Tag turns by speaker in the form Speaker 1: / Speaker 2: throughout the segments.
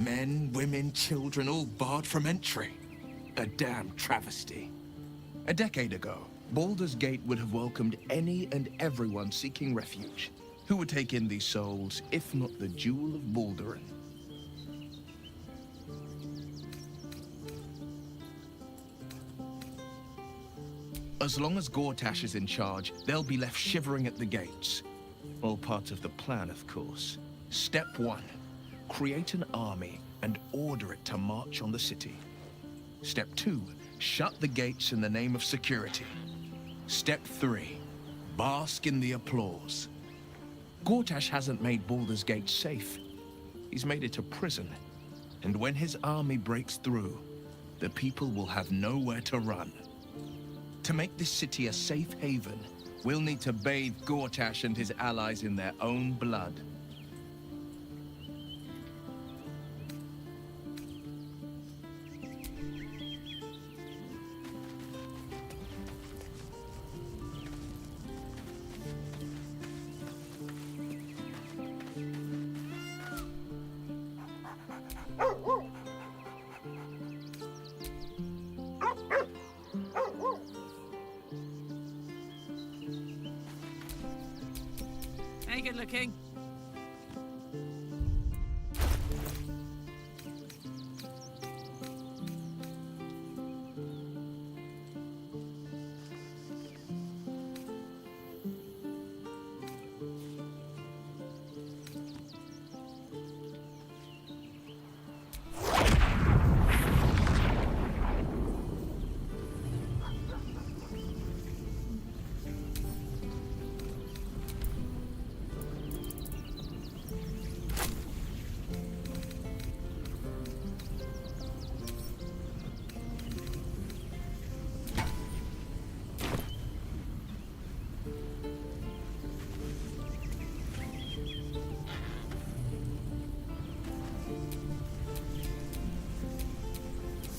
Speaker 1: Men, women, children, all barred from entry. A damn travesty. A decade ago, Baldur's Gate would have welcomed any and everyone seeking refuge, who would take in these souls, if not the Jewel of Baldurin. As long as Gortash is in charge, they'll be left shivering at the gates. All part of the plan, of course. Step 1. Create an army and order it to march on the city. Step 2. Shut the gates in the name of security. Step 3. Bask in the applause. Gortash hasn't made Baldur's Gate safe. He's made it a prison. And when his army breaks through, the people will have nowhere to run. To make this city a safe haven, we'll need to bathe Gortash and his allies in their own blood.
Speaker 2: Hey, good looking.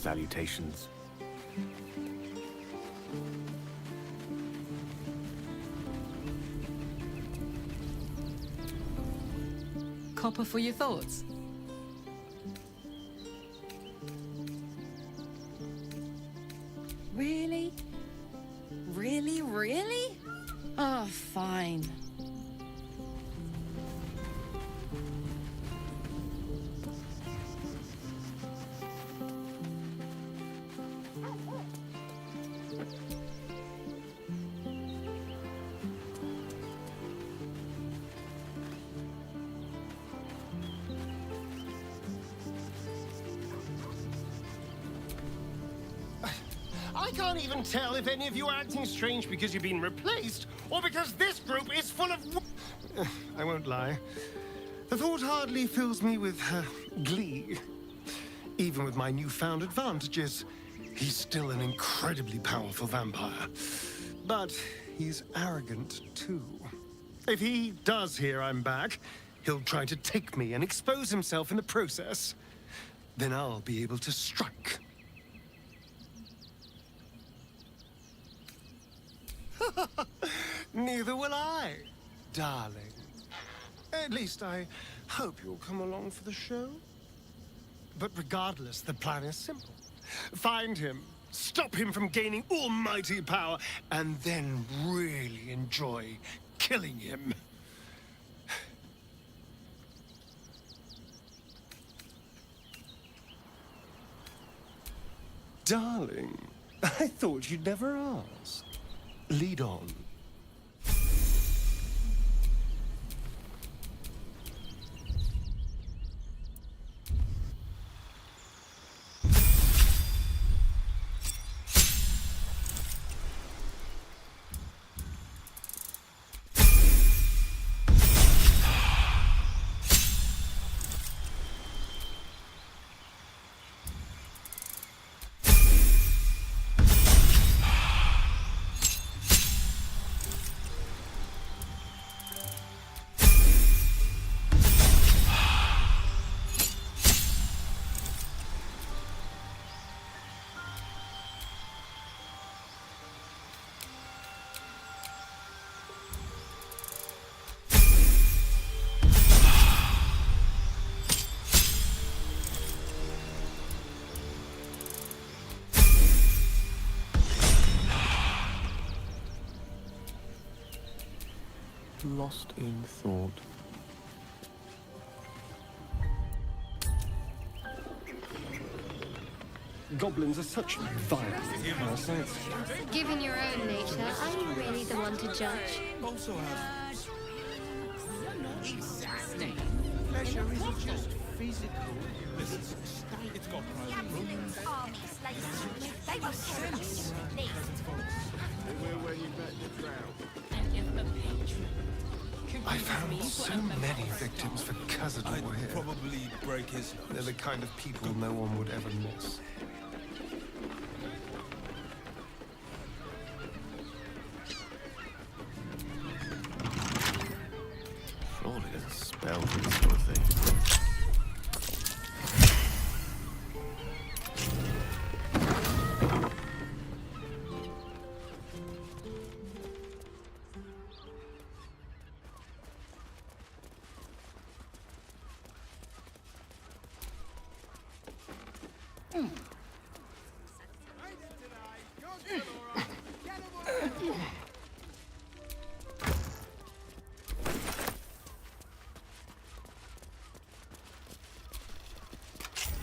Speaker 3: Salutations.
Speaker 2: Copper for your thoughts.
Speaker 4: Really? Really, really? Oh, fine.
Speaker 5: I can't even tell if any of you are acting strange because you've been replaced, or because this group is full of... I won't lie. The thought hardly fills me with glee. Even with my newfound advantages, he's still an incredibly powerful vampire. But he's arrogant, too. If he does hear I'm back, he'll try to take me and expose himself in the process. Then I'll be able to strike. Neither will I, darling. At least I hope you'll come along for the show. But regardless, the plan is simple. Find him, stop him from gaining almighty power, and then really enjoy killing him. Darling, I thought you'd never ask. Lead on. lost in thought. Goblins are such vile parasites.
Speaker 3: Given your own nature, are you really the one to judge?
Speaker 6: Also have pleasure isn't just physical. It's got
Speaker 5: I found so many victims for Khazad here.
Speaker 6: probably break his nose.
Speaker 5: They're the kind of people no one would ever miss. Surely there's a spell for this sort of thing.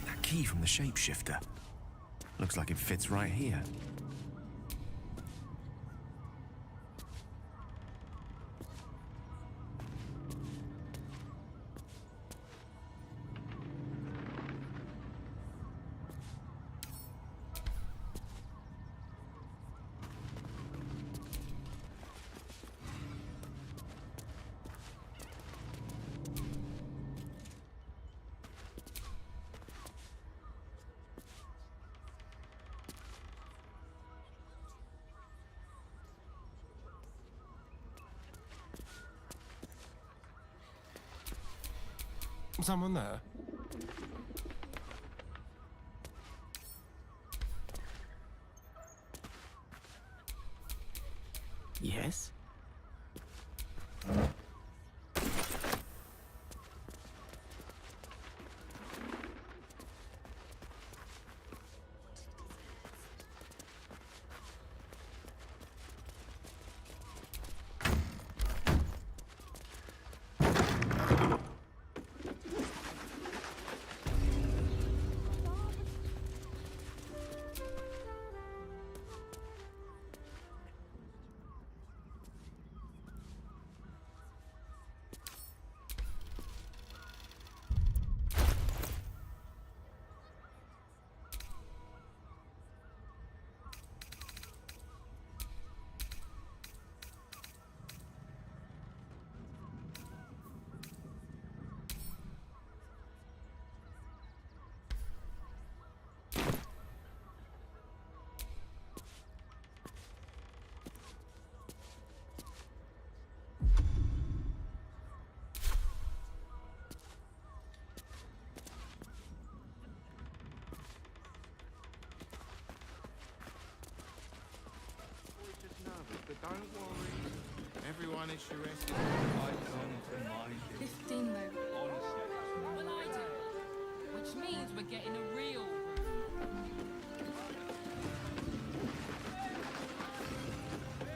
Speaker 7: That key from the shapeshifter. Looks like it fits right here.
Speaker 5: Someone there?
Speaker 7: Yes?
Speaker 6: But don't worry. Everyone is arrested. I don't mind it.
Speaker 2: 15 though.
Speaker 8: Well, I do. Which means we're getting a real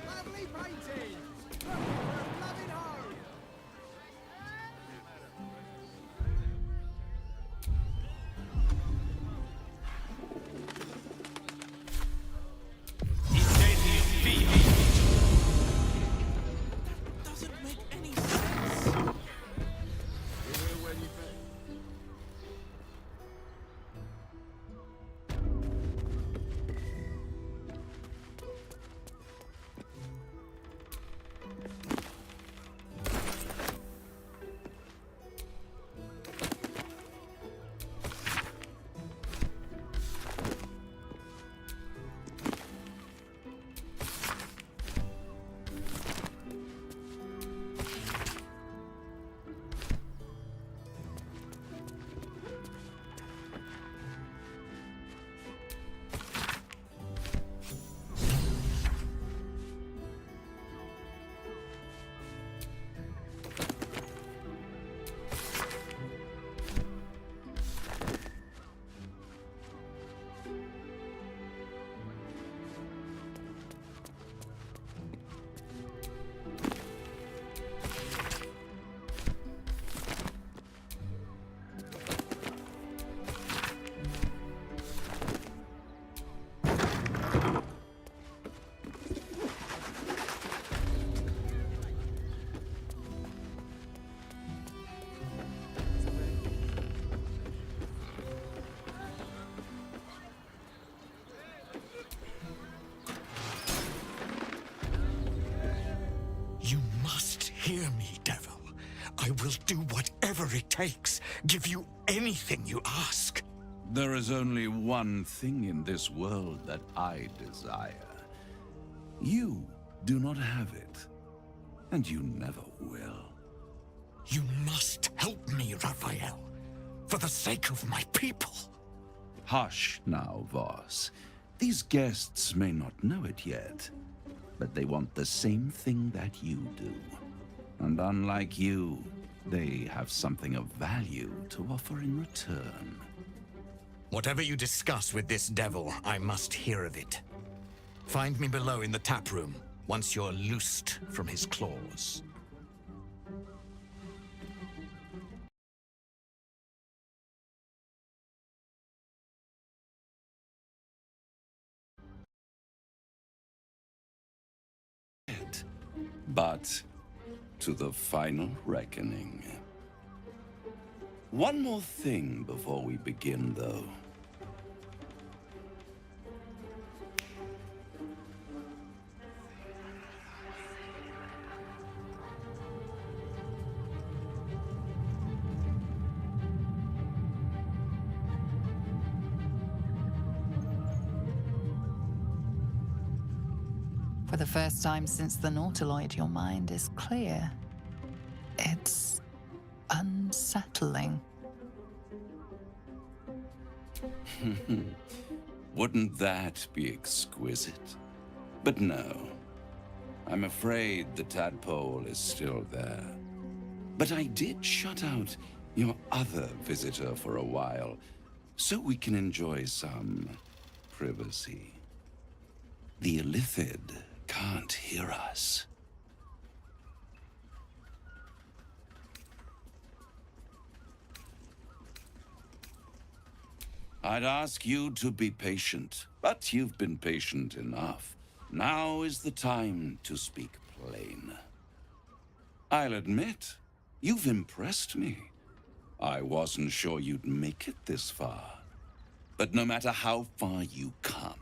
Speaker 6: Lovely painting! Loving home! Doesn't make any sense.
Speaker 9: will do whatever it takes, give you anything you ask.
Speaker 10: There is only one thing in this world that I desire. You do not have it, and you never will.
Speaker 9: You must help me, Raphael, for the sake of my people.
Speaker 10: Hush now, Voss. These guests may not know it yet, but they want the same thing that you do. And unlike you, they have something of value to offer in return.
Speaker 9: Whatever you discuss with this devil, I must hear of it. Find me below in the tap room, once you're loosed from his claws.
Speaker 10: But to the final reckoning. One more thing before we begin, though.
Speaker 2: For the first time since the Nautiloid, your mind is clear. It's unsettling.
Speaker 10: Wouldn't that be exquisite? But no. I'm afraid the tadpole is still there. But I did shut out your other visitor for a while, so we can enjoy some privacy. The Illithid can't hear us. I'd ask you to be patient, but you've been patient enough. Now is the time to speak plain. I'll admit, you've impressed me. I wasn't sure you'd make it this far. But no matter how far you come,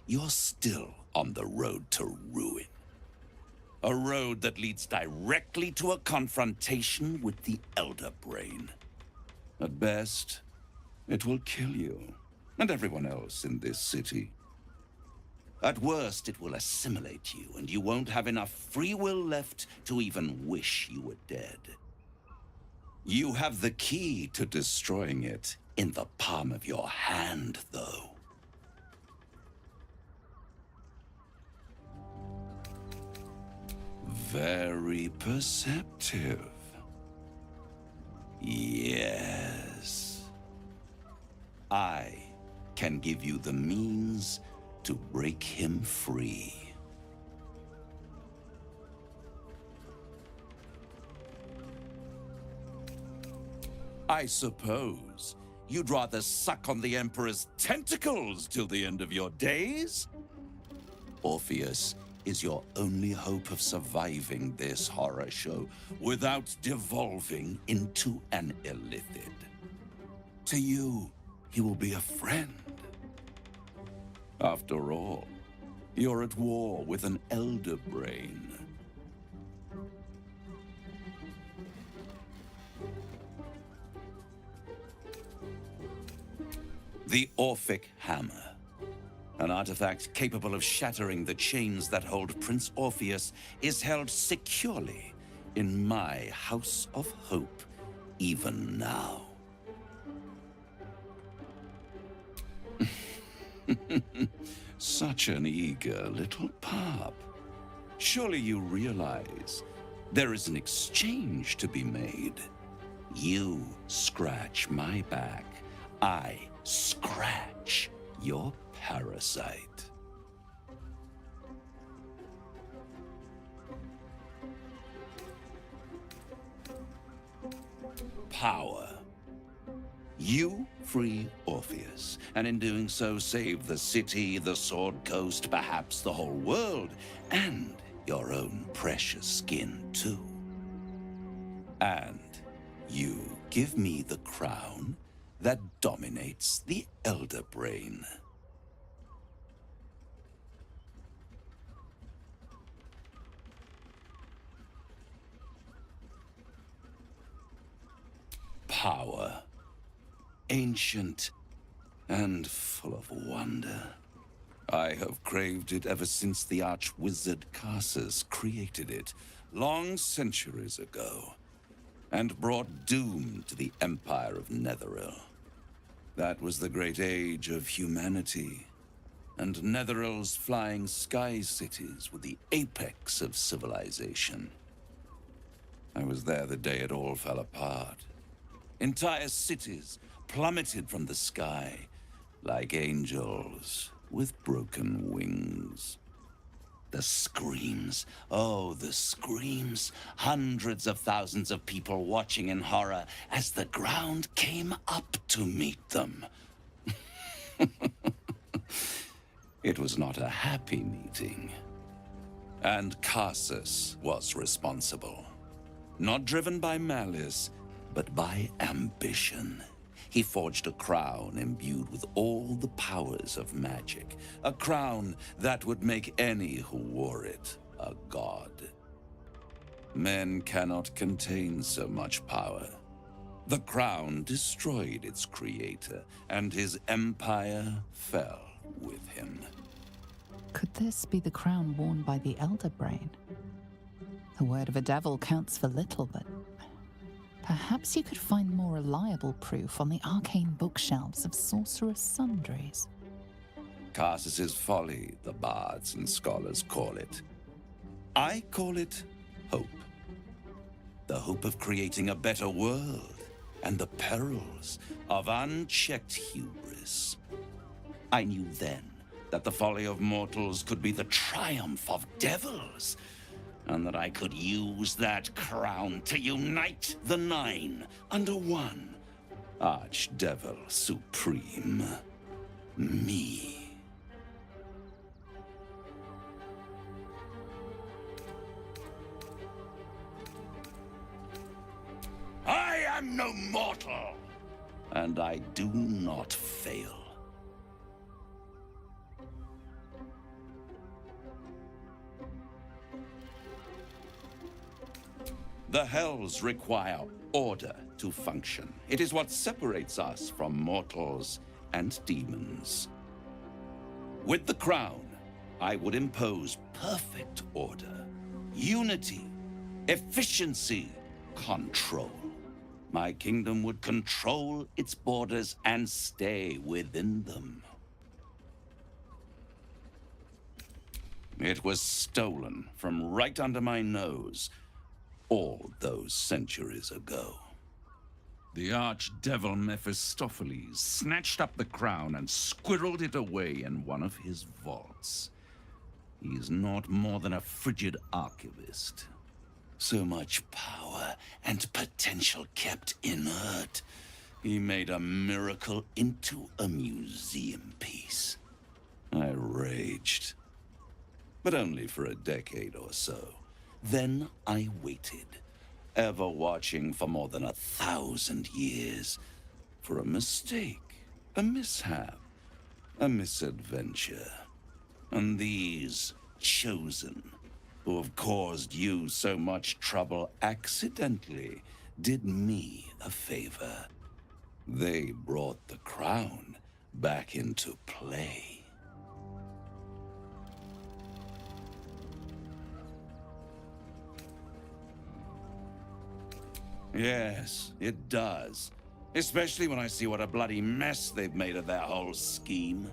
Speaker 10: you're still on the road to ruin. A road that leads directly to a confrontation with the Elder Brain. At best, it will kill you, and everyone else in this city. At worst, it will assimilate you, and you won't have enough free will left to even wish you were dead. You have the key to destroying it in the palm of your hand, though. Very perceptive. Yes. I can give you the means to break him free. I suppose you'd rather suck on the Emperor's tentacles till the end of your days? Orpheus is your only hope of surviving this horror show without devolving into an Illithid. To you, he will be a friend. After all, you're at war with an Elder Brain. The Orphic Hammer. An artifact capable of shattering the chains that hold Prince Orpheus is held securely in my House of Hope, even now. Such an eager little pup. Surely you realize there is an exchange to be made. You scratch my back, I scratch your parasite. Power. You free Orpheus, and in doing so save the city, the Sword Coast, perhaps the whole world, and your own precious skin too. And you give me the crown that dominates the Elder Brain. power. Ancient and full of wonder. I have craved it ever since the arch-wizard Carsus created it, long centuries ago, and brought doom to the Empire of Netheril. That was the great age of humanity, and Netheril's flying sky cities were the apex of civilization. I was there the day it all fell apart. Entire cities plummeted from the sky like angels with broken wings. The screams, oh, the screams. Hundreds of thousands of people watching in horror as the ground came up to meet them. It was not a happy meeting. And Carsus was responsible. Not driven by malice, but by ambition. He forged a crown imbued with all the powers of magic. A crown that would make any who wore it a god. Men cannot contain so much power. The crown destroyed its creator, and his empire fell with him.
Speaker 2: Could this be the crown worn by the Elder Brain? The word of a devil counts for little, but perhaps you could find more reliable proof on the arcane bookshelves of sorcerous sundries.
Speaker 10: Carsus's folly, the bards and scholars call it. I call it hope. The hope of creating a better world, and the perils of unchecked hubris. I knew then that the folly of mortals could be the triumph of devils, and that I could use that crown to unite the Nine under one Archdevil Supreme. Me. I am no mortal, and I do not fail. The Hells require order to function. It is what separates us from mortals and demons. With the crown, I would impose perfect order, unity, efficiency, control. My kingdom would control its borders and stay within them. It was stolen from right under my nose all those centuries ago. The archdevil Mephistopheles snatched up the crown and squirreled it away in one of his vaults. He is not more than a frigid archivist. So much power and potential kept inert. He made a miracle into a museum piece. I raged, but only for a decade or so. Then I waited, ever watching for more than 1,000 years, for a mistake, a mishap, a misadventure. And these chosen, who have caused you so much trouble accidentally, did me a favor. They brought the crown back into play. Yes, it does. Especially when I see what a bloody mess they've made of their whole scheme.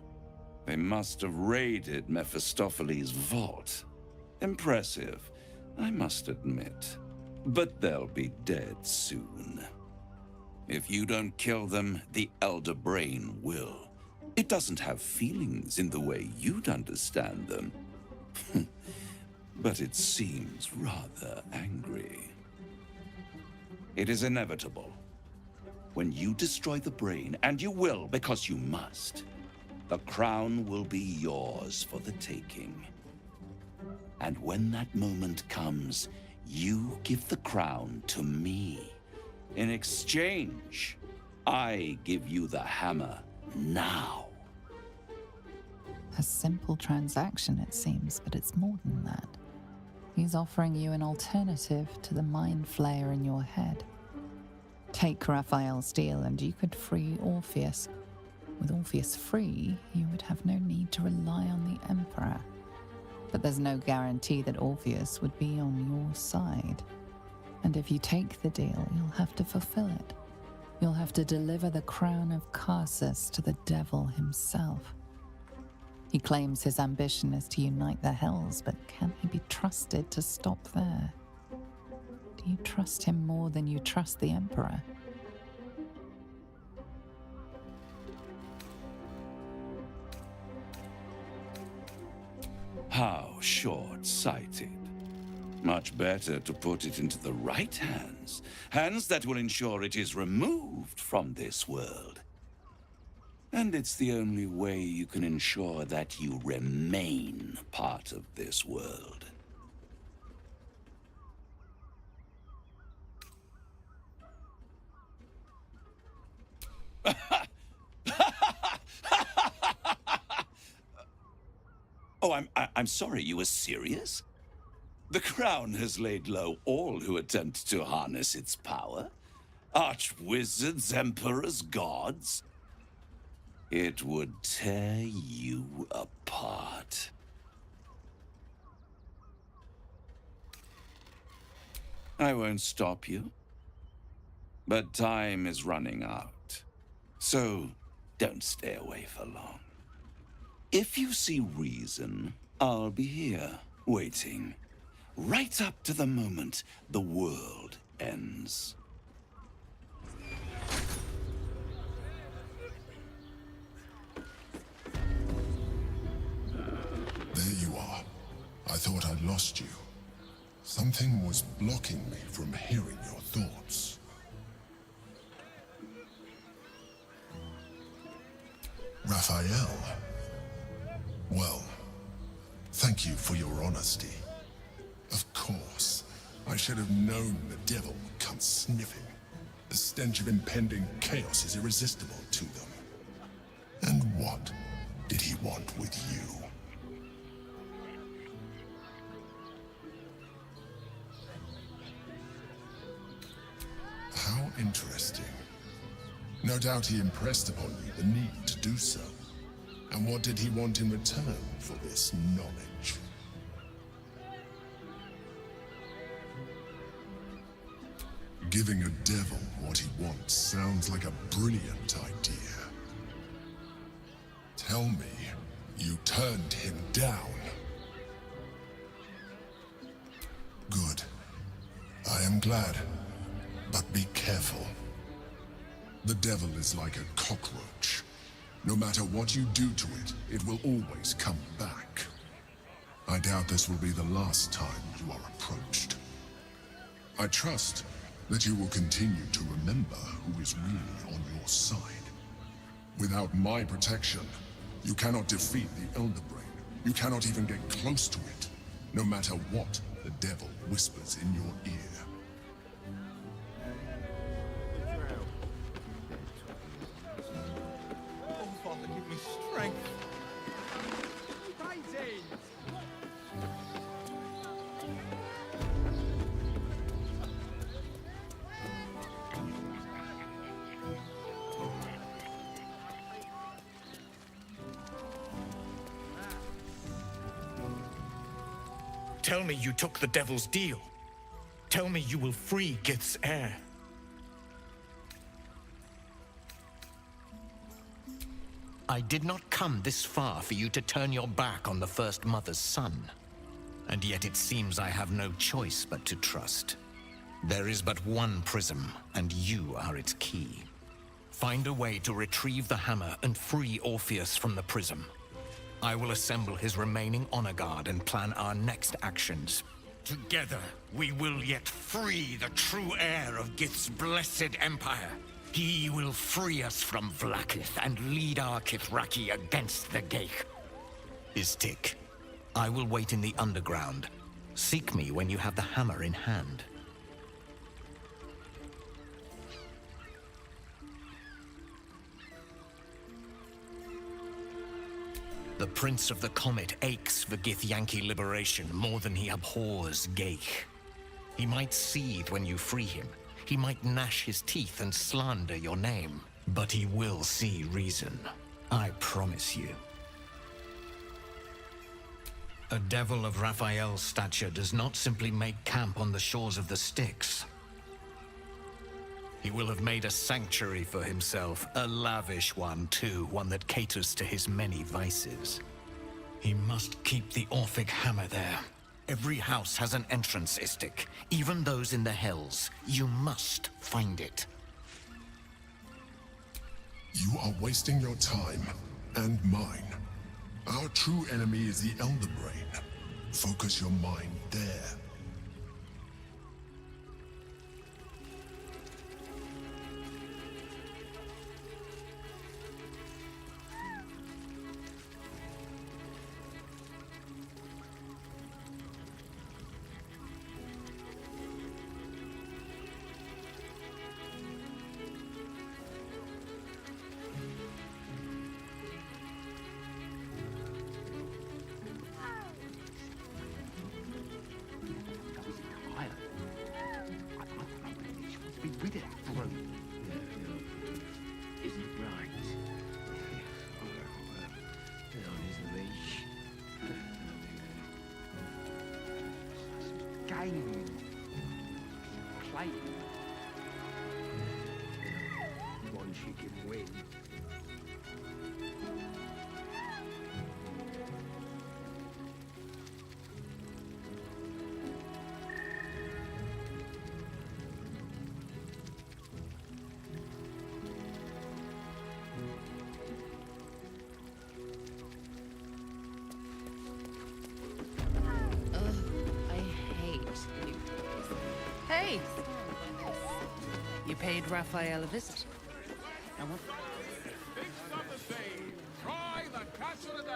Speaker 10: They must have raided Mephistopheles' vault. Impressive, I must admit. But they'll be dead soon. If you don't kill them, the Elder Brain will. It doesn't have feelings in the way you'd understand them. But it seems rather angry. It is inevitable. When you destroy the brain, and you will because you must, the crown will be yours for the taking. And when that moment comes, you give the crown to me. In exchange, I give you the hammer now.
Speaker 2: A simple transaction, it seems, but it's more than that. He's offering you an alternative to the mind flayer in your head. Take Raphael's deal and you could free Orpheus. With Orpheus free, you would have no need to rely on the Emperor. But there's no guarantee that Orpheus would be on your side. And if you take the deal, you'll have to fulfill it. You'll have to deliver the crown of Carsus to the devil himself. He claims his ambition is to unite the Hells, but can he be trusted to stop there? Do you trust him more than you trust the Emperor?
Speaker 10: How short-sighted. Much better to put it into the right hands. Hands that will ensure it is removed from this world. And it's the only way you can ensure that you remain part of this world. Oh, I'm sorry, you were serious? The crown has laid low all who attempt to harness its power. Archwizards, emperors, gods. It would tear you apart. I won't stop you. But time is running out. So, don't stay away for long. If you see reason, I'll be here, waiting. Right up to the moment the world ends.
Speaker 11: There you are. I thought I'd lost you. Something was blocking me from hearing your thoughts. Raphael. Well, thank you for your honesty. Of course, I should have known the devil would come sniffing. The stench of impending chaos is irresistible to them. And what did he want with you? How interesting. No doubt he impressed upon you the need to do so. And what did he want in return for this knowledge? Giving a devil what he wants sounds like a brilliant idea. Tell me, you turned him down. Good. I am glad. But be careful. The devil is like a cockroach. No matter what you do to it, it will always come back. I doubt this will be the last time you are approached. I trust that you will continue to remember who is really on your side. Without my protection, you cannot defeat the Elder Brain. You cannot even get close to it, no matter what the devil whispers in your ear.
Speaker 9: Tell me you took the devil's deal. Tell me you will free Gith's heir. I did not come this far for you to turn your back on the First Mother's son. And yet it seems I have no choice but to trust. There is but one prism, and you are its key. Find a way to retrieve the hammer and free Orpheus from the prism. I will assemble his remaining honor guard and plan our next actions. Together, we will yet free the true heir of Gith's blessed empire. He will free us from Vlaakith and lead our Kithraki against the Geich. Istik, I will wait in the underground. Seek me when you have the hammer in hand. The Prince of the Comet aches for Githyanki liberation more than he abhors Geich. He might seethe when you free him. He might gnash his teeth and slander your name, but he will see reason. I promise you. A devil of Raphael's stature does not simply make camp on the shores of the Styx. He will have made a sanctuary for himself, a lavish one too, one that caters to his many vices. He must keep the Orphic hammer there. Every house has an entrance, Istik, even those in the Hells. You must find it.
Speaker 11: You are wasting your time, and mine. Our true enemy is the Elder Brain. Focus your mind there.
Speaker 4: Hey! You paid Raphael a visit. And what?
Speaker 6: Fix on the stage. Try the catch of the day.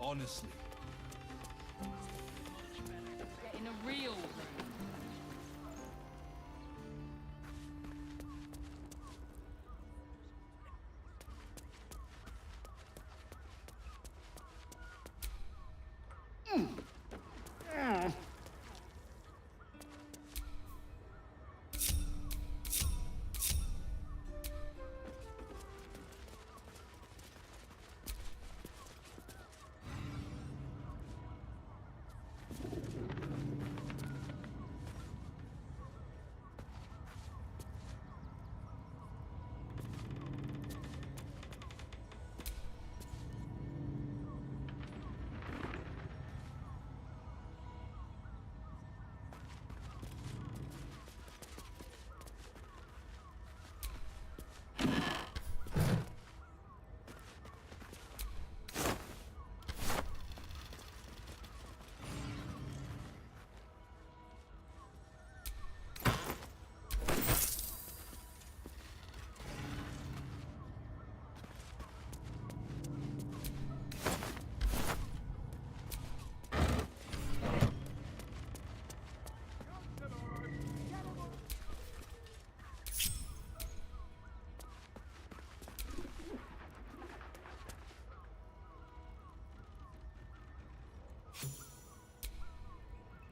Speaker 1: Honestly.
Speaker 8: Getting a real room.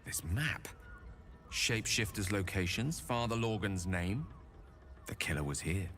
Speaker 7: This map. Shapeshifter's locations, Father Lorgan's name. The killer was here.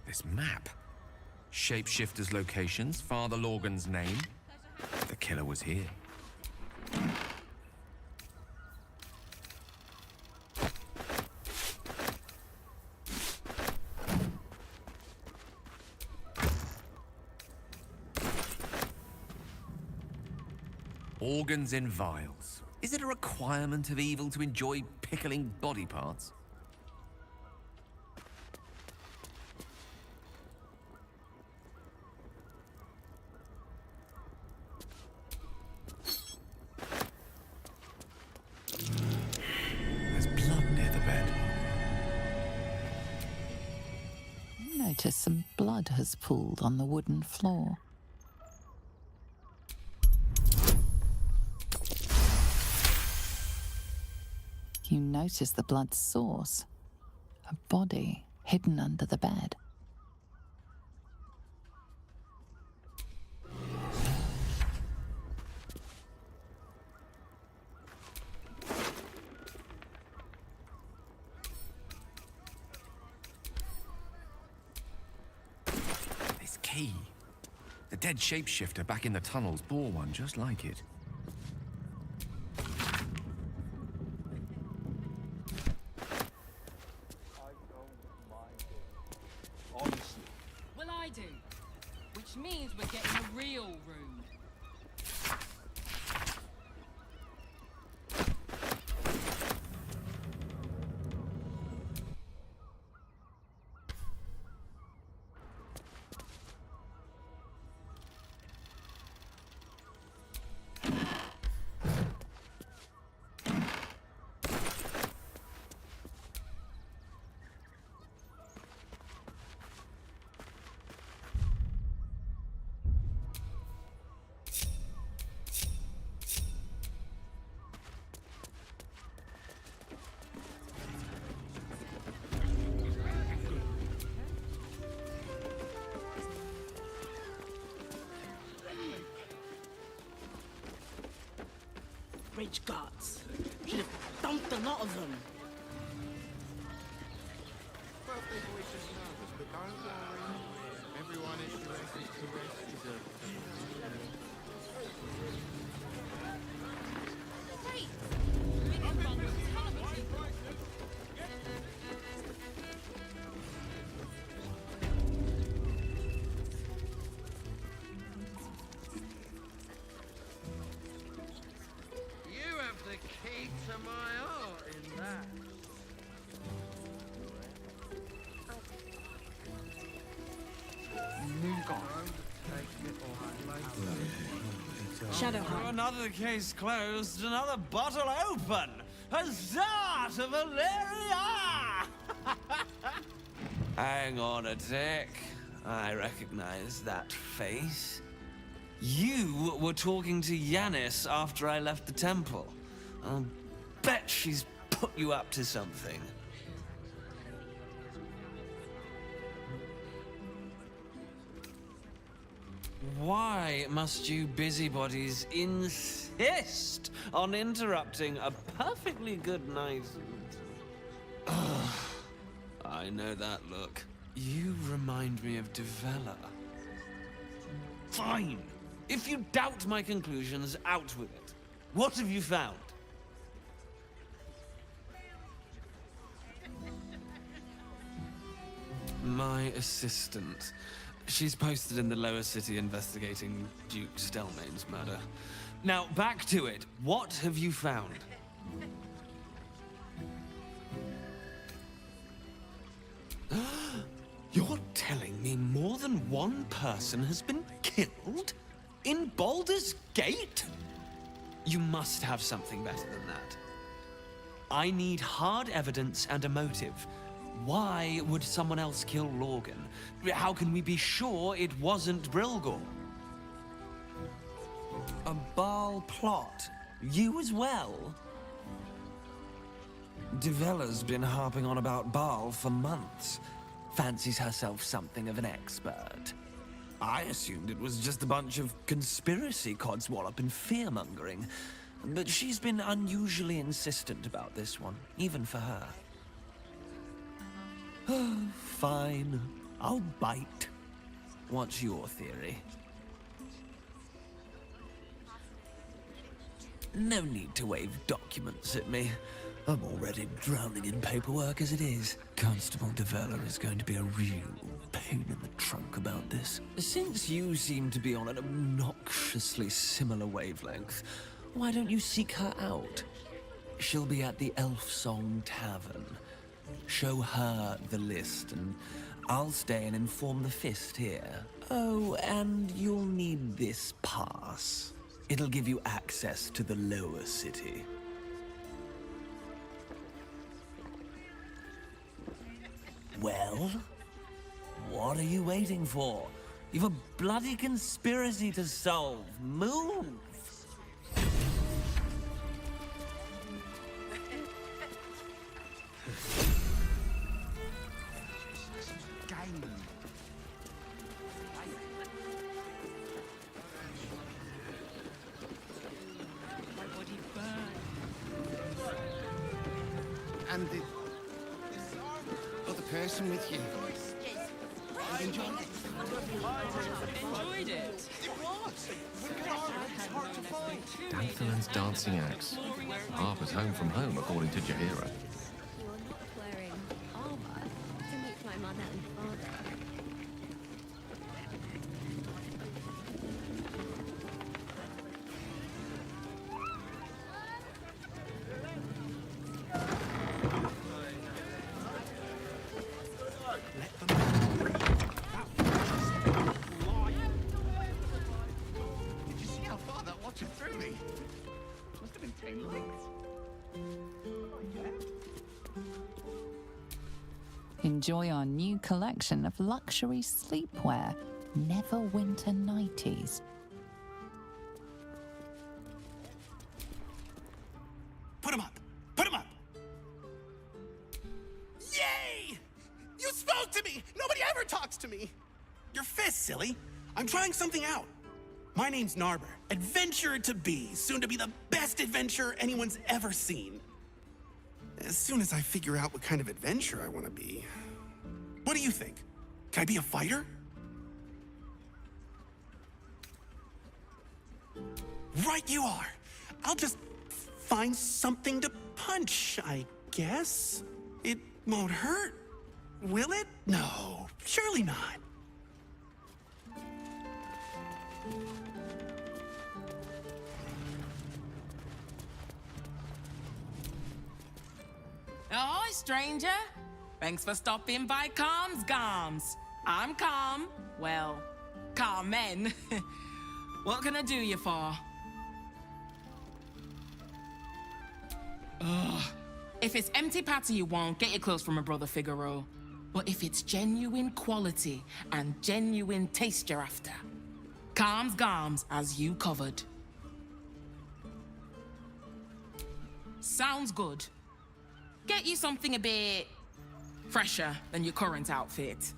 Speaker 7: This map. Shapeshifter's locations, Father Lorgan's name. The killer was here. Organs in vials. Is it a requirement of evil to enjoy pickling body parts?
Speaker 2: notice some blood has pooled on the wooden floor. You notice the blood's source, a body hidden under the bed.
Speaker 7: This key. The dead shapeshifter back in the tunnels bore one just like it.
Speaker 8: Well, I do. Which means we're getting a real room.
Speaker 12: Rich guts. Should have dumped a lot of them.
Speaker 6: Birthday boy just nervous, but don't worry. Everyone is
Speaker 13: You have the key to my heart in that.
Speaker 12: Shadowheart.
Speaker 13: Another case closed, another bottle open. Huzzah to Valeria! Hang on a tick. I recognize that face. You were talking to Yanis after I left the temple. I'll bet she's put you up to something. Why must you busybodies insist on interrupting a perfectly good night? Ugh, I know that look. You remind me of Devella. Fine. If you doubt my conclusions, out with it. What have you found? My assistant. She's posted in the lower city investigating Duke Stelmane's murder. Now, back to it. What have you found? You're telling me more than one person has been killed? In Baldur's Gate? You must have something better than that. I need hard evidence and a motive. Why would someone else kill Lorgan? How can we be sure it wasn't Brilgor? A Baal plot? You as well? Devella's been harping on about Baal for months. Fancies herself something of an expert. I assumed it was just a bunch of conspiracy codswallop and fear-mongering. But she's been unusually insistent about this one, even for her. Fine. I'll bite. What's your theory? No need to wave documents at me. I'm already drowning in paperwork as it is. Constable Devella is going to be a real pain in the trunk about this. Since you seem to be on an obnoxiously similar wavelength, why don't you seek her out? She'll be at the Elf Song Tavern. Show her the list, and I'll stay and inform the Fist here. Oh, and you'll need this pass. It'll give you access to the lower city. Well? What are you waiting for? You've a bloody conspiracy to solve. Move!
Speaker 5: And the other person with you.
Speaker 8: Enjoyed it.
Speaker 7: Danthalan's dancing axe. Harper's home from home, according to Jahira.
Speaker 3: You are not wearing armor to meet my mother and father.
Speaker 6: Did you see how far that watch threw me? Must have been 10 lengths.
Speaker 2: Enjoy our new collection of luxury sleepwear, Neverwinter Nighties.
Speaker 14: Put him up! Put him up! Yay! You spoke to me! Nobody ever talks to me! Your fist, silly. I'm trying something out. My name's Narber, adventurer to be, soon to be the best adventurer anyone's ever seen. As soon as I figure out what kind of adventurer I want to be. What do you think? Can I be a fighter? Right you are. I'll just find something to punch, I guess. It won't hurt, will it? No, surely not.
Speaker 8: Ahoy, stranger. Thanks for stopping by Calm's Garms. I'm Calm. Well, Carmen. What can I do you for? Ugh. If it's empty patty you want, get your clothes from my brother Figaro. But if it's genuine quality and genuine taste you're after, Calm's Garms has you covered. Sounds good. Get you something a bit fresher than your current outfit.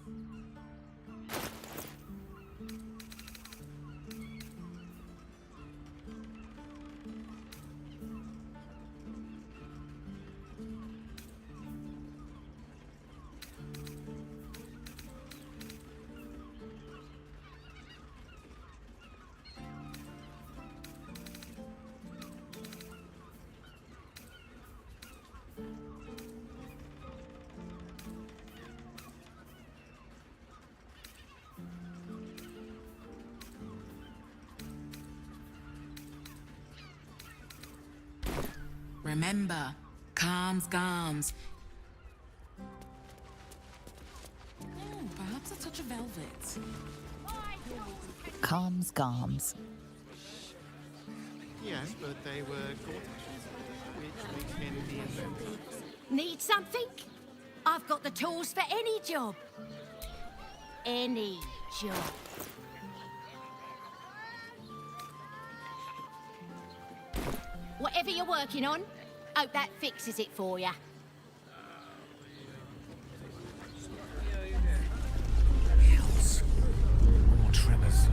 Speaker 8: Remember, Calm's Garms. Perhaps a touch of velvet.
Speaker 2: Calm's Garms.
Speaker 5: Yes, but they were gorgeous, which makes him the inventor.
Speaker 15: Need something? I've got the tools for any job. Any job. Whatever you're working on, hope that fixes it for you.
Speaker 7: Hills. More tremors.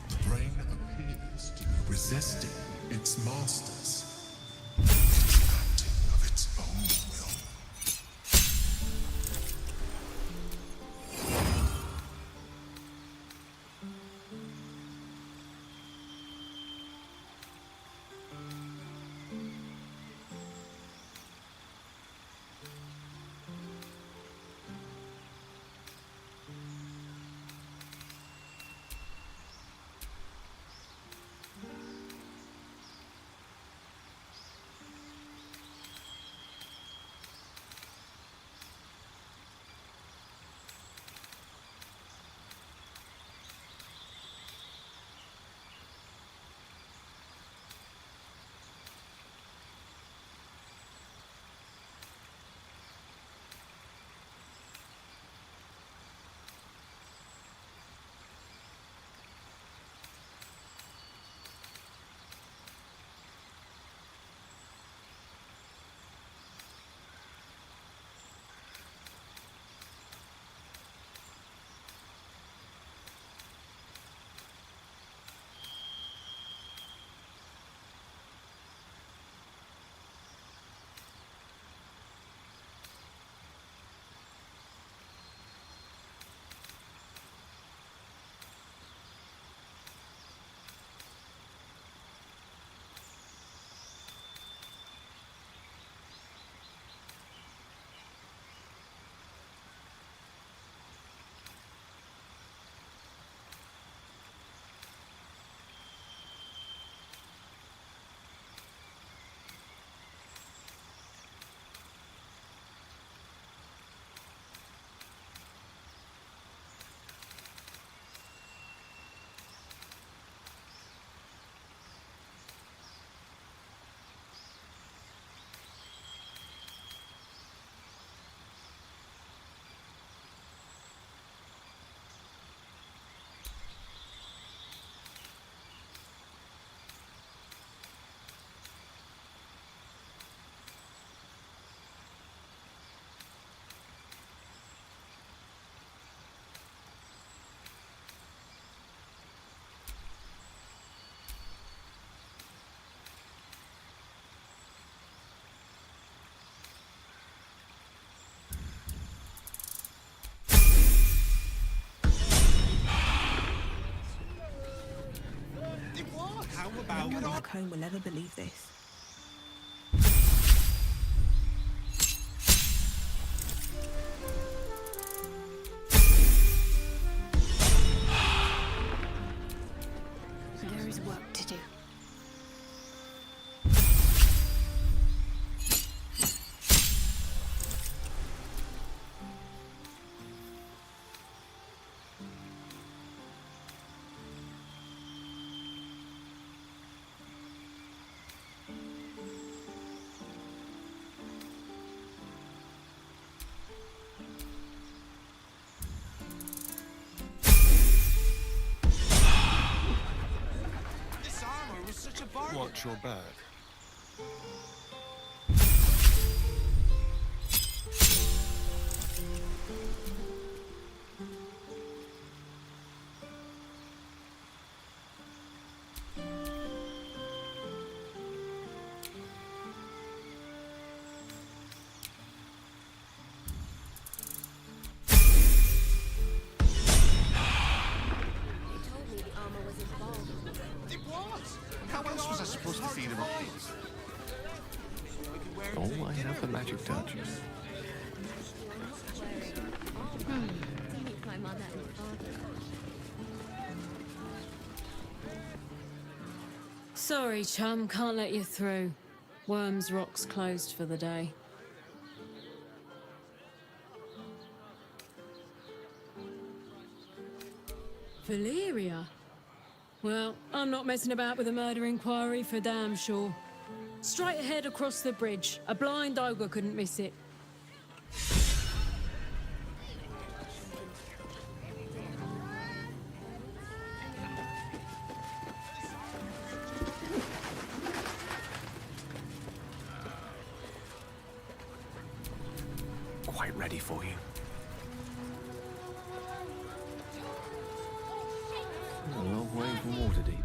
Speaker 11: The brain appears to be resisting its masters. Of its own will.
Speaker 16: back home will ever believe this.
Speaker 15: There is work to do.
Speaker 5: Watch your back.
Speaker 6: How else was I supposed to see the repeats?
Speaker 1: Oh, I have a magic touch.
Speaker 3: To meet my mother and father.
Speaker 17: Sorry, chum, can't let you through. Worms Rock's closed for the day. Valeria? Well, I'm not messing about with a murder inquiry for damn sure. Straight ahead across the bridge. A blind ogre couldn't miss it.
Speaker 1: Quite ready for you. A long way from Waterdeep.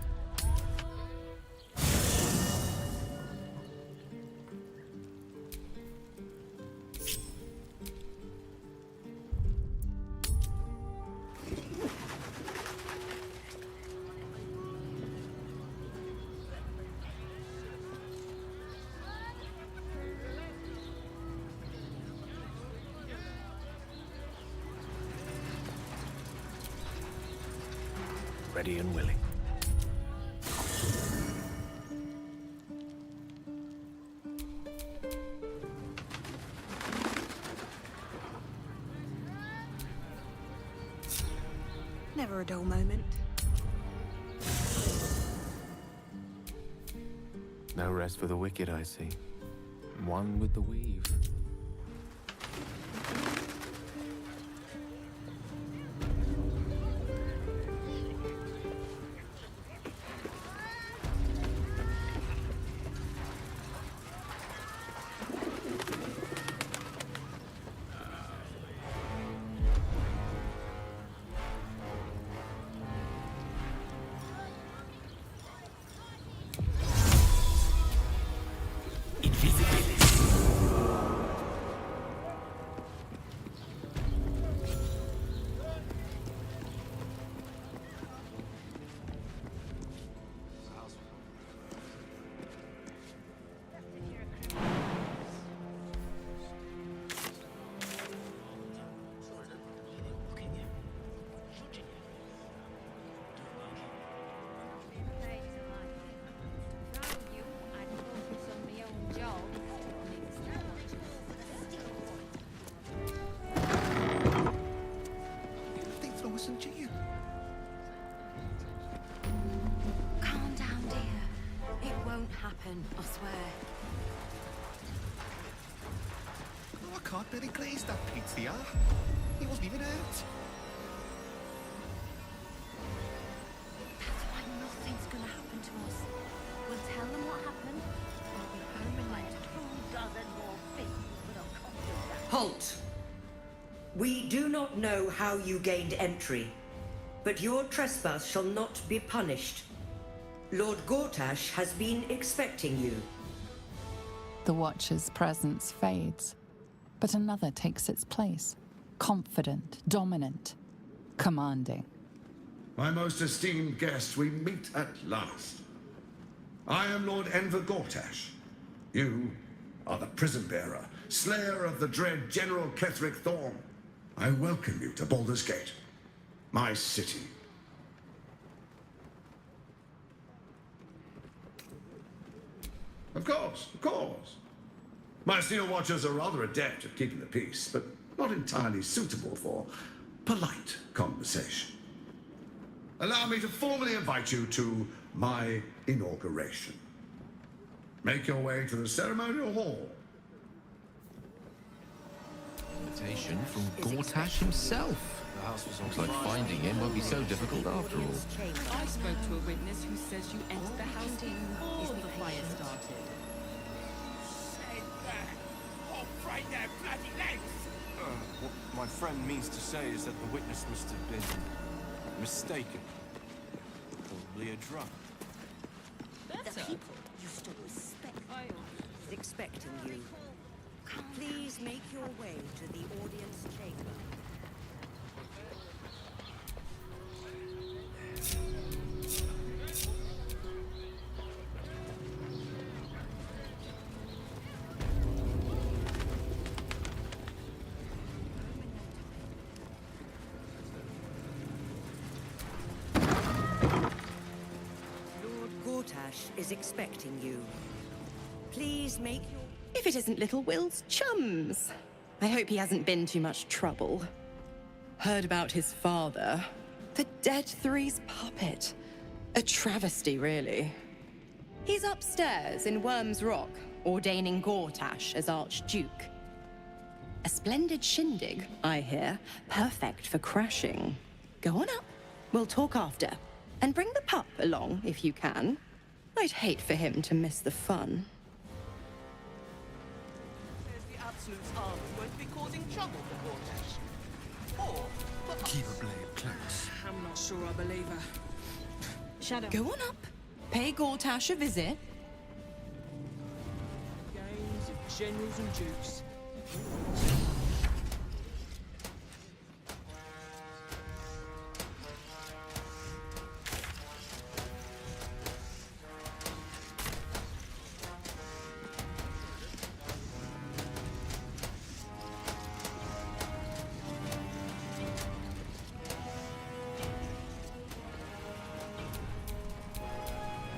Speaker 1: Ready and willing.
Speaker 16: Never a dull moment.
Speaker 1: No rest for the wicked, I see. One with the weave.
Speaker 6: Listen to you.
Speaker 15: Calm down, dear. It won't happen, I swear.
Speaker 6: Oh, I can't really glaze that pizza. He wasn't even out.
Speaker 15: That's why nothing's gonna happen to us. We'll tell them what happened. We'll be home in like 2 dozen more fists with a costume.
Speaker 18: Halt! We do not know how you gained entry, but your trespass shall not be punished. Lord Gortash has been expecting you.
Speaker 2: The Watcher's presence fades, but another takes its place. Confident, dominant, commanding.
Speaker 19: My most esteemed guest, we meet at last. I am Lord NVMe. You are the prison bearer, slayer of the dread General Ketheric Thorm. I welcome you to Baldur's Gate, my city. Of course, of course. My Steel Watchers are rather adept at keeping the peace, but not entirely suitable for polite conversation. Allow me to formally invite you to my inauguration. Make your way to the ceremonial hall.
Speaker 7: Invitation from Gortash himself. Looks like finding him won't be so difficult after all.
Speaker 4: I spoke to a witness who says you entered the house before the fire started.
Speaker 6: Break their bloody legs!
Speaker 20: What my friend means to say is that the witness must have been mistaken. Probably a drunk.
Speaker 15: The people you still respect is expecting you. Please make your way to the audience chamber. Is expecting you. Please make your...
Speaker 21: If it isn't little Will's chums. I hope he hasn't been too much trouble. Heard about his father. The Dead Three's puppet. A travesty, really. He's upstairs in Worm's Rock, ordaining Gortash as Archduke. A splendid shindig, I hear. Perfect for crashing. Go on up. We'll talk after. And bring the pup along, if you can. I'd hate for him to miss the fun.
Speaker 14: The Absolute's army won't be causing trouble for Gortash. Or
Speaker 9: keep a blade close.
Speaker 17: I'm not sure I believe her. Shadow.
Speaker 21: Go on up. Pay Gortash a visit.
Speaker 17: Games of generals and dukes.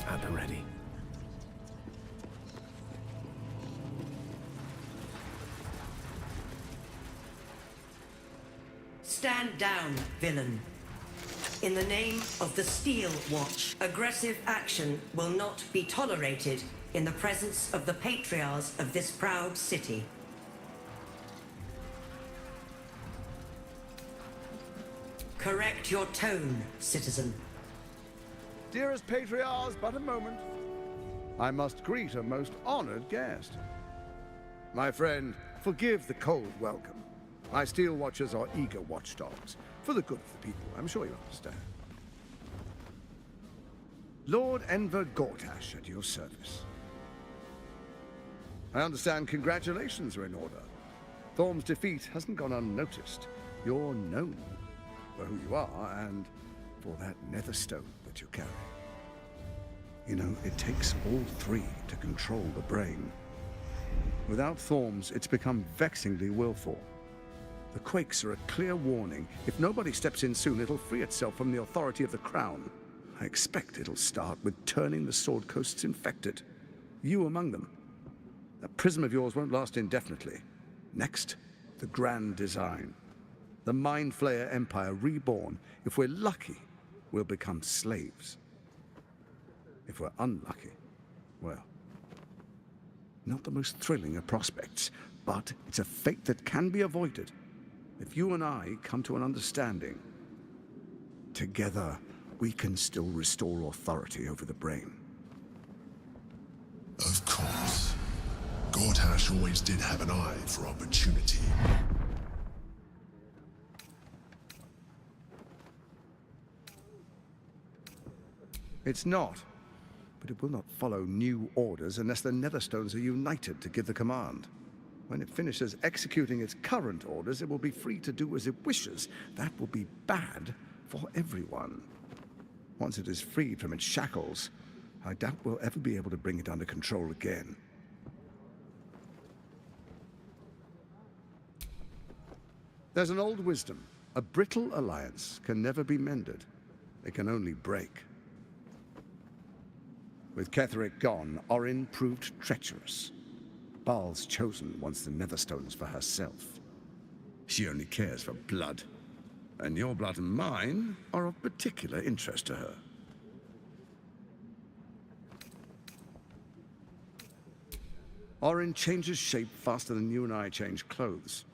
Speaker 7: At the ready.
Speaker 18: Stand down, villain. In the name of the Steel Watch, aggressive action will not be tolerated in the presence of the patriarchs of this proud city. Correct your tone, citizen.
Speaker 22: Dearest patriarchs, but a moment. I must greet a most honored guest. My friend, forgive the cold welcome. My Steel Watchers are eager watchdogs, for the good of the people, I'm sure you understand. Lord Enver Gortash at your service. I understand congratulations are in order. Thorm's defeat hasn't gone unnoticed. You're known for who you are and for that nether stone that you carry. You know, it takes all three to control the brain. Without Thorm's, it's become vexingly willful. The quakes are a clear warning. If nobody steps in soon, it'll free itself from the authority of the Crown. I expect it'll start with turning the Sword Coasts infected. You among them. That prism of yours won't last indefinitely. Next, the grand design. The Mind Flayer Empire reborn. If we're lucky, we'll become slaves. If we're unlucky, well, not the most thrilling of prospects, but it's a fate that can be avoided if you and I come to an understanding. Together, we can still restore authority over the brain.
Speaker 11: Of course. Gortash always did have an eye for opportunity.
Speaker 22: It's not. But it will not follow new orders unless the Netherstones are united to give the command. When it finishes executing its current orders, it will be free to do as it wishes. That will be bad for everyone. Once it is freed from its shackles, I doubt we'll ever be able to bring it under control again. There's an old wisdom. A brittle alliance can never be mended. It can only break. With Ketheric gone, Orin proved treacherous. Baal's chosen wants the Netherstones for herself. She only cares for blood. And your blood and mine are of particular interest to her. Orin changes shape faster than you and I change clothes.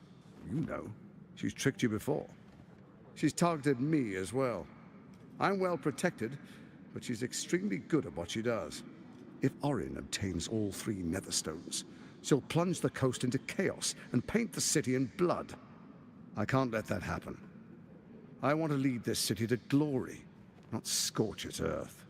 Speaker 22: You know, she's tricked you before. She's targeted me as well. I'm well protected, but she's extremely good at what she does. If Orin obtains all 3 Netherstones, she'll plunge the coast into chaos and paint the city in blood. I can't let that happen. I want to lead this city to glory, not scorch its earth.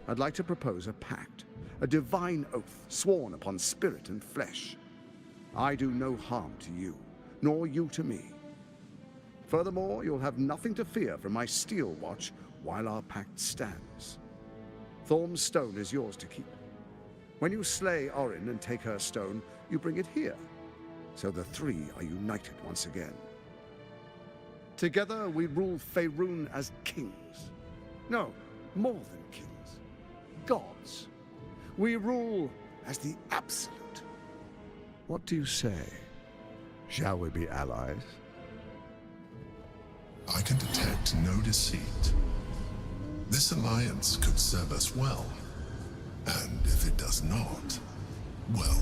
Speaker 22: I'd like to propose a pact, a divine oath sworn upon spirit and flesh. I do no harm to you, nor you to me. Furthermore, you'll have nothing to fear from my steel watch while our pact stands. Thorm's stone is yours to keep. When you slay Orin and take her stone, you bring it here, so the 3 are united once again. Together we rule Faerun as kings. No, more than kings. Gods. We rule as the Absolute. What do you say? Shall we be allies?
Speaker 11: I can detect no deceit. This alliance could serve us well. And if it does not, well,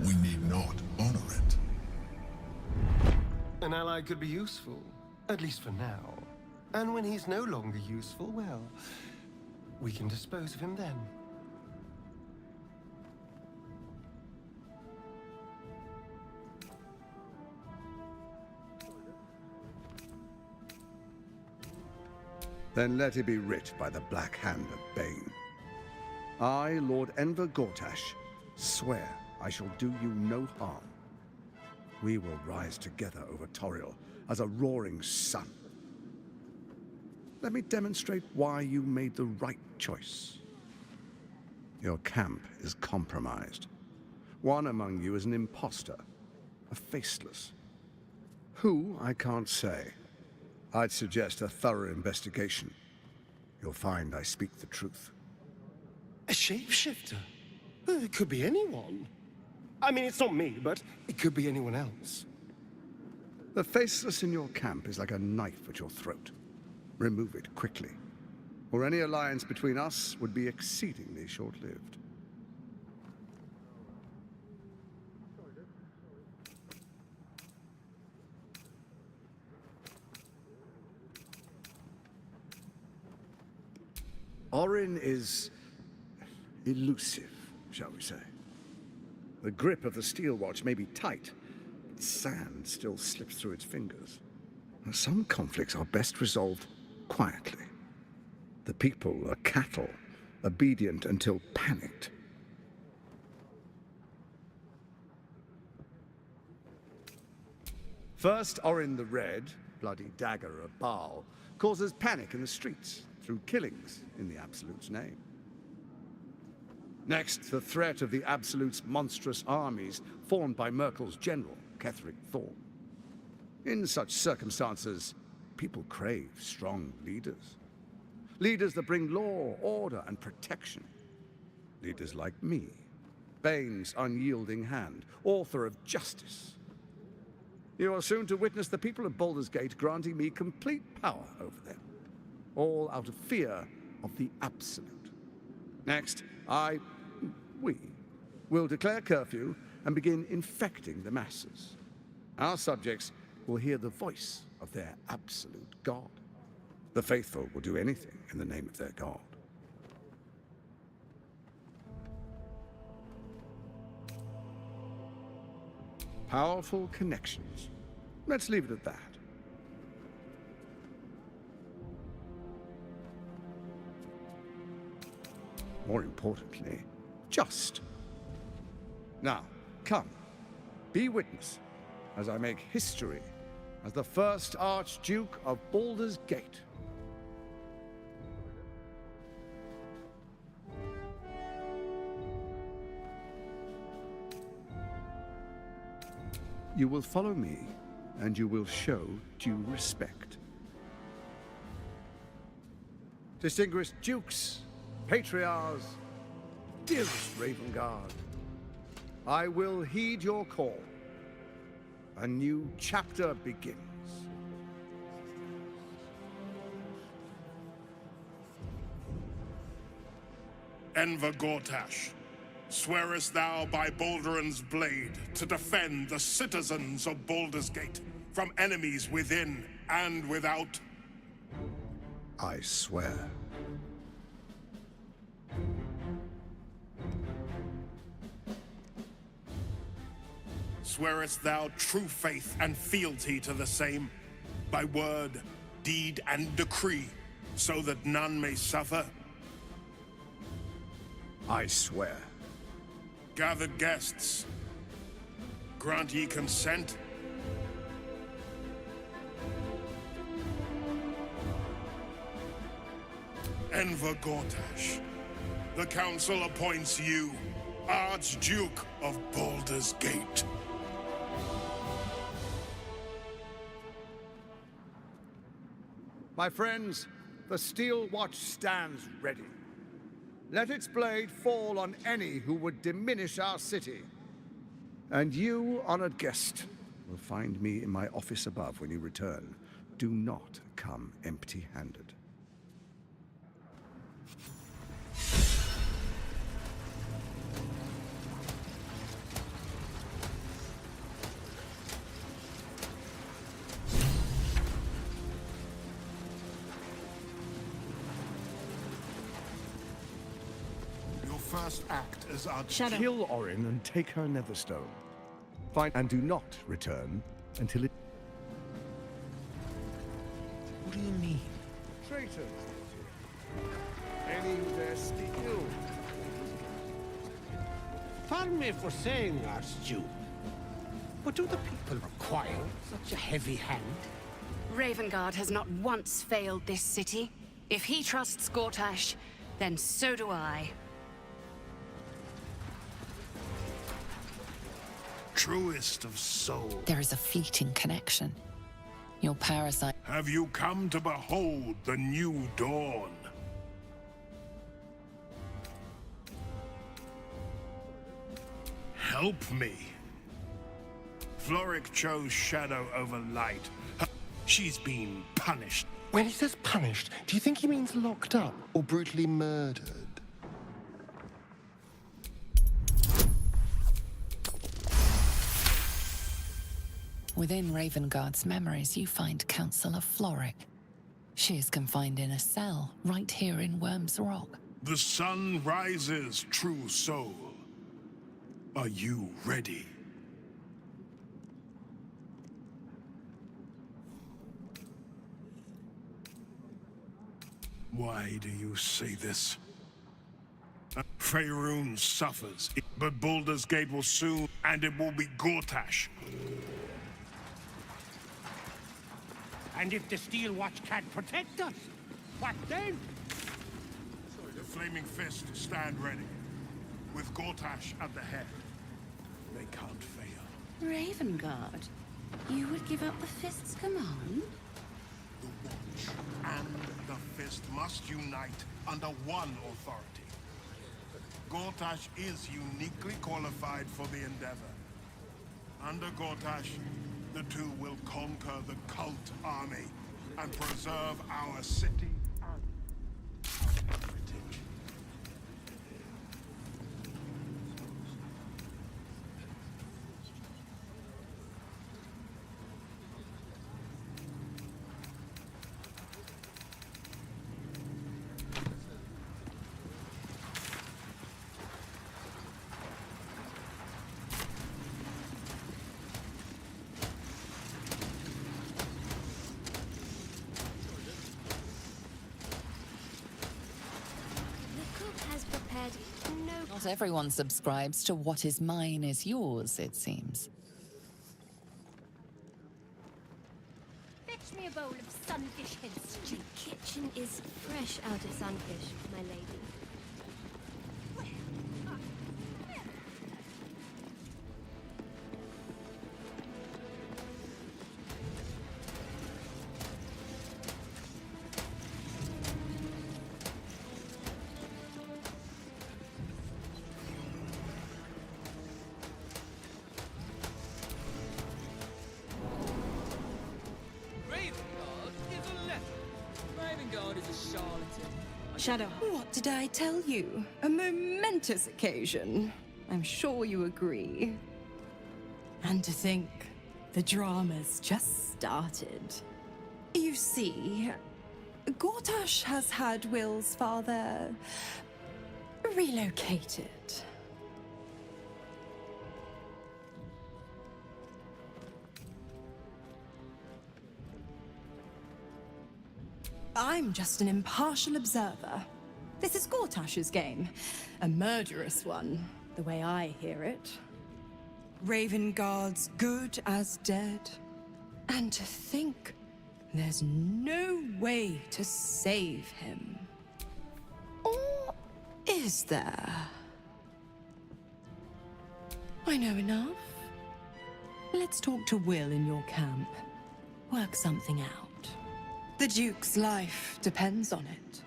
Speaker 11: we need not honor it.
Speaker 5: An ally could be useful, at least for now. And when he's no longer useful, well, we can dispose of him then.
Speaker 22: Then let it be writ by the Black Hand of Bane. I, Lord Enver Gortash, swear I shall do you no harm. We will rise together over Toriel as a roaring sun. Let me demonstrate why you made the right choice. Your camp is compromised. One among you is an imposter, a faceless. Who, I can't say. I'd suggest a thorough investigation. You'll find I speak the truth.
Speaker 5: A shapeshifter? It could be anyone. I mean, it's not me, but it could be anyone else.
Speaker 22: The faceless in your camp is like a knife at your throat. Remove it quickly, or any alliance between us would be exceedingly short-lived. Orin is elusive, shall we say. The grip of the steel watch may be tight, but sand still slips through its fingers. Some conflicts are best resolved quietly. The people are cattle, obedient until panicked. First, Orin the Red, bloody dagger of Baal, causes panic in the streets through killings in the Absolute's name. Next, the threat of the Absolute's monstrous armies formed by Merkel's general, Ketheric Thorm. In such circumstances, people crave strong leaders. Leaders that bring law, order, and protection. Leaders like me, Bane's unyielding hand, author of justice. You are soon to witness the people of Baldur's Gate granting me complete power over them, all out of fear of the Absolute. Next, we will declare curfew and begin infecting the masses. Our subjects will hear the voice of their absolute God. The faithful will do anything in the name of their God. Powerful connections. Let's leave it at that. More importantly, just. Now, come, be witness, as I make history as the first Archduke of Baldur's Gate. You will follow me, and you will show due respect. Distinguished dukes, patriarchs, dearest Ravengard, I will heed your call. A new chapter begins.
Speaker 6: Enver Gortash, swearest thou by Balduran's blade to defend the citizens of Baldur's Gate from enemies within and without?
Speaker 22: I swear.
Speaker 6: Swearest thou true faith and fealty to the same, by word, deed, and decree, so that none may suffer?
Speaker 22: I swear.
Speaker 6: Gathered guests, grant ye consent? Enver Gortash, the Council appoints you Archduke of Baldur's Gate.
Speaker 22: My friends, the Steel Watch stands ready. Let its blade fall on any who would diminish our city. And you, honored guest, will find me in my office above when you return. Do not come empty-handed.
Speaker 6: First act as
Speaker 22: Archduke. Kill Orin and take her Netherstone. Find and do not return until it.
Speaker 7: What do you mean?
Speaker 22: Traitors. Any who dare speak ill.
Speaker 10: Pardon me for saying, Archduke, but do the people require such a heavy hand?
Speaker 12: Ravengard has not once failed this city. If he trusts Gortash, then so do I.
Speaker 6: Truest of soul.
Speaker 2: There is a fleeting connection. Your parasite.
Speaker 6: Have you come to behold the new dawn? Help me. Floric chose shadow over light. She's been punished.
Speaker 5: When he says punished, do you think he means locked up or brutally murdered?
Speaker 2: Within Ravengard's memories, you find Councillor Floric. She is confined in a cell right here in Worm's Rock.
Speaker 6: The sun rises, true soul. Are you ready? Why do you say this? Faerun suffers, but Baldur's Gate will soon, and it will be Gortash.
Speaker 10: And if the Steel Watch can't protect us, what then?
Speaker 6: The Flaming Fist stand ready, with Gortash at the head. They can't fail.
Speaker 12: Ravengard, you would give up the Fist's command?
Speaker 6: The Watch and the Fist must unite under one authority. Gortash is uniquely qualified for the endeavor. Under Gortash, the two will conquer the cult army and preserve our city and our heritage.
Speaker 2: Not everyone subscribes to what is mine is yours, it seems.
Speaker 3: bowl of sunfish head stew. The kitchen is fresh out of sunfish, my lady.
Speaker 21: Shadow. What did I tell you? A momentous occasion. I'm sure you agree. And to think, the drama's just started. You see, Gortash has had Will's father relocated. I'm just an impartial observer. This is Gortash's game. A murderous one, the way I hear it. Ravengard's good as dead. And to think there's no way to save him. Or is there? I know enough. Let's talk to Will in your camp. Work something out. The Duke's life depends on it.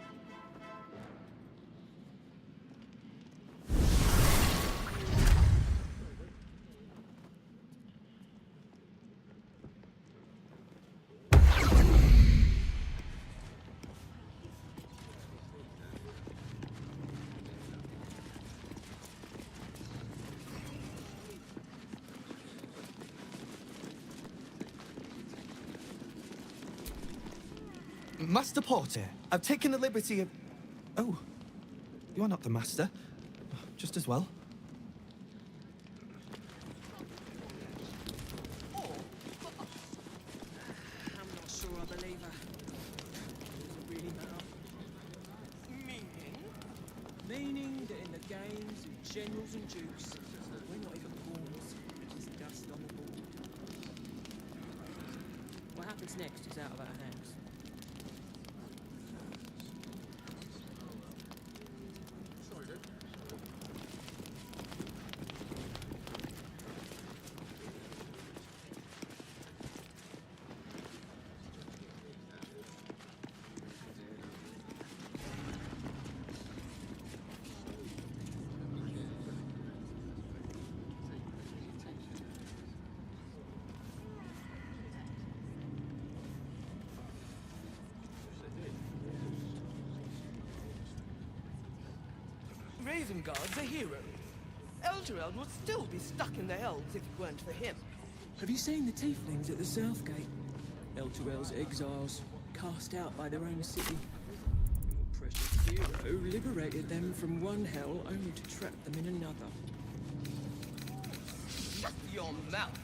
Speaker 8: Master Porter, I've taken the liberty of... Oh, you're not the master. Just as well.
Speaker 13: I'm not sure I believe her. Does it really matter? Meaning that in the games of generals and dukes, we're not even pawns, just dust on the board. What happens next is out of our hands.
Speaker 8: Ravengard's a hero. Elturel would still be stuck in the elves if it weren't for him.
Speaker 13: Have you seen the tieflings at the south gate? Elturel's exiles, cast out by their own city. Your precious hero liberated them from one hell only to trap them in another.
Speaker 8: Shut your mouth!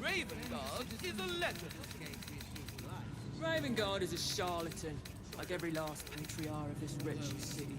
Speaker 8: Ravengard is a legend.
Speaker 13: Ravengard is a charlatan, like every last patriarch of this wretched city.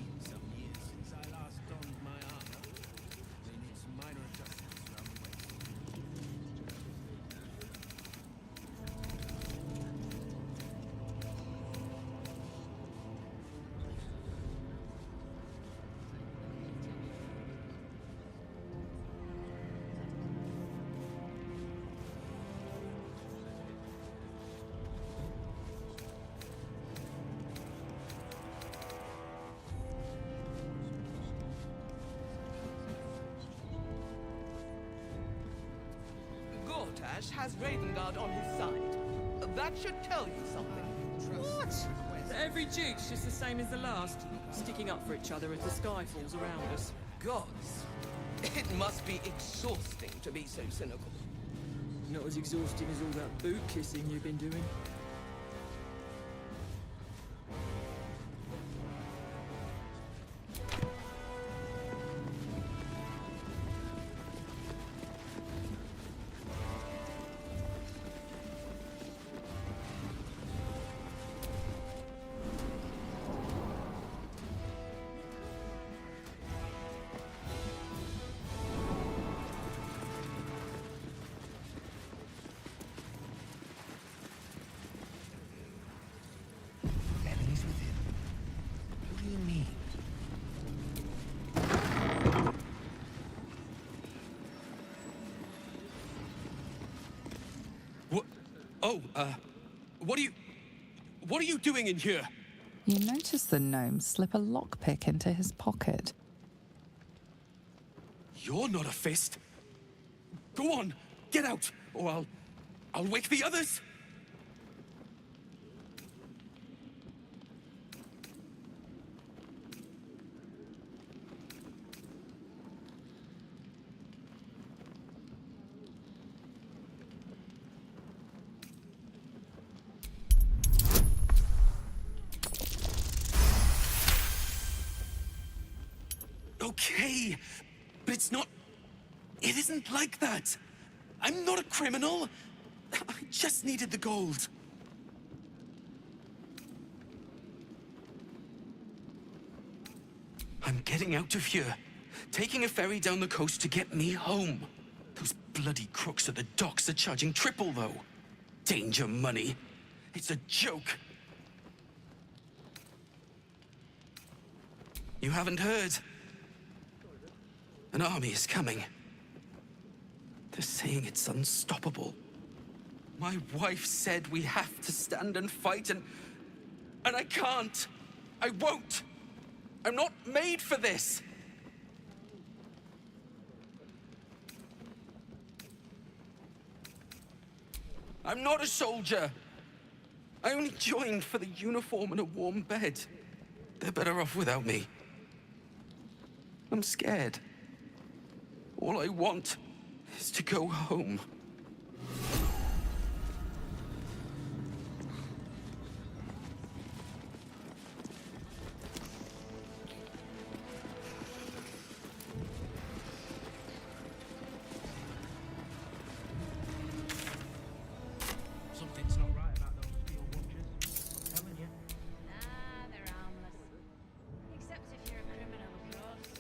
Speaker 8: Gortash has Ravengard on his side. That should tell you something.
Speaker 13: What? That every duke's just the same as the last, sticking up for each other as the sky falls around us.
Speaker 8: Gods, it must be exhausting to be so cynical.
Speaker 13: Not as exhausting as all that boot kissing you've been doing.
Speaker 1: Hello, what are you doing in here?
Speaker 2: You notice the gnome slip a lockpick into his pocket.
Speaker 1: You're not a fist. Go on, get out, or I'll wake the others. Okay, but it isn't like that. I'm not a criminal. I just needed the gold. I'm getting out of here, taking a ferry down the coast to get me home. Those bloody crooks at the docks are charging triple, though. Danger money. It's a joke. You haven't heard? An army is coming. They're saying it's unstoppable. My wife said we have to stand and fight, and I can't. I won't. I'm not made for this. I'm not a soldier. I only joined for the uniform and a warm bed. They're better off without me. I'm scared. All I want is to go home.
Speaker 13: Something's not right about those steel watches. I'm telling you.
Speaker 3: Nah, they're harmless. Except if you're a criminal, of course.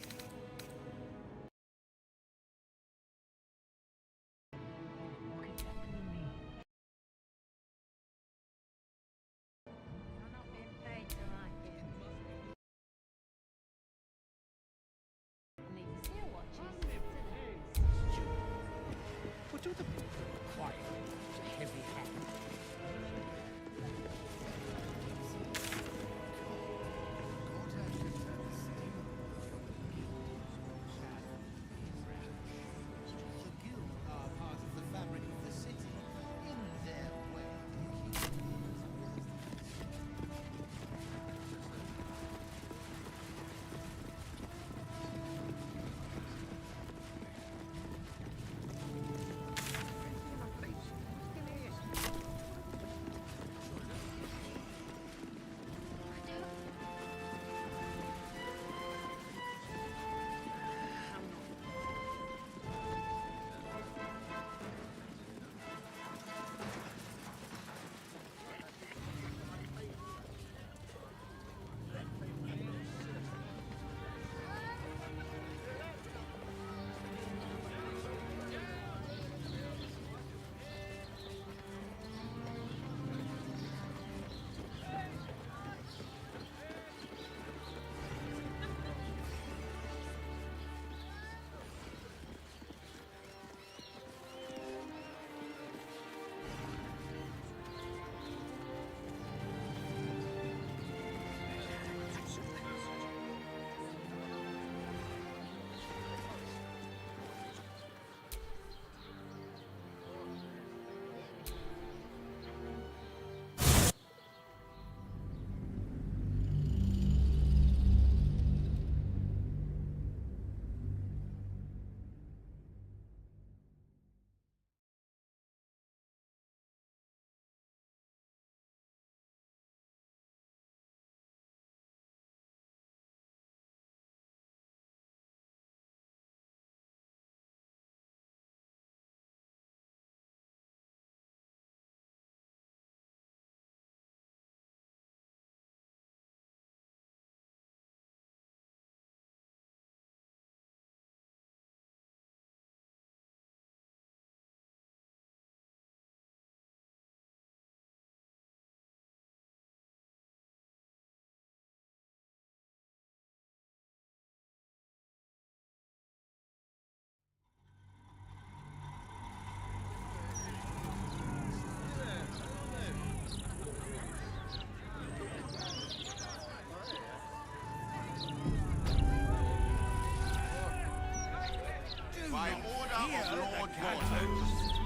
Speaker 16: By order of Lord Baldur,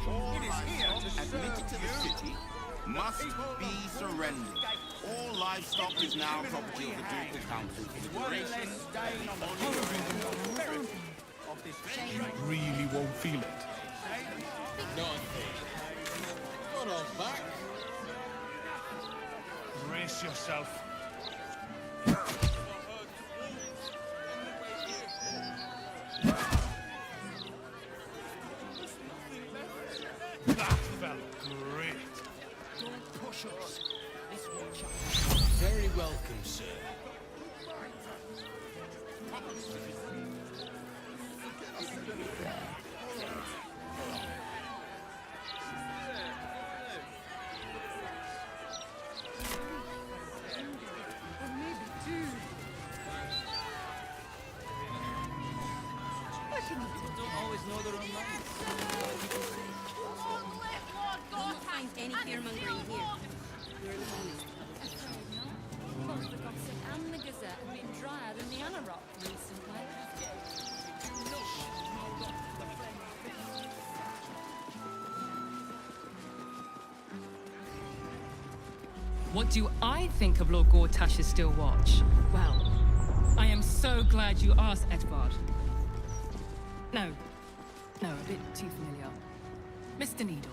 Speaker 16: all livestock admitted to the city must be surrendered. All livestock is now property of the Ducal Council for the duration of this.
Speaker 6: You really won't feel it.
Speaker 16: Not on back.
Speaker 6: Brace yourself. That felt great.
Speaker 10: Don't push us. This watch up. Very welcome, sir.
Speaker 4: Don't always know their own minds.
Speaker 3: You'll not find any fear-mongering here. We're the honest. Both the gossip and the Gazette have been drier than the Anorak recently.
Speaker 4: What do I think of Lord Gortash's Still Watch? Well, I am so glad you asked, Edvard. No, a bit too familiar. Mr. Needle.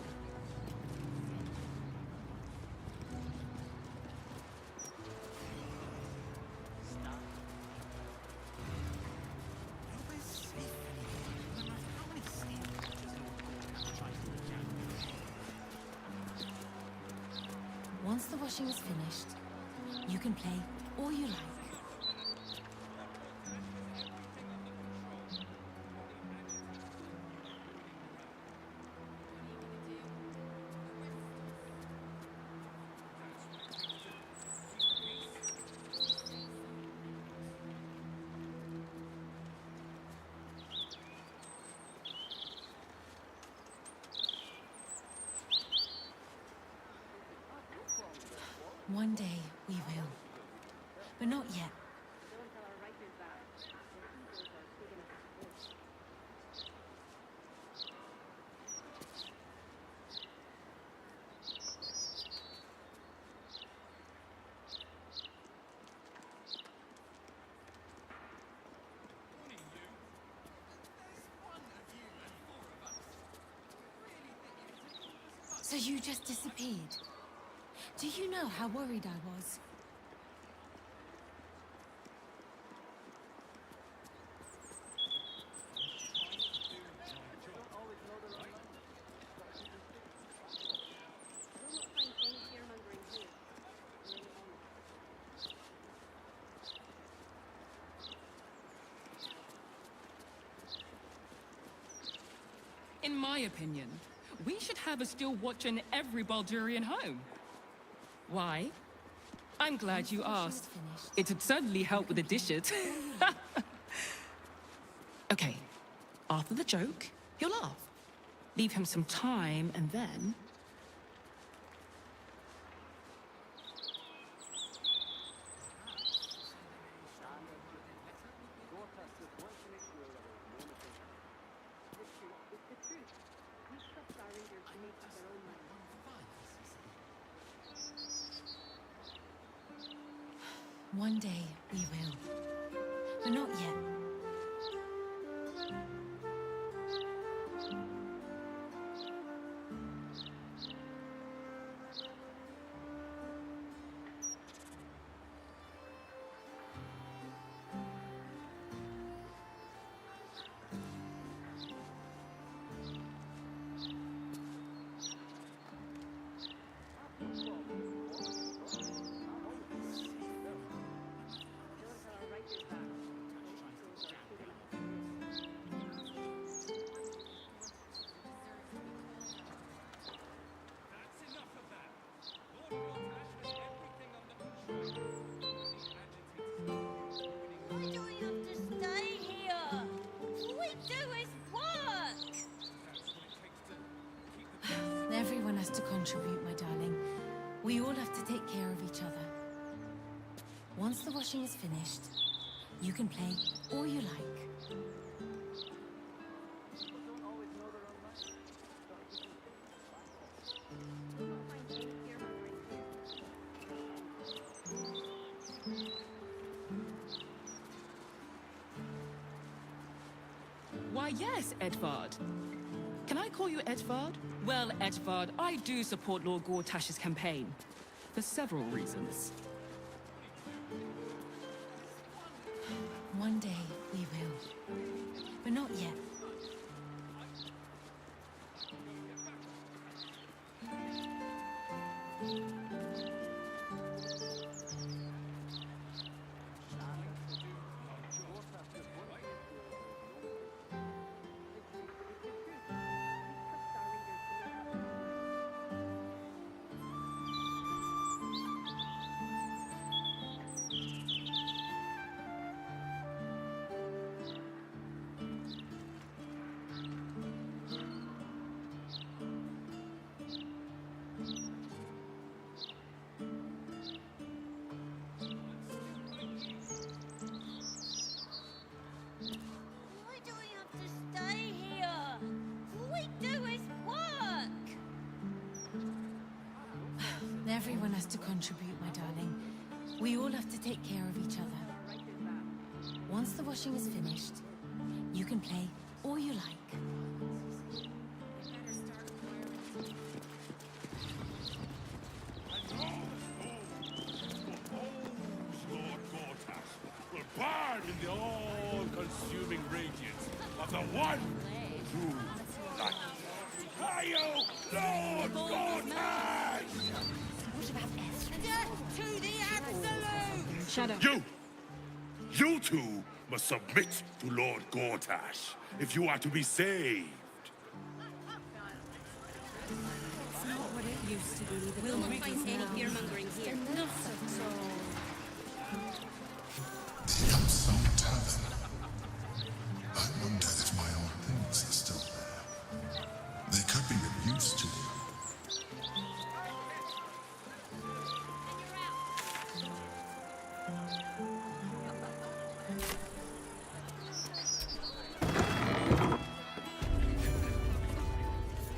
Speaker 3: Once the washing is finished, you can play all you like. One day we will, but not yet. So you just disappeared? Do you know how worried I was?
Speaker 4: In my opinion, we should have a Still Watch in every Baldurian home. Why? I'm glad you asked. It'd certainly help with the dishes. Okay, after the joke, he'll laugh. Leave him some time, and then...
Speaker 3: One day we will, but not yet.
Speaker 15: Why don't you have to stay here? All we do is work!
Speaker 3: Everyone has to contribute, my darling. We all have to take care of each other. Once the washing is finished, you can play all you like.
Speaker 4: Why, yes, Edvard. Can I call you Edvard? Well, Edvard, I do support Lord Gortash's campaign. For several reasons.
Speaker 15: One day we will. But not yet.
Speaker 19: Why do we have to stay here? All we do is work.
Speaker 15: Everyone has to contribute, my darling. We all have to take care of each other. Once the washing is finished, you can play all you like.
Speaker 20: Lord Gortash will burn in the all-consuming radiance of the one true light. Hail, Lord Gortash!
Speaker 19: Death to the absolute!
Speaker 17: Shadow.
Speaker 20: You two must submit to Lord Gortash if you are to be saved.
Speaker 15: It's not what it used to be.
Speaker 3: We'll not find any fear-mongering here.
Speaker 15: Enough of all.
Speaker 11: The Upside Tavern. I wonder if my old things are still there. They could be of use to you.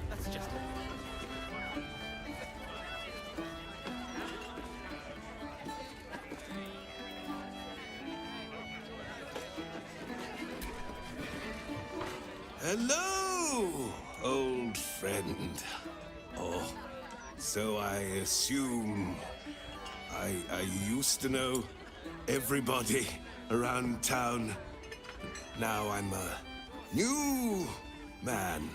Speaker 8: That's just it.
Speaker 23: Hello, old friend. Oh, so I assume I used to know everybody around town. Now I'm a new man.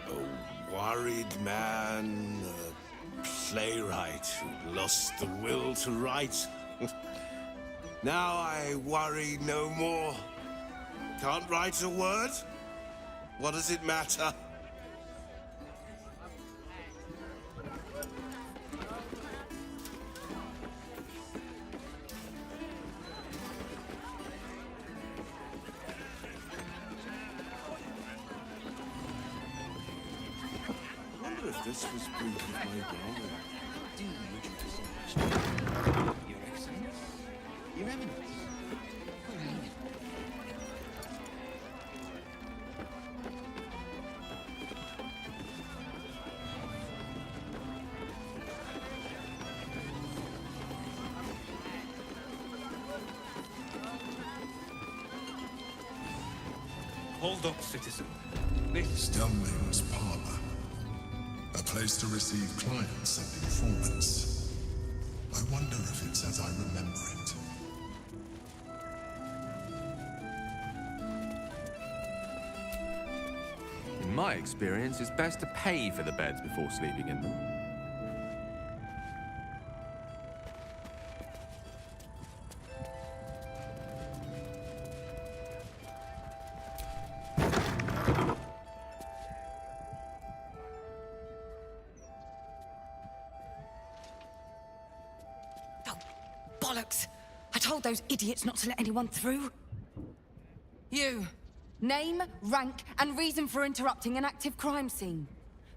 Speaker 23: A worried man, a playwright who lost the will to write. Now I worry no more. Can't write a word? What does it matter? I wonder if this was proof of my brother.
Speaker 13: Do you wish to say much? Your Excellence? Your Eminence? I mean it.
Speaker 20: Hold up, citizen.
Speaker 11: Stelming's Parlor. A place to receive clients and informants. I wonder if it's as I remember it.
Speaker 7: In my experience, it's best to pay for the beds before sleeping in them.
Speaker 12: Bollocks! I told those idiots not to let anyone through. You. Name, rank, and reason for interrupting an active crime scene.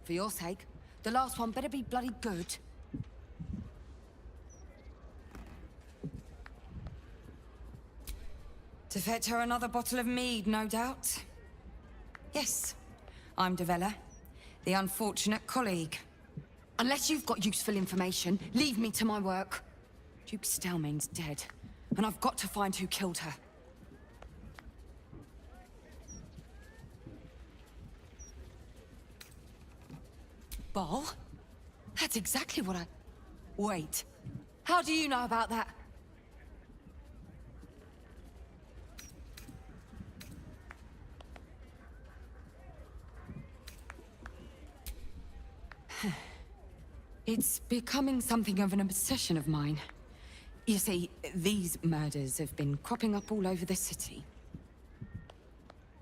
Speaker 12: For your sake, the last one better be bloody good. To fetch her another bottle of mead, no doubt. Yes, I'm Devella, the unfortunate colleague. Unless you've got useful information, leave me to my work. Duke Stelmane's dead. and I've got to find who killed her. Ball? That's exactly what I... Wait. How do you know about that? It's becoming something of an obsession of mine. You see, these murders have been cropping up all over the city.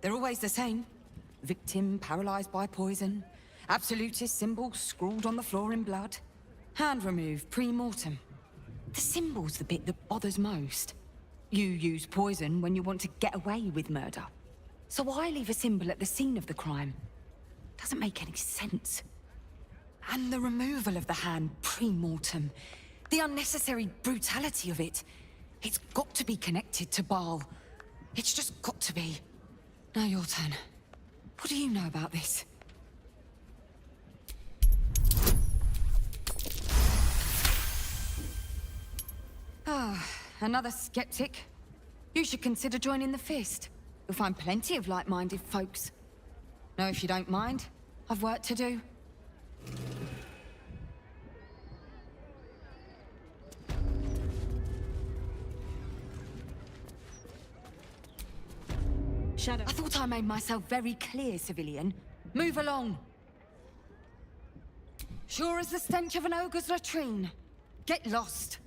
Speaker 12: They're always the same. Victim paralyzed by poison. Absolutist symbol scrawled on the floor in blood. Hand removed pre-mortem. The symbol's the bit that bothers most. You use poison when you want to get away with murder. So why leave a symbol at the scene of the crime? Doesn't make any sense. And the removal of the hand pre-mortem. The unnecessary brutality of it. It's got to be connected to Baal. It's just got to be. Now your turn. What do you know about this? Ah, another skeptic. You should consider joining the Fist. You'll find plenty of like-minded folks. No, if you don't mind, I've work to do.
Speaker 17: Shadow.
Speaker 12: I thought I made myself very clear, civilian. Move along. Sure as the stench of an ogre's latrine. Get lost.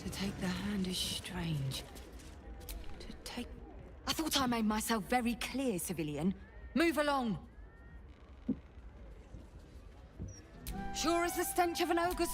Speaker 12: To take the hand is strange. I thought I made myself very clear, civilian. Move along. Sure as the stench of an ogre's...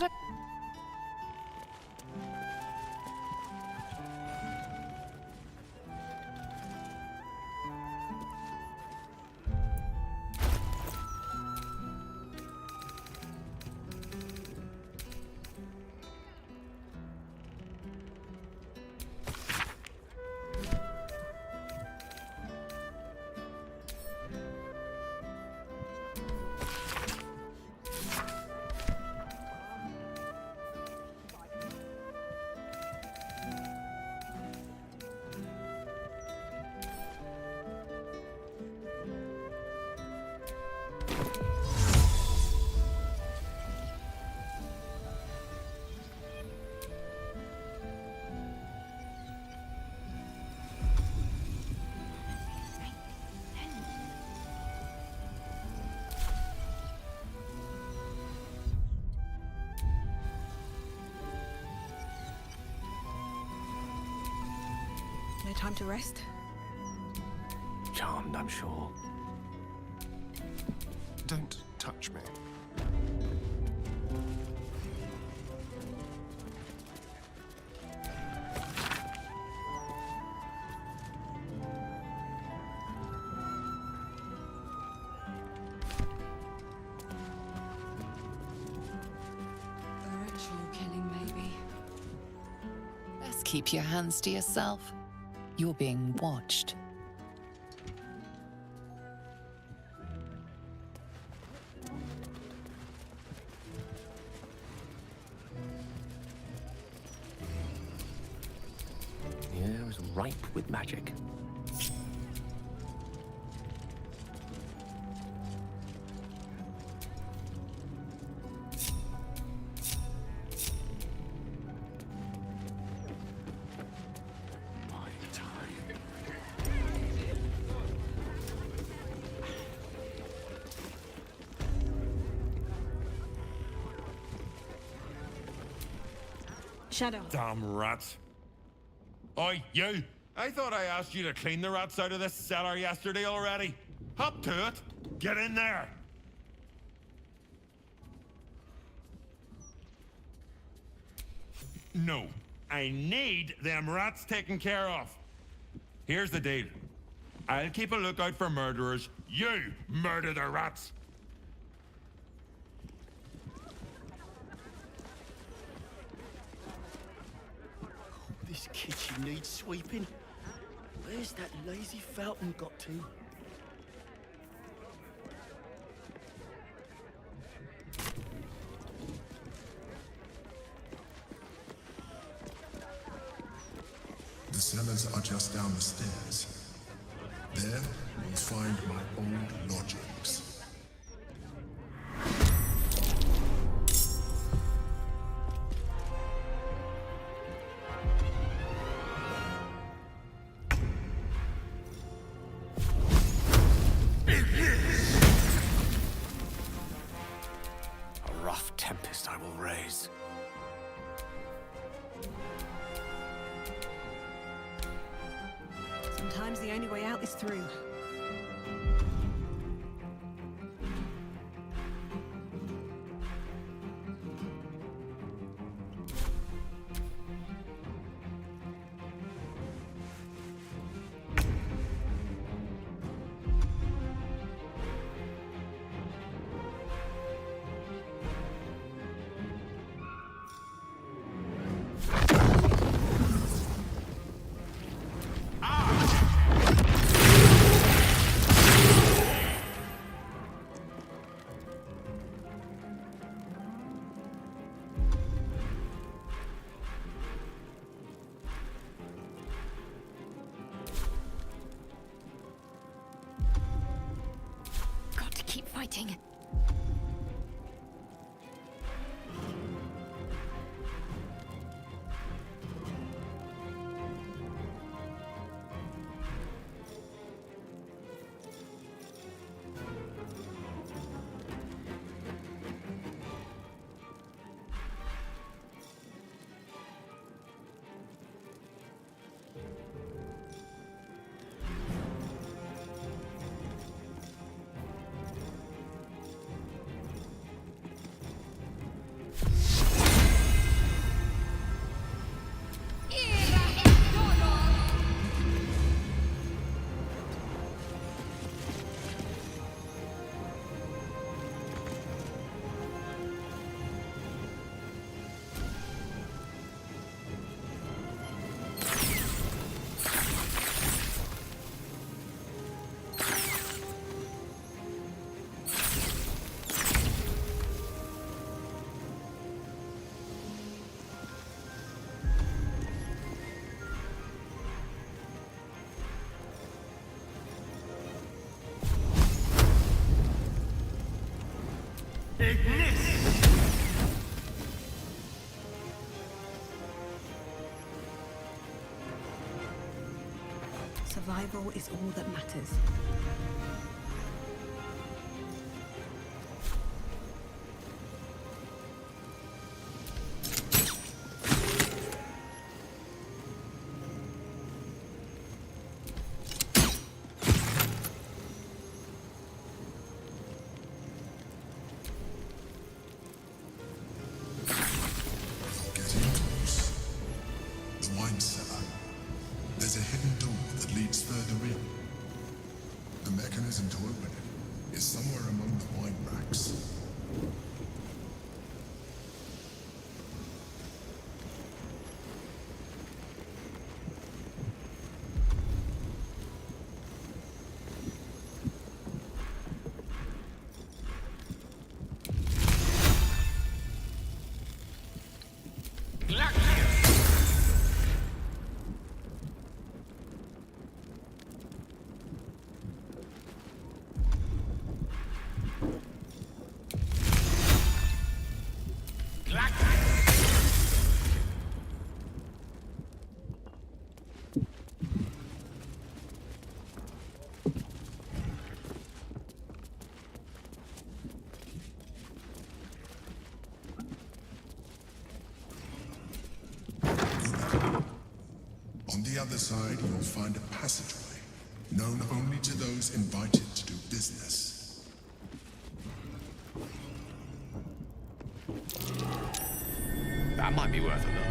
Speaker 9: No time to rest?
Speaker 7: Charmed, I'm sure.
Speaker 5: Don't touch me.
Speaker 12: A ritual killing, maybe.
Speaker 2: Best keep your hands to yourself. You're being watched.
Speaker 7: Yeah, it was ripe with magic.
Speaker 17: Shadow.
Speaker 20: Damn rats. Oi, you! I thought I asked you to clean the rats out of this cellar yesterday already. Hop to it. Get in there. No. I need them rats taken care of. Here's the deal. I'll keep a lookout for murderers. You murder the rats.
Speaker 14: This kitchen needs sweeping. Where's that lazy fountain got to?
Speaker 11: The cellars are just down the stairs. There, you'll find my old lodgings.
Speaker 23: A rough tempest I will raise.
Speaker 9: Sometimes the only way out is through.
Speaker 15: Got to keep fighting.
Speaker 9: Survival is all that matters.
Speaker 11: Getting close. The wine cellar. There's a hidden door that leads further in. The mechanism to open it is somewhere among the wine racks. On the other side, you'll find a passageway, known only to those invited to do business.
Speaker 7: That might be worth a look.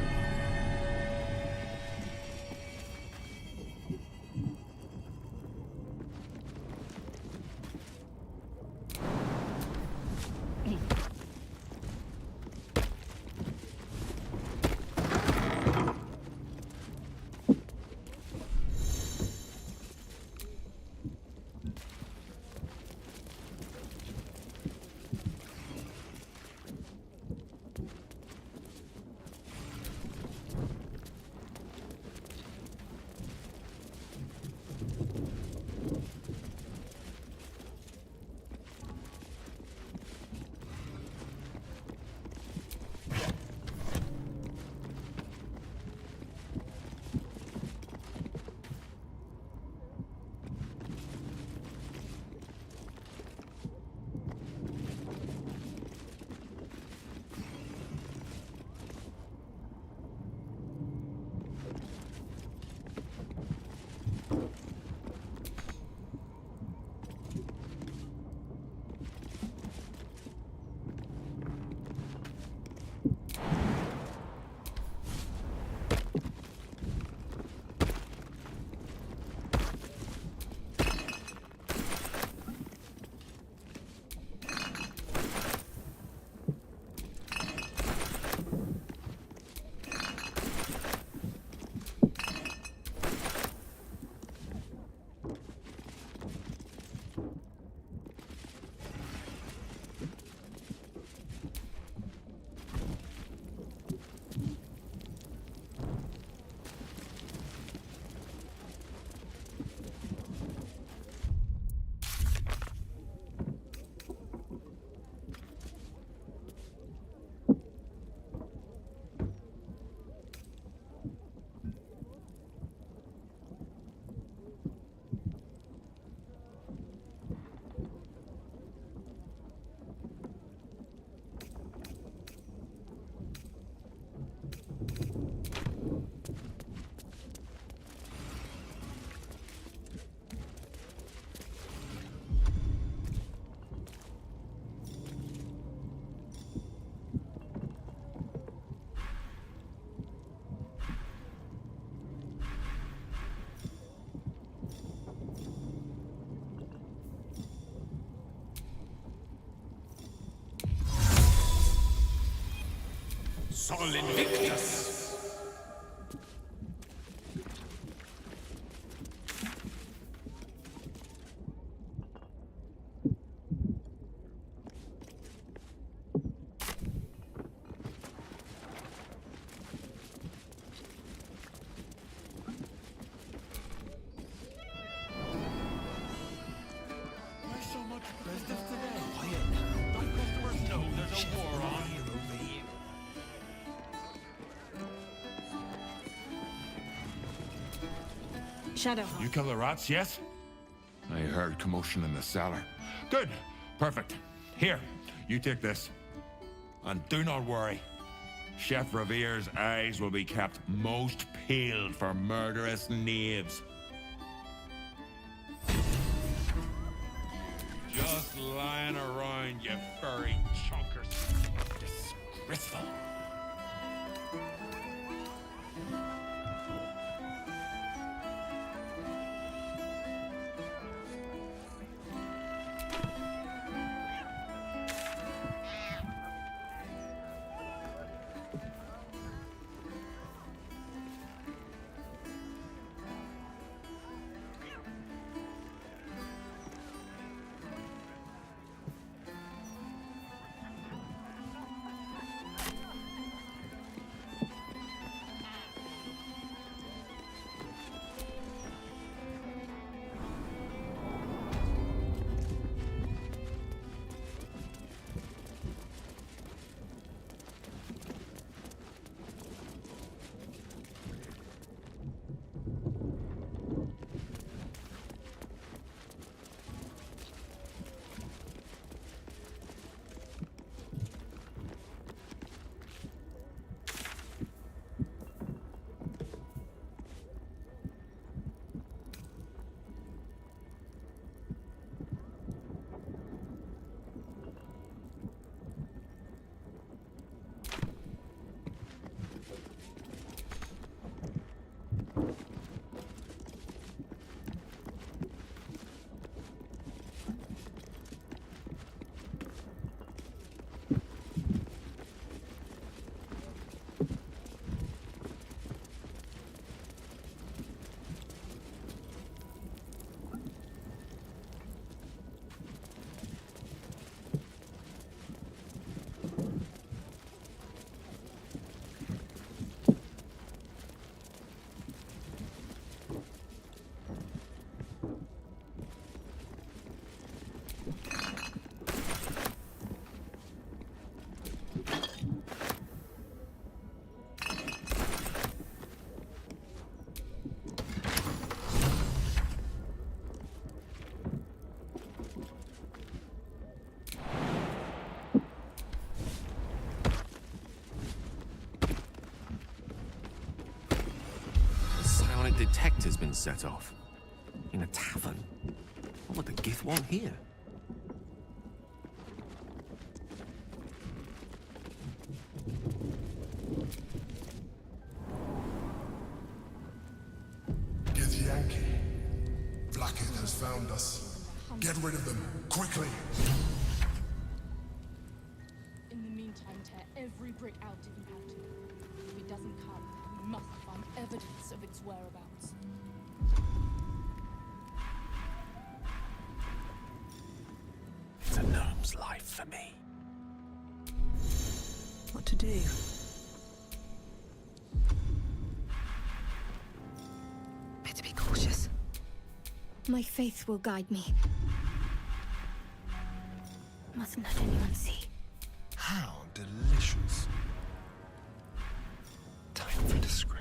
Speaker 20: Sol Invictus.
Speaker 9: Shadow.
Speaker 20: You kill the rats, yes? I heard commotion in the cellar. Good. Perfect. Here, you take this. And do not worry. Chef Revere's eyes will be kept most peeled for murderous knaves. Just lying around, you furry chunkers. Disgraceful.
Speaker 7: Detector's been set off. In a tavern. What would the Gith want here?
Speaker 11: Get Yankee. Blackhead has found us. Get rid of them, quickly!
Speaker 3: In the meantime, tear every brick out if you have to. If it doesn't come, we must find evidence of its whereabouts.
Speaker 7: It's a gnome's life for me.
Speaker 9: What to do?
Speaker 12: Better be cautious.
Speaker 15: My faith will guide me. Mustn't let anyone see.
Speaker 11: How delicious. Time for discretion.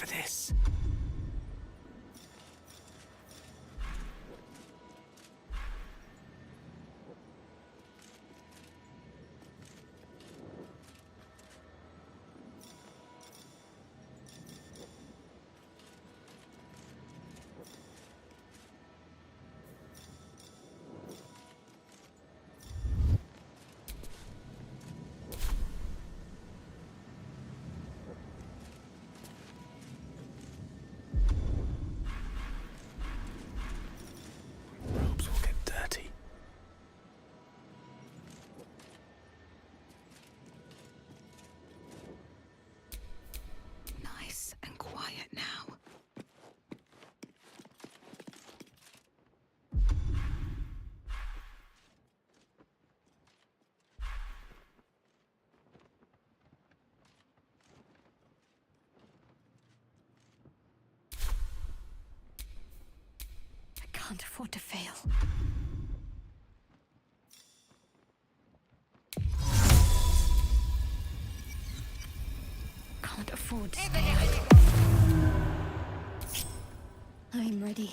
Speaker 7: for this.
Speaker 14: Robes will get dirty.
Speaker 12: Nice and quiet now. I can't afford to fail. Can't afford to fail. I'm ready.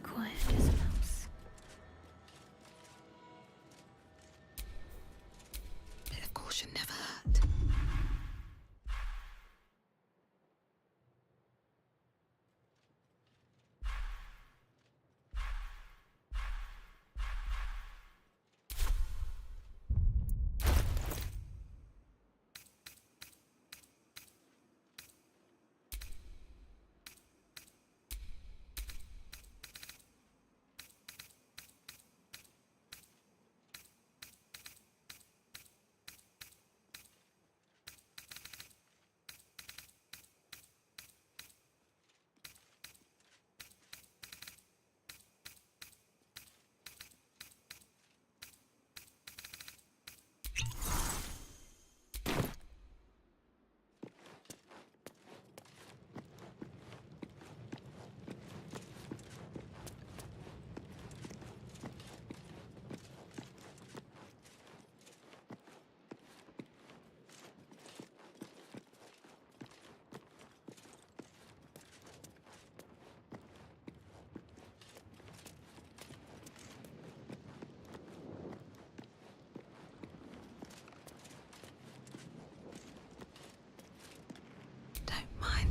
Speaker 12: Quiet as a mouse. Bit of caution never hurt.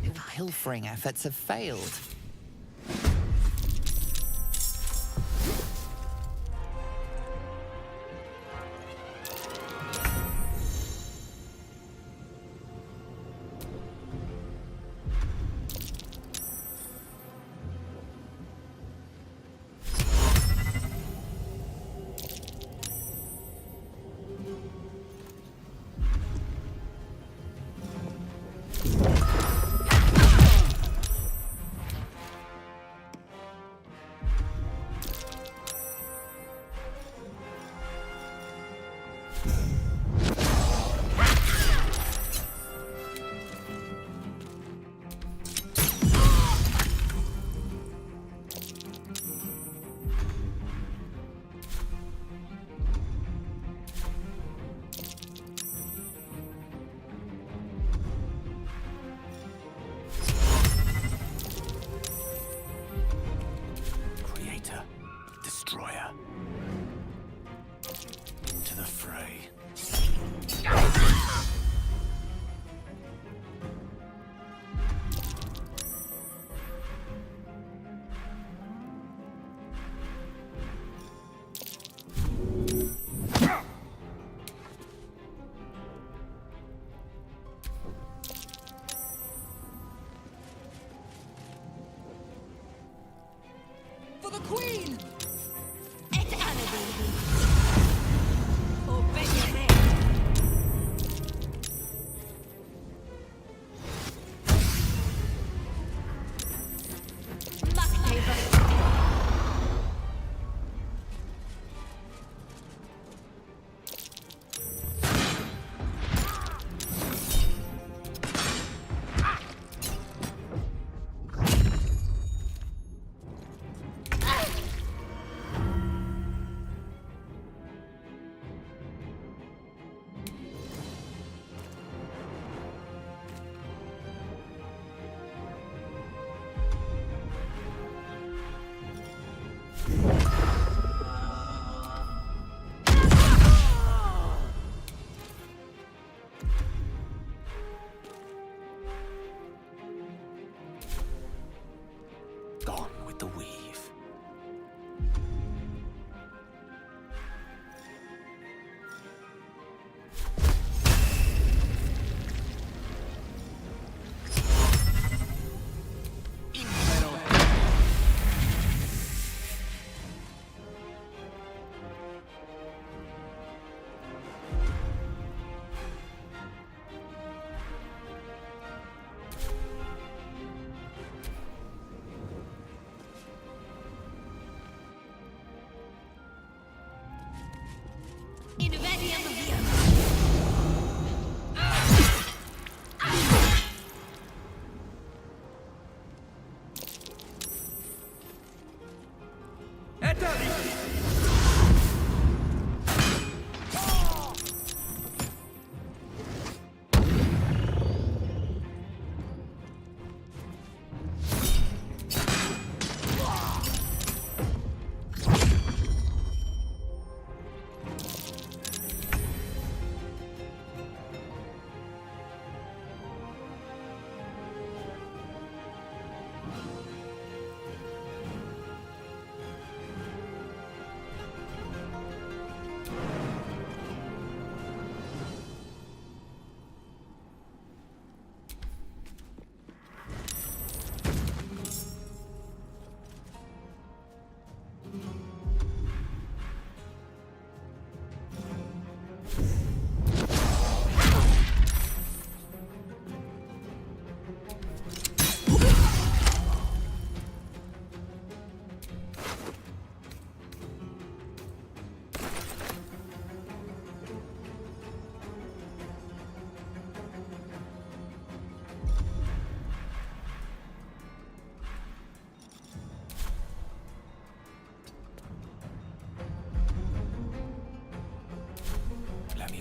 Speaker 2: Your pilfering efforts have failed.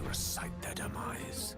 Speaker 14: Recite their demise.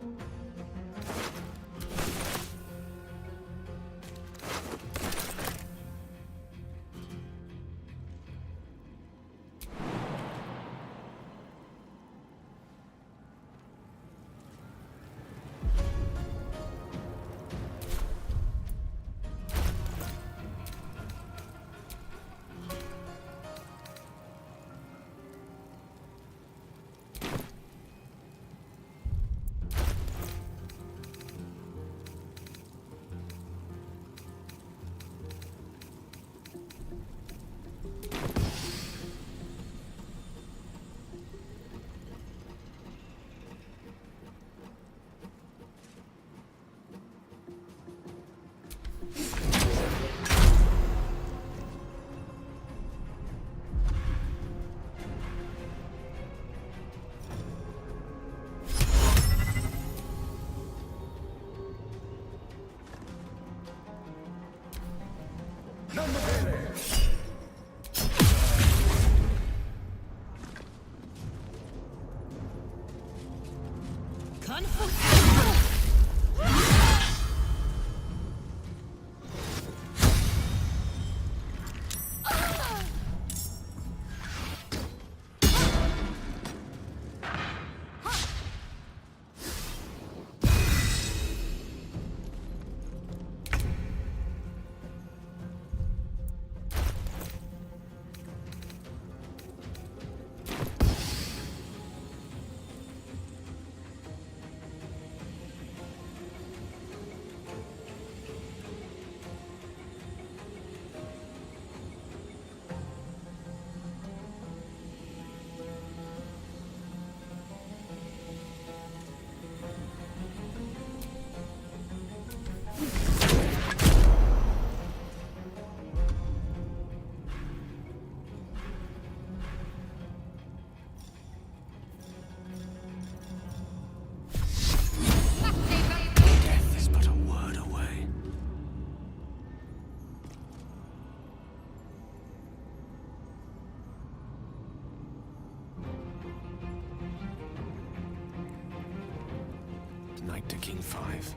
Speaker 14: Knight to King 5.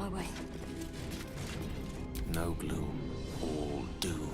Speaker 12: my way.
Speaker 14: No gloom, all doom.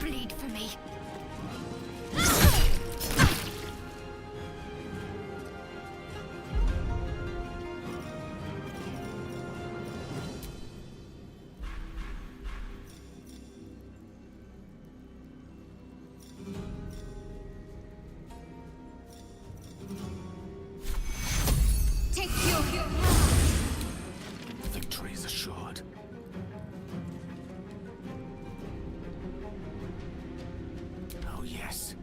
Speaker 19: Bleed for me.
Speaker 12: Take your
Speaker 14: Victory is assured. Oh, yes.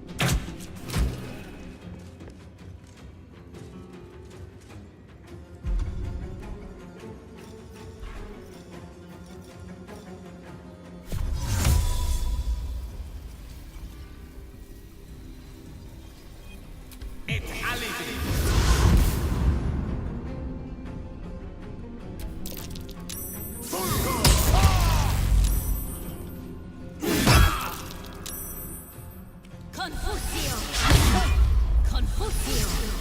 Speaker 12: Confusio! Confusio!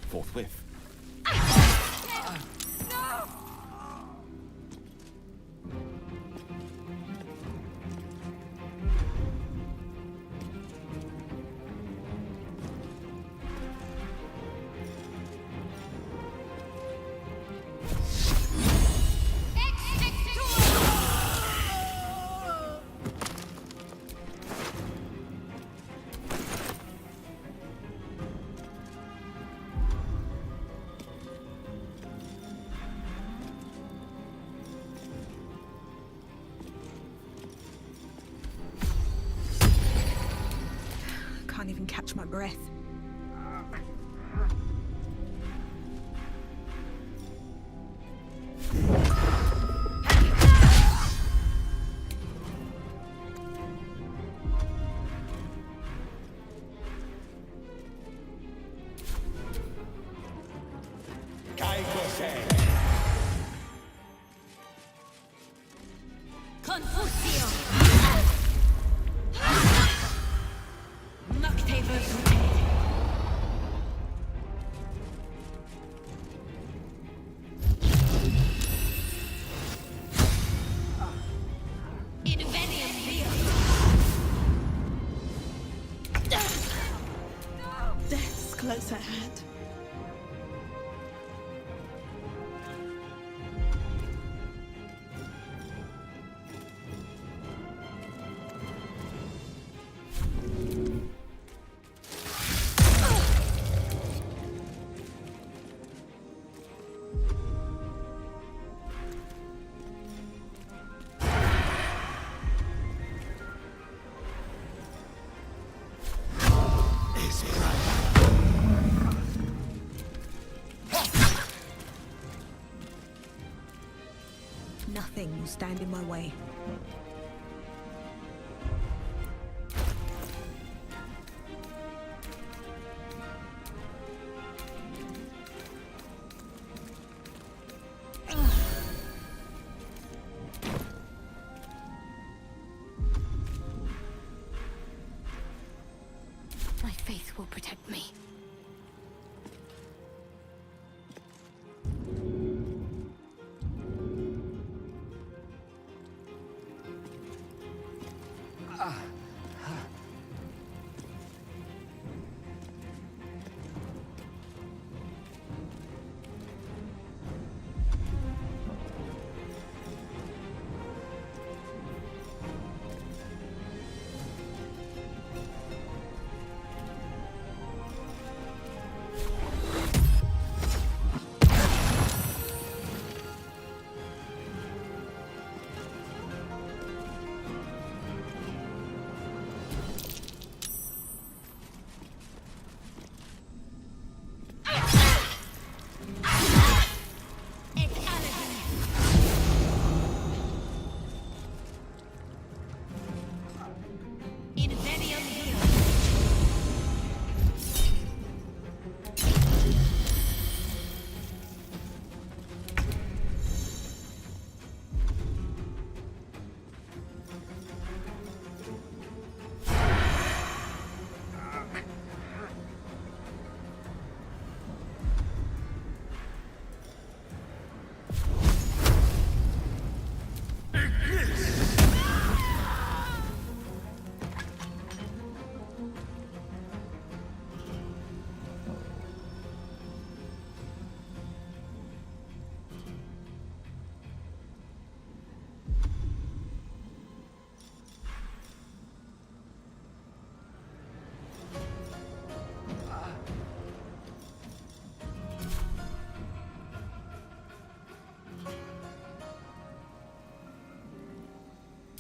Speaker 14: Forthwith.
Speaker 9: even catch my breath.
Speaker 15: Confusio! Nocte versus Invenium Dio!
Speaker 9: Death's close at hand. Nothing will stand in my way.
Speaker 15: My faith will protect me.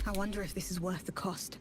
Speaker 9: I wonder if this is worth the cost.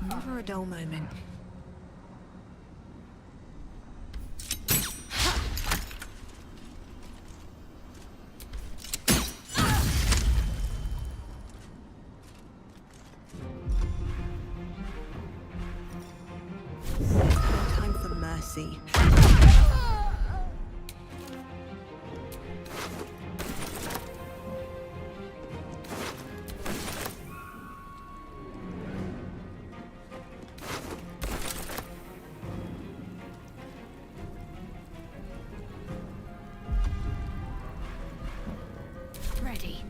Speaker 9: Never a dull moment. No time for mercy.
Speaker 15: Ready.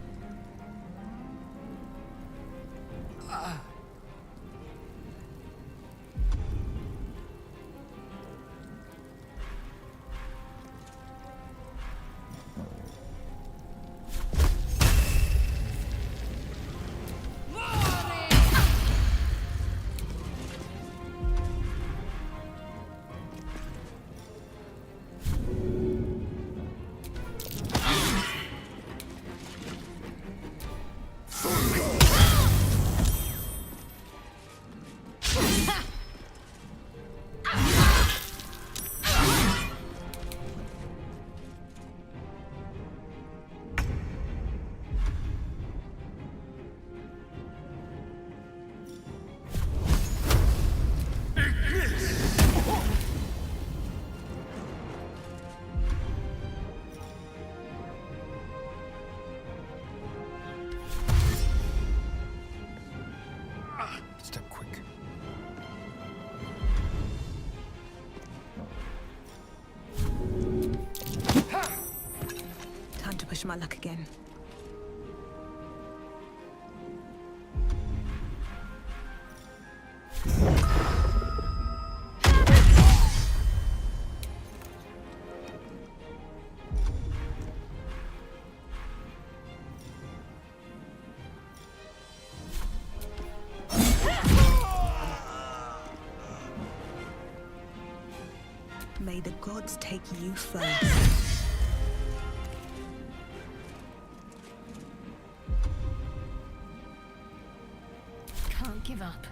Speaker 8: Step quick.
Speaker 9: Time to push my luck again. May the gods take you first.
Speaker 15: Can't give up.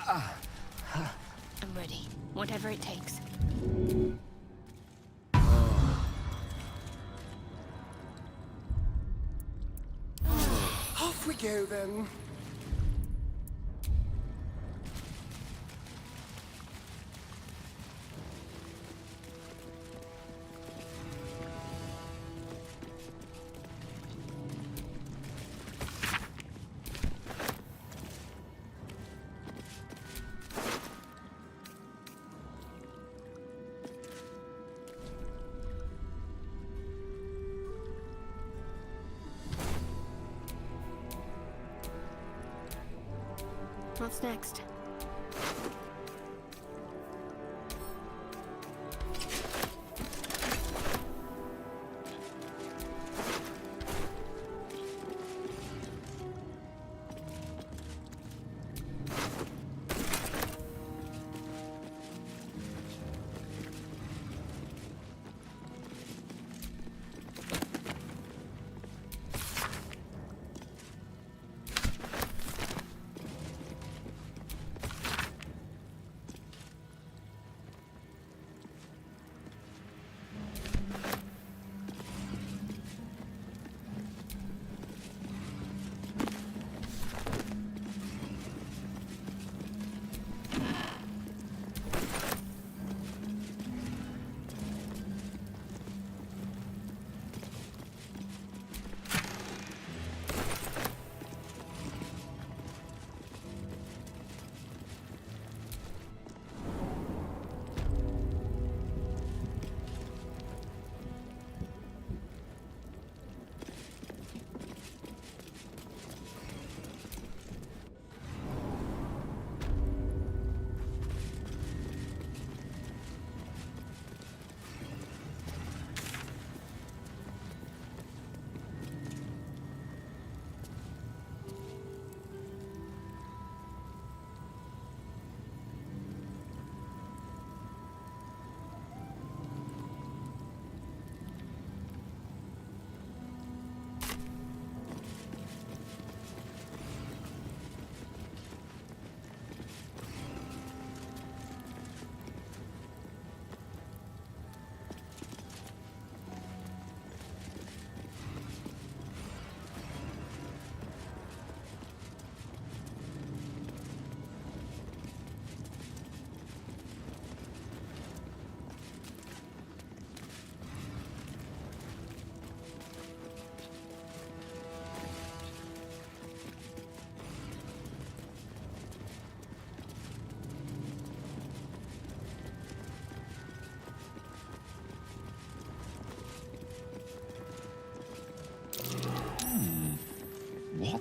Speaker 15: I'm ready. Whatever it takes.
Speaker 5: Off we go then.
Speaker 15: What's next?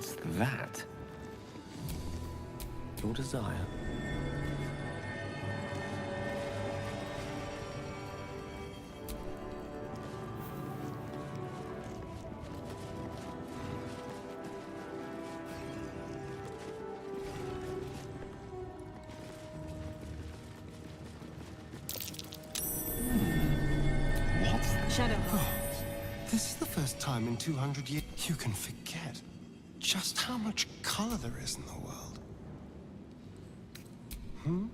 Speaker 7: What's that? Your desire?
Speaker 17: Shadow.
Speaker 5: This is the first time in 200 years you can forget just how much color there is in the world. Hmm?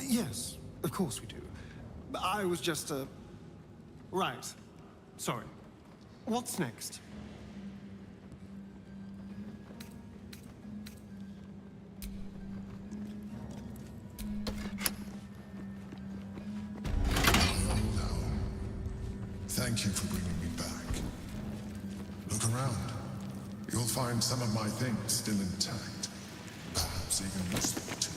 Speaker 5: Yes, of course we do. I was just, Right. Sorry. What's next?
Speaker 11: Thank you for bringing me back. Look around. You'll find some of my things still intact. Perhaps even useful to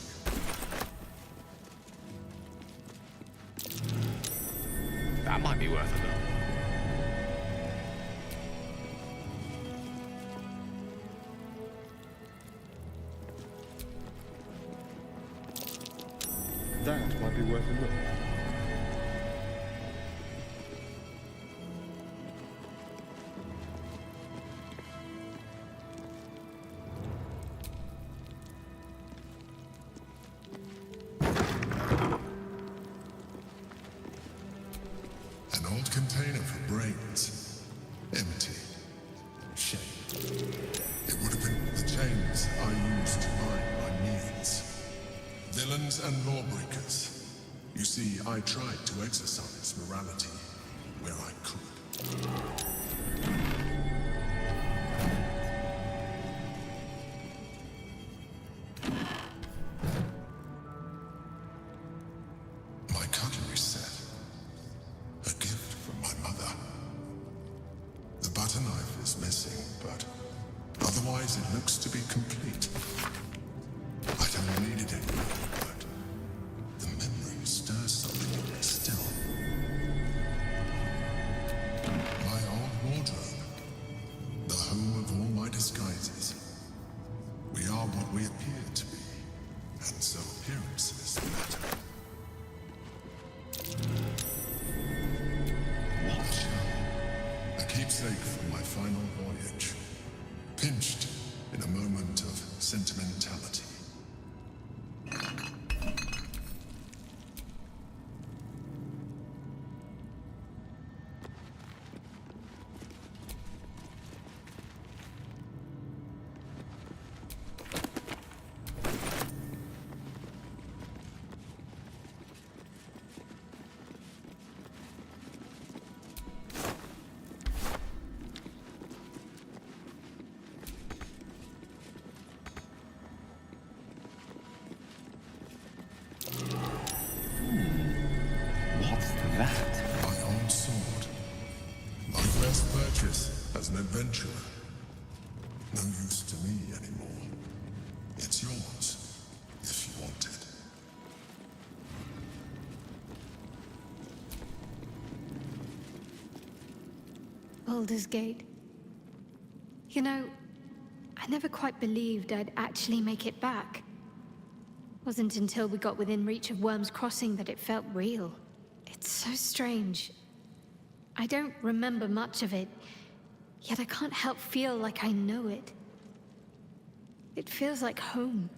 Speaker 11: you.
Speaker 7: That might be worth a look.
Speaker 5: That might be worth a look.
Speaker 11: An old container for brains. Empty. Shame. It would have been the chains I used to bind my needs. Villains and lawbreakers. You see, I tried to exercise morality where I could. My cutlery set. A gift from my mother. The butter knife is missing, but otherwise it looks to be complete. I don't need it anymore, but the memory stirs something in me still. My old wardrobe. The home of all my disguises. We are what we appear to be, and so appearances matter. Watch. A keepsake from my final voyage. Pinched in a moment of sentimentality. My old sword. My first purchase as an adventurer. No use to me anymore. It's yours, if you want it.
Speaker 18: Baldur's Gate. You know, I never quite believed I'd actually make it back. Wasn't until we got within reach of Worm's Crossing that it felt real. It's so strange. I don't remember much of it, yet I can't help feel like I know it. It feels like home.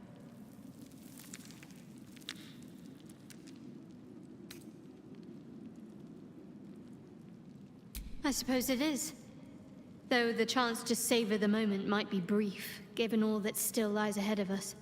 Speaker 18: I suppose it is. Though the chance to savor the moment might be brief, given all that still lies ahead of us.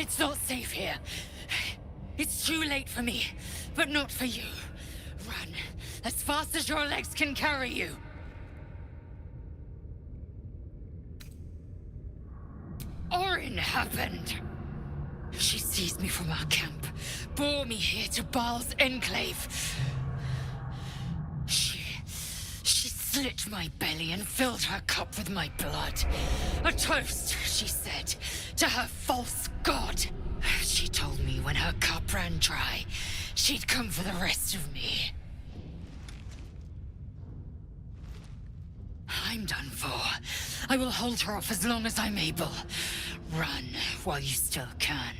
Speaker 12: It's not safe here. It's too late for me, but not for you. Run as fast as your legs can carry you. Orin happened. She seized me from our camp, bore me here to Baal's enclave. She slit my belly and filled her cup with my blood. A toast, she said, to her false god. She told me when her cup ran dry, she'd come for the rest of me. I'm done for. I will hold her off as long as I'm able. Run while you still can.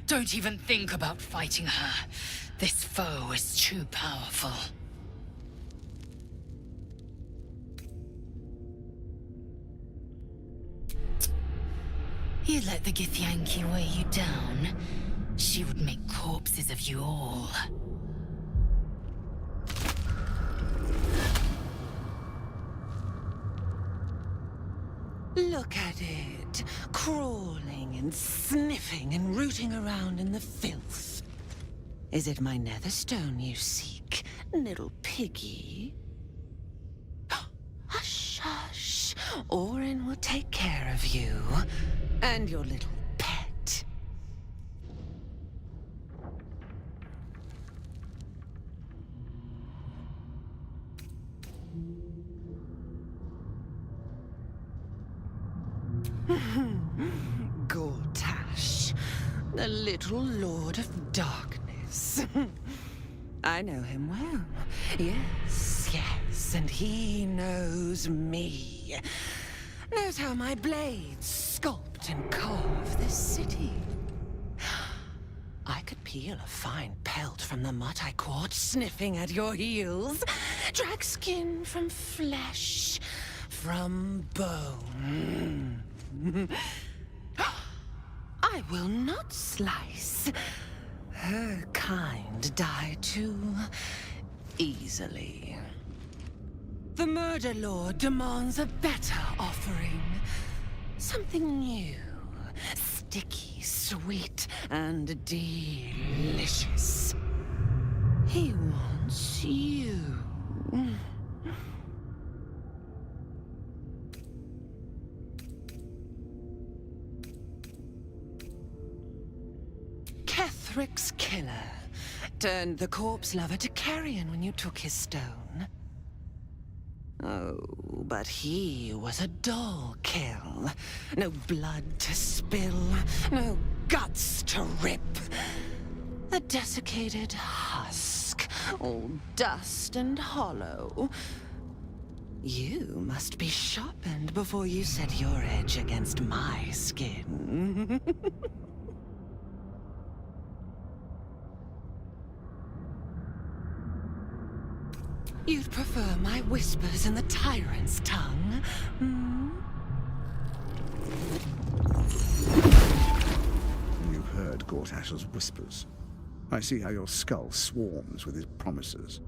Speaker 12: Don't even think about fighting her. This foe is too powerful. You let the Githyanki weigh you down, she would make corpses of you all.
Speaker 15: Look at it, crawling and sniffing and rooting around in the filth. Is it my netherstone you seek, little piggy? Hush, hush. Orin will take care of you and your little pet. Gortash, the little Lord of Darkness. I know him well. Yes, yes, and he knows me. Knows how my blades sculpt and carve this city. I could peel a fine pelt from the mutt I caught sniffing at your heels. Drag skin from flesh, from bone. I will not slice. Her kind die too easily. The Murder Lord demands a better offering. Something new, sticky, sweet, and delicious. He wants you. Ketherick's killer turned the corpse lover to carrion when you took his stone. Oh, but he was a dull kill. No blood to spill, no guts to rip. A desiccated husk, all dust and hollow. You must be sharpened before you set your edge against my skin. You'd prefer my whispers in the tyrant's tongue, hmm?
Speaker 1: You've heard Gortash's whispers. I see how your skull swarms with his promises.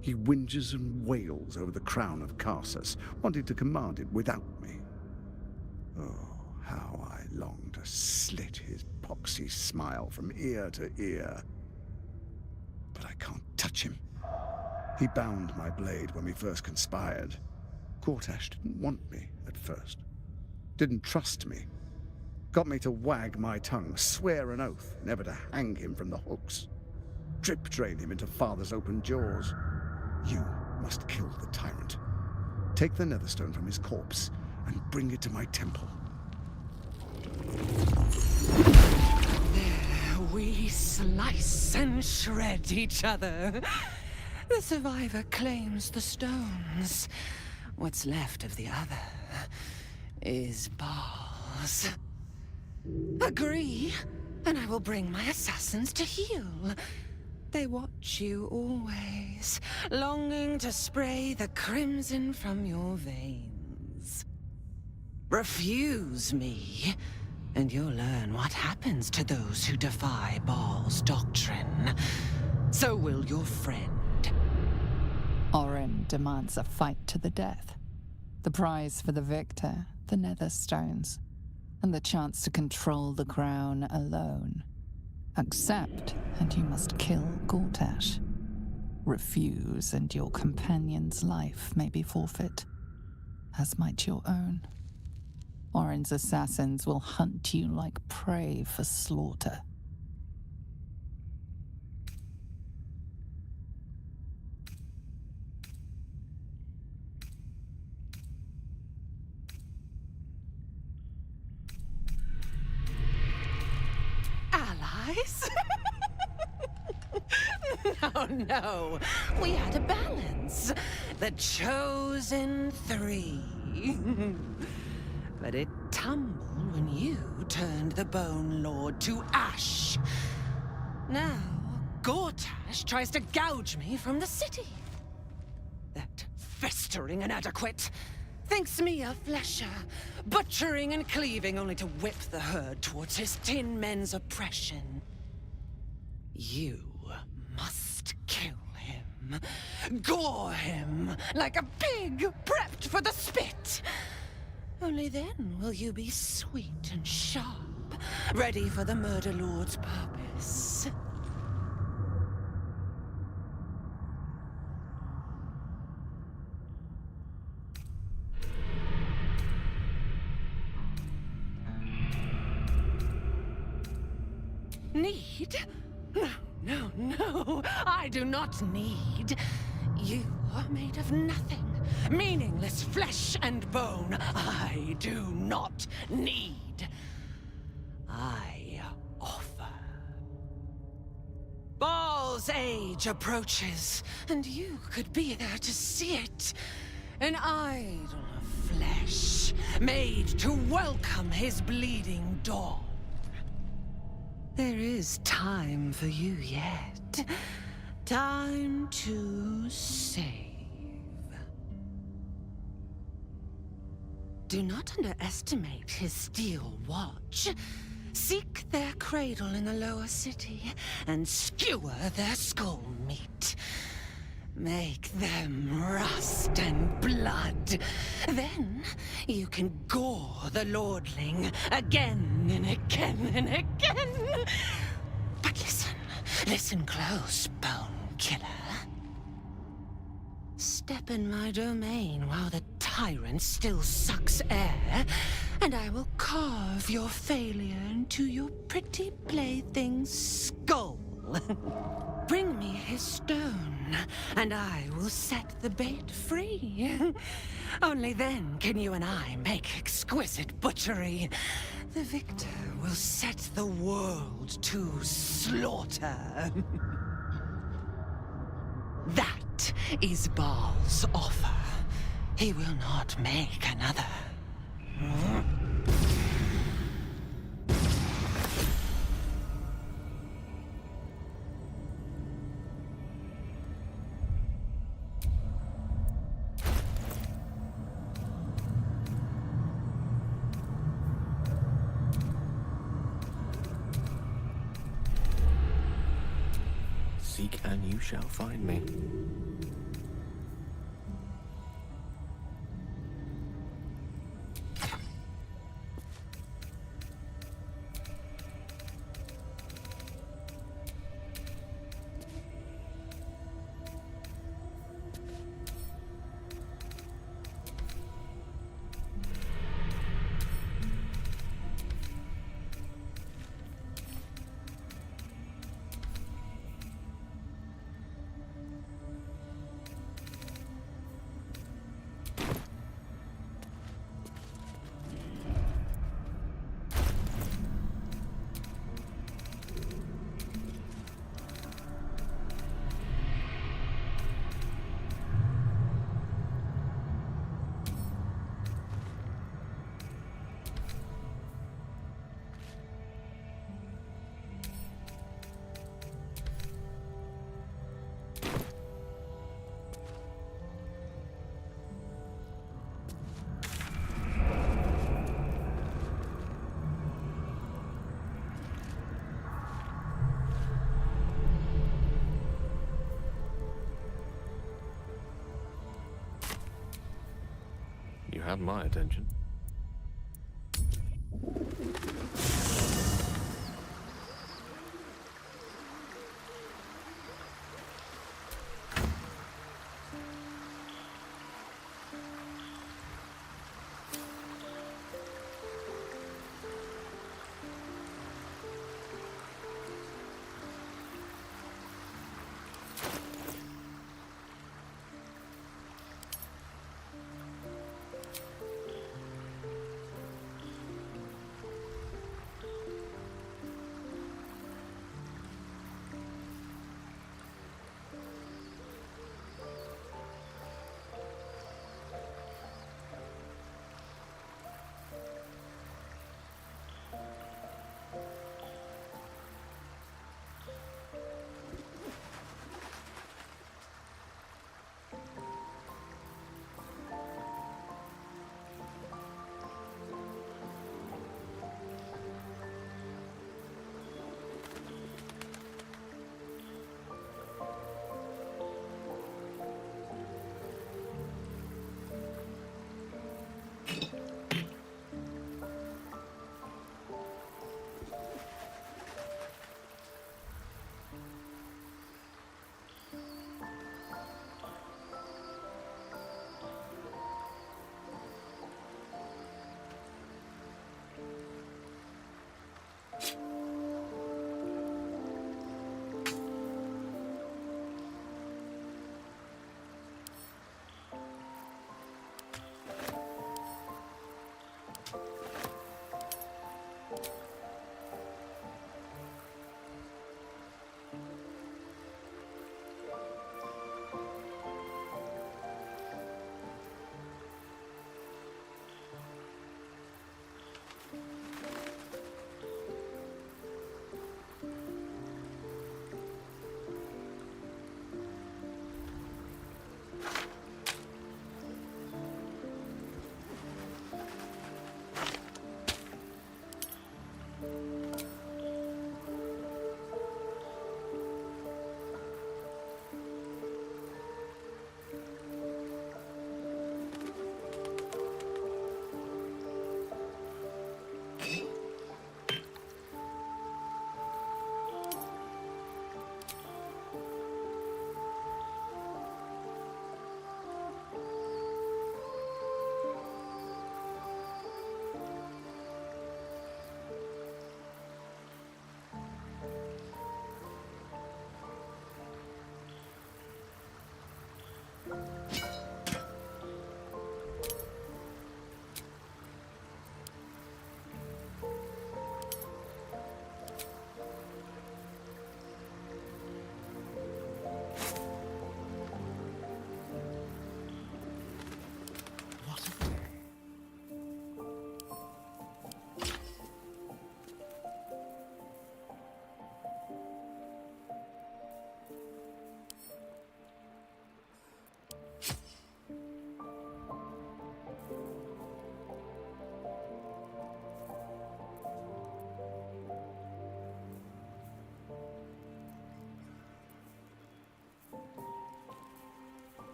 Speaker 1: He whinges and wails over the crown of Karsus, wanting to command it without me. Oh, how I long to slit his poxy smile from ear to ear. But I can't touch him. He bound my blade when we first conspired. Gortash didn't want me at first. Didn't trust me. Got me to wag my tongue, swear an oath never to hang him from the hooks. Drip drain him into father's open jaws. You must kill the tyrant. Take the netherstone from his corpse and bring it to my temple.
Speaker 12: There we slice and shred each other. The survivor claims the stones. What's left of the other is Baal's. Agree, and I will bring my assassins to heal. They watch you always, longing to spray the crimson from your veins. Refuse me, and you'll learn what happens to those who defy Baal's doctrine. So will your friend.
Speaker 2: Orin demands a fight to the death. The prize for the victor, the nether stones. and the chance to control the crown alone. Accept, and you must kill Gortash. Refuse, and your companion's life may be forfeit, as might your own. Orin's assassins will hunt you like prey for slaughter.
Speaker 15: Allies? No, we had a balance. The chosen three. But it tumbled when you turned the Bone Lord to ash. Now, Gortash tries to gouge me from the city. That festering inadequate thinks me a flesher, butchering and cleaving only to whip the herd towards his tin men's oppression. You must kill him. Gore him like a pig prepped for the spit. Only then will you be sweet and sharp, ready for the Murder Lord's purpose. Need? No, I do not need. You are made of nothing. Meaningless flesh and bone. I do not need. I offer. Baal's age approaches, and you could be there to see it. An idol of flesh, made to welcome his bleeding dawn. There is time for you yet. Time to save. Do not underestimate his steel watch. Seek their cradle in the lower city and skewer their skull meat. Make them rust and blood. Then you can gore the lordling again and again and again. But listen close, Bone Killer. Step in my domain while the tyrant still sucks air, and I will carve your failure into your pretty plaything's skull. Bring me his stone, and I will set the bait free. Only then can you and I make exquisite butchery. The victor will set the world to slaughter. That is Baal's offer. He will not make another.
Speaker 7: Seek and you shall find me. You have my attention.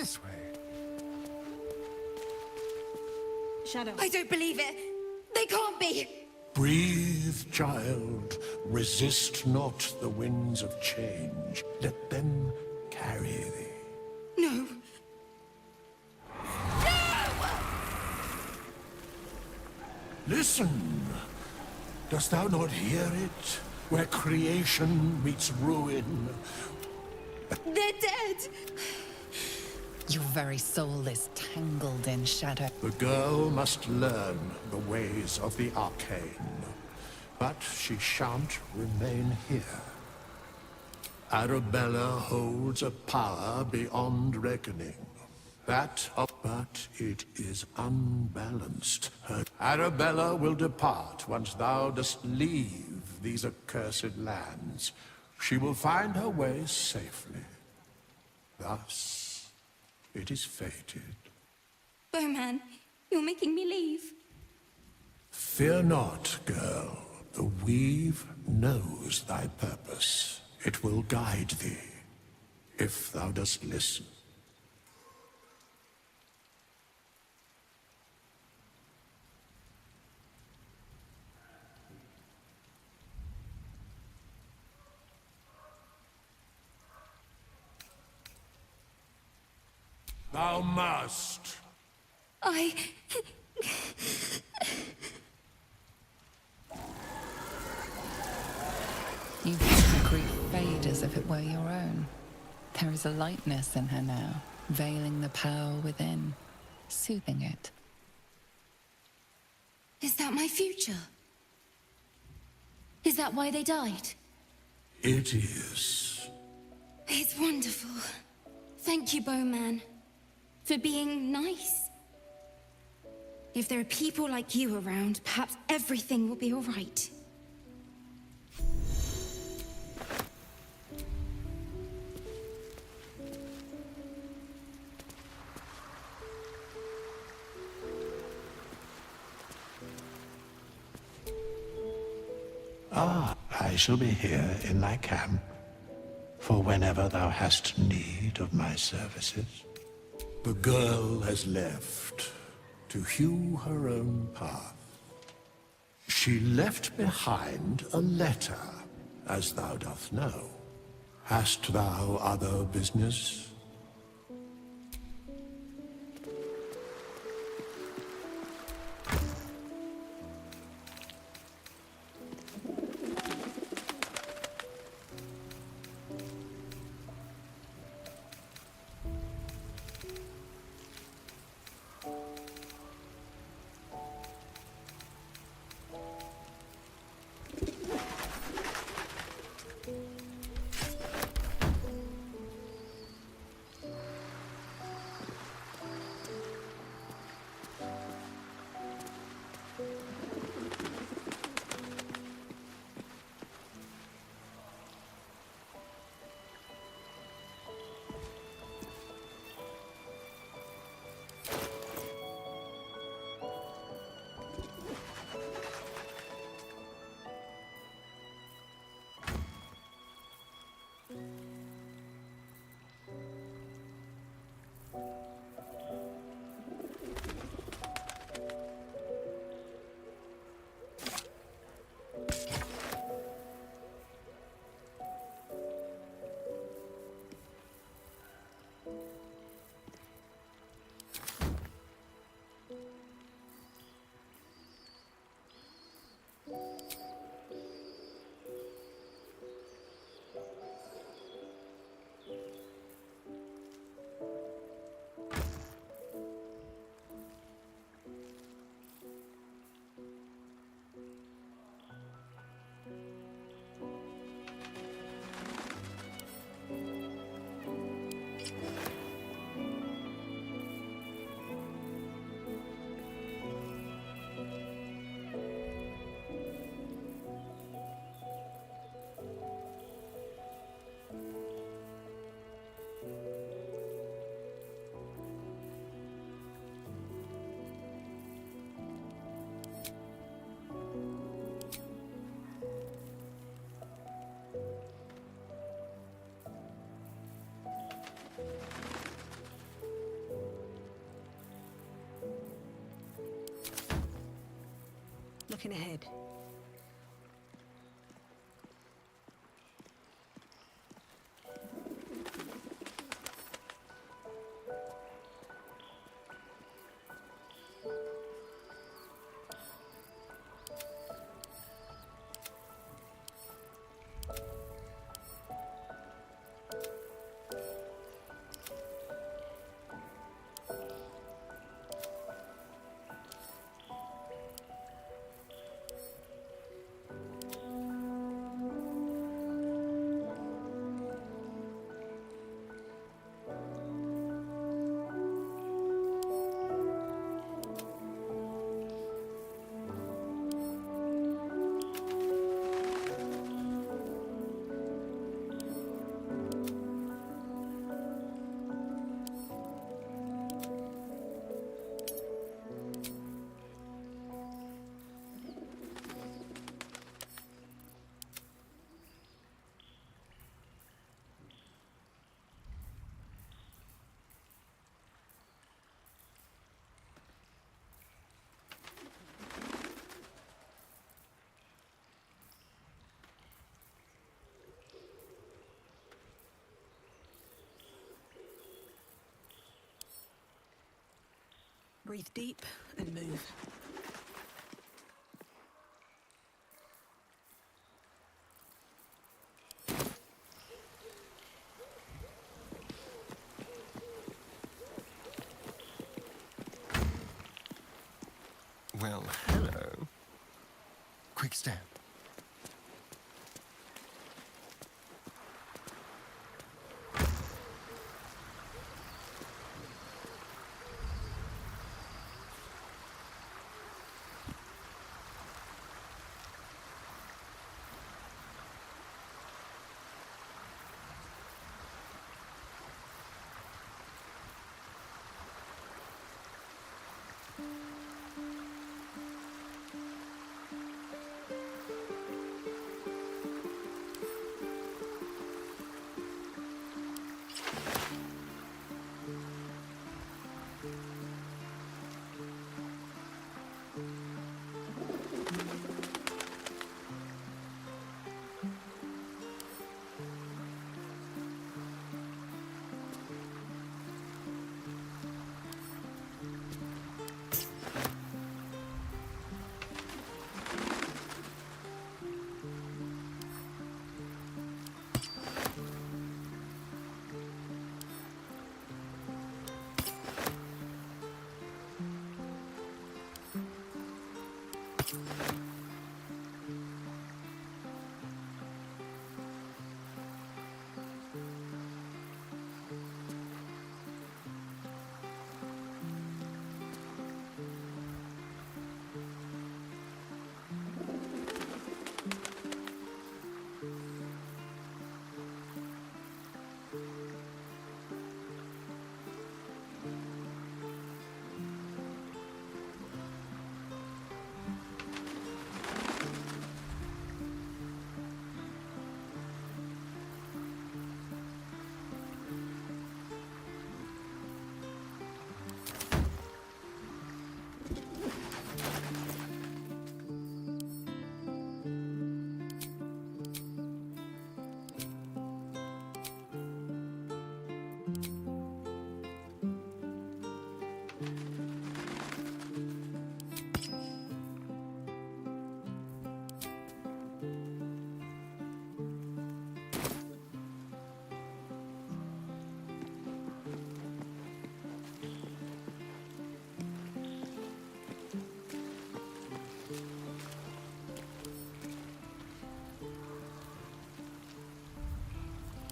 Speaker 5: This way.
Speaker 12: Shadow. I don't believe it. They can't be.
Speaker 6: Breathe, child. Resist not the winds of change. Let them carry thee.
Speaker 12: No.
Speaker 6: Listen. Dost thou not hear it? Where creation meets ruin.
Speaker 12: They're dead.
Speaker 2: Your very soul is tangled in shadow.
Speaker 6: The girl must learn the ways of the arcane. But she shan't remain here. Arabella holds a power beyond reckoning. But it is unbalanced. Arabella will depart once thou dost leave these accursed lands. She will find her way safely. Thus, it is fated.
Speaker 12: Bowman, you're making me leave.
Speaker 6: Fear not, girl. The weave knows thy purpose. It will guide thee, if thou dost listen. Thou must.
Speaker 2: You feel the grief fade as if it were your own. There is a lightness in her now, veiling the power within, soothing it.
Speaker 12: Is that my future? Is that why they died?
Speaker 6: It is.
Speaker 12: It's wonderful. Thank you, Bowman, for being nice. If there are people like you around, perhaps everything will be all right.
Speaker 6: I shall be here in thy camp, for whenever thou hast need of my services. The girl has left to hew her own path. She left behind a letter, as thou doth know. Hast thou other business?
Speaker 9: looking ahead. Breathe deep and move.
Speaker 5: Well, hello. Quick step.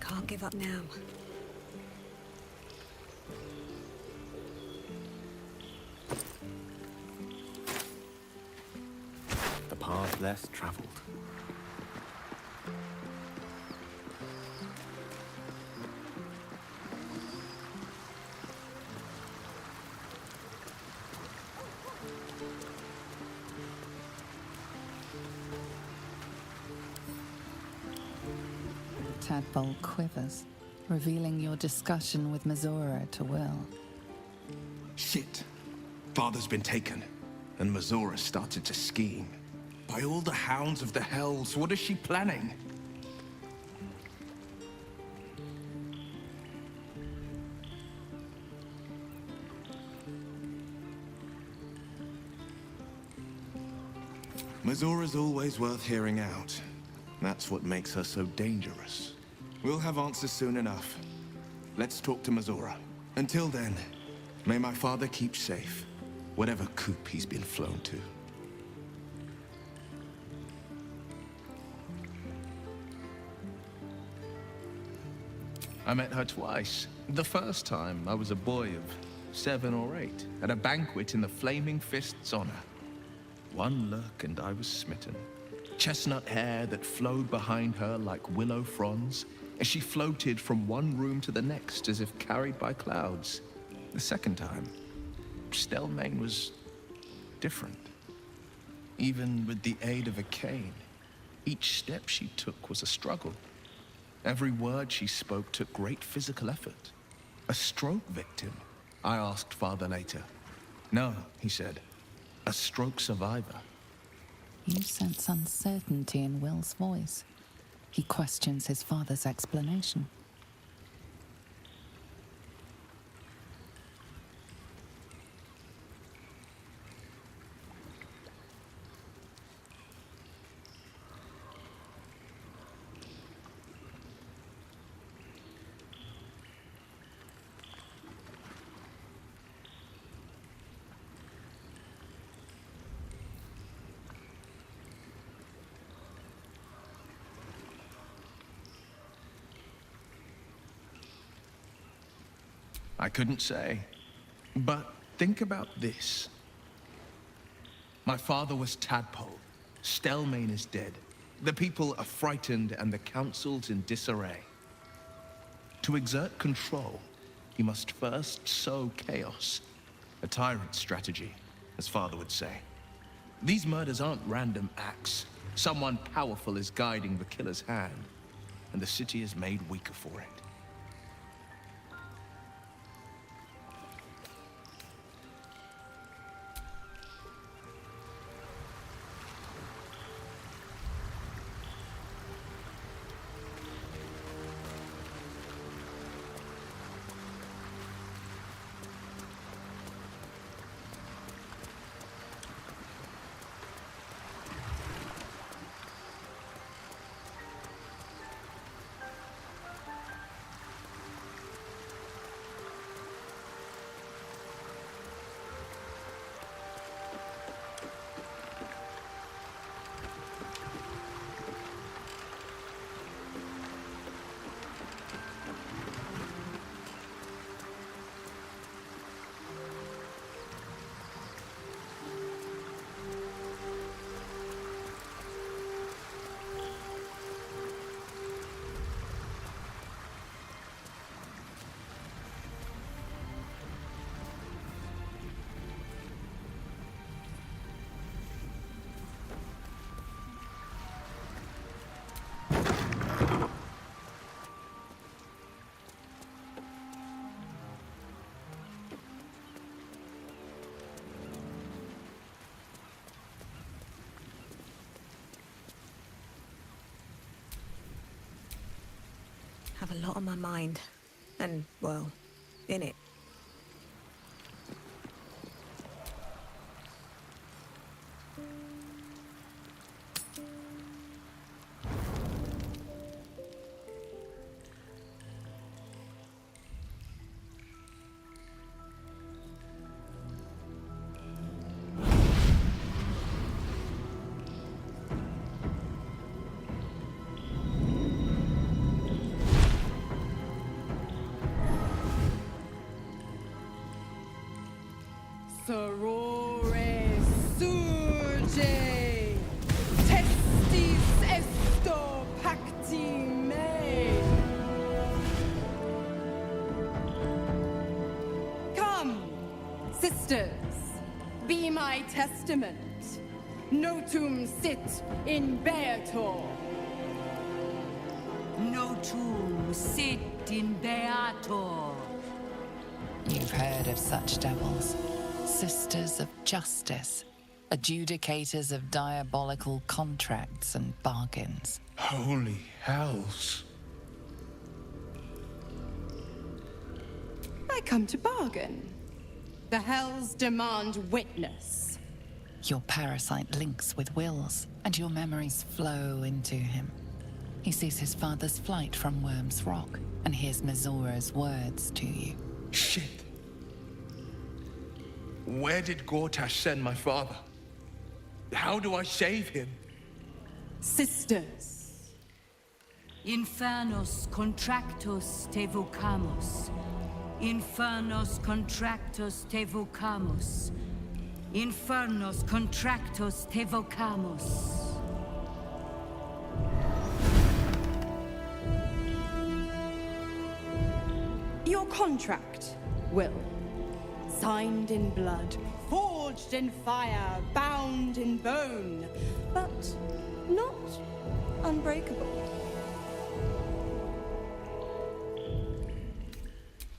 Speaker 9: Can't give up now.
Speaker 14: The path less traveled.
Speaker 2: Tadpole quivers, revealing your discussion with Mazora to Will.
Speaker 8: Shit. Father's been taken, and Mazora started to scheme.
Speaker 16: By all the hounds of the hells, what is she planning? Mazora's always worth hearing out. That's what makes her so dangerous. We'll have answers soon enough. Let's talk to Mazora. Until then, may my father keep safe, whatever coop he's been flown to. I met her twice. The first time, I was a boy of 7 or 8, at a banquet in the Flaming Fist's honor. One look and I was smitten. Chestnut hair that flowed behind her like willow fronds, as she floated from one room to the next as if carried by clouds. The second time, Stelmane was different. Even with the aid of a cane, each step she took was a struggle. Every word she spoke took great physical effort. A stroke victim? I asked Father later. No, he said. A stroke survivor.
Speaker 2: You sense uncertainty in Will's voice. He questions his father's explanation.
Speaker 16: I couldn't say. But think about this. My father was Tadpole. Stelmane is dead. The people are frightened and the council's in disarray. To exert control, you must first sow chaos. A tyrant's strategy, as Father would say. These murders aren't random acts. Someone powerful is guiding the killer's hand, and the city is made weaker for it.
Speaker 9: Have a lot on my mind. And, well, in it.
Speaker 12: Sorore surge, testis esto pacti me. Come, sisters, be my testament. Notum sit in beato.
Speaker 3: Notum sit in beato.
Speaker 2: You've heard of such devils. Sisters of Justice, adjudicators of diabolical contracts and bargains.
Speaker 16: Holy hells.
Speaker 10: I come to bargain. The hells demand witness.
Speaker 2: Your parasite links with Will's, and your memories flow into him. He sees his father's flight from Worm's Rock, and hears Mizora's words to you.
Speaker 16: Shit. Where did Gortash send my father? How do I save him?
Speaker 10: Sisters.
Speaker 3: Infernos contractos te vocamos. Infernos contractos te vocamos. Infernos contractos te vocamos.
Speaker 10: Your contract, Will. Signed in blood, forged in fire, bound in bone, but not unbreakable.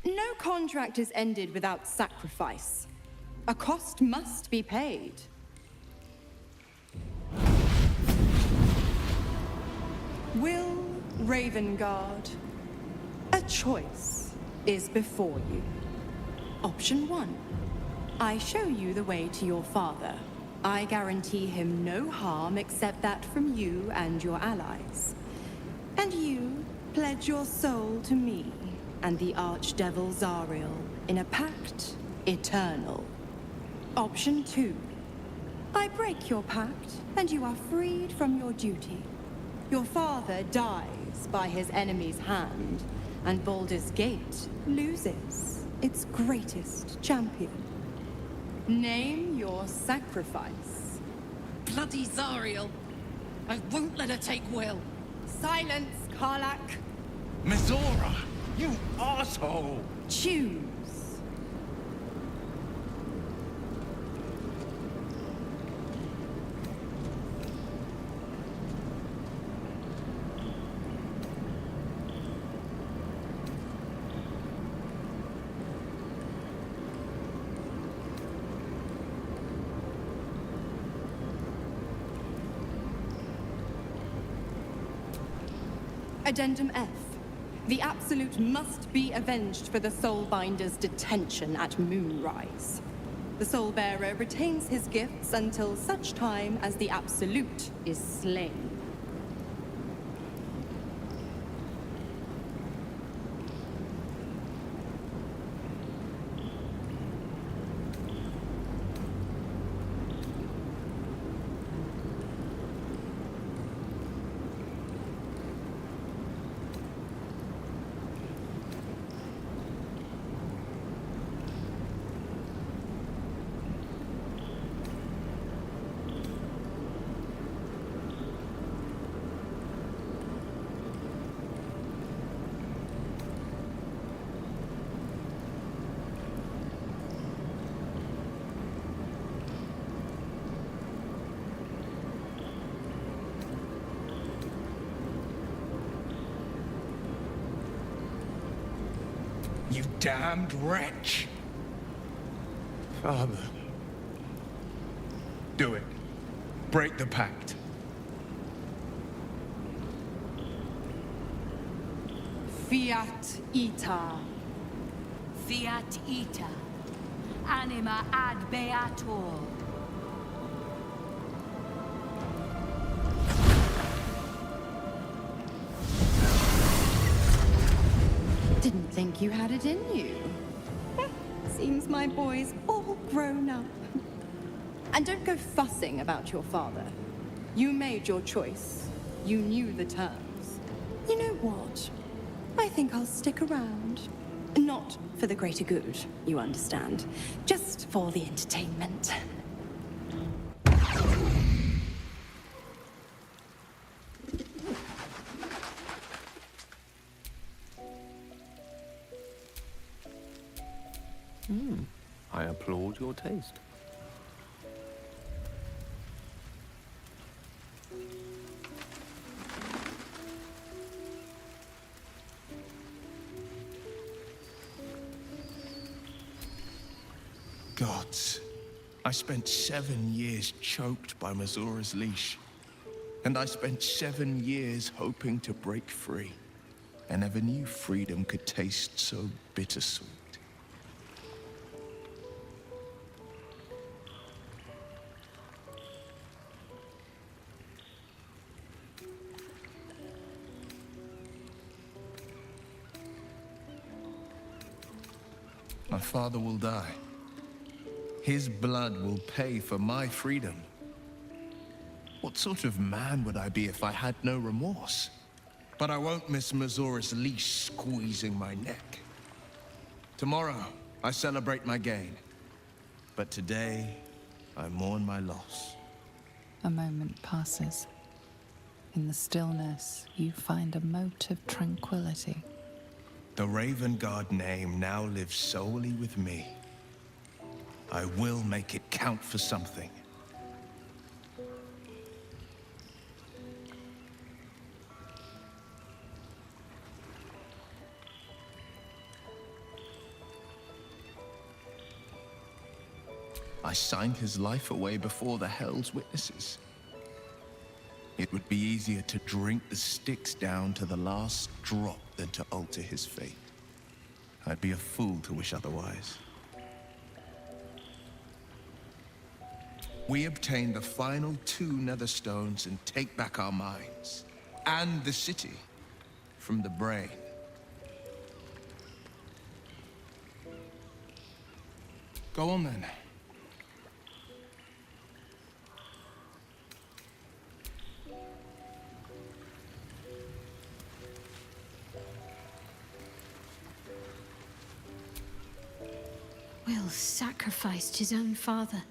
Speaker 10: No contract is ended without sacrifice. A cost must be paid. Will Ravengard, a choice is before you. Option 1. I show you the way to your father. I guarantee him no harm except that from you and your allies. And you pledge your soul to me and the Archdevil Zariel in a pact eternal. Option 2. I break your pact and you are freed from your duty. Your father dies by his enemy's hand, and Baldur's Gate loses its greatest champion. Name your sacrifice.
Speaker 12: Bloody Zariel. I won't let her take Will.
Speaker 10: Silence, Karlak.
Speaker 16: Mizora, you asshole!
Speaker 10: Choose. Addendum F. The Absolute must be avenged for the Soulbinder's detention at Moonrise. The Soulbearer retains his gifts until such time as the Absolute is slain.
Speaker 16: You damned wretch! Father. Do it. Break the pact.
Speaker 10: Fiat ita.
Speaker 3: Fiat ita. Anima ad beator.
Speaker 10: Didn't think you had it in you. Seems my boy's all grown up. And don't go fussing about your father. You made your choice. You knew the terms. You know what? I think I'll stick around. Not for the greater good, you understand. Just for the entertainment.
Speaker 14: I applaud your taste.
Speaker 16: Gods. I spent 7 years choked by Mazora's leash. And I spent 7 years hoping to break free. I never knew freedom could taste so bittersweet. My father will die. His blood will pay for my freedom. What sort of man would I be if I had no remorse? But I won't miss Mazora's leash squeezing my neck. Tomorrow, I celebrate my gain. But today, I mourn my loss.
Speaker 2: A moment passes. In the stillness, you find a mote of tranquility.
Speaker 16: The Raven Guard name now lives solely with me. I will make it count for something. I signed his life away before the Hell's Witnesses. It would be easier to drink the Styx down to the last drop than to alter his fate. I'd be a fool to wish otherwise. We obtain the final 2 nether stones and take back our minds, and the city, from the brain. Go on then.
Speaker 18: Will sacrificed his own father.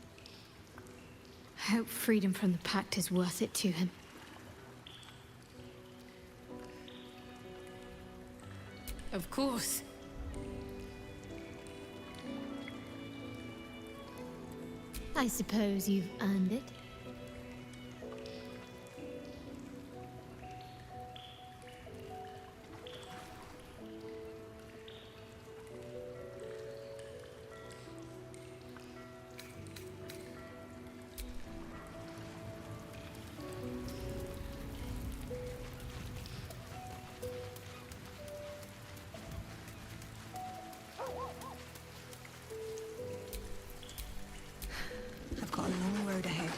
Speaker 18: I hope freedom from the Pact is worth it to him.
Speaker 12: Of course.
Speaker 18: I suppose you've earned it.
Speaker 9: I've got a long road ahead.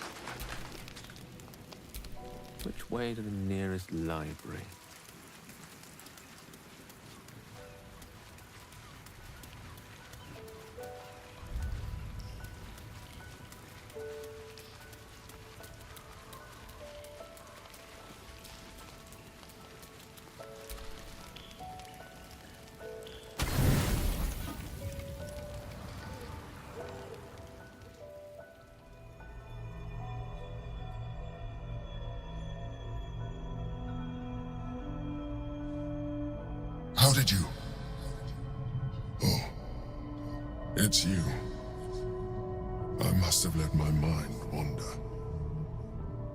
Speaker 14: Which way to the nearest library?
Speaker 11: How did you? Oh, it's you. I must have let my mind wander.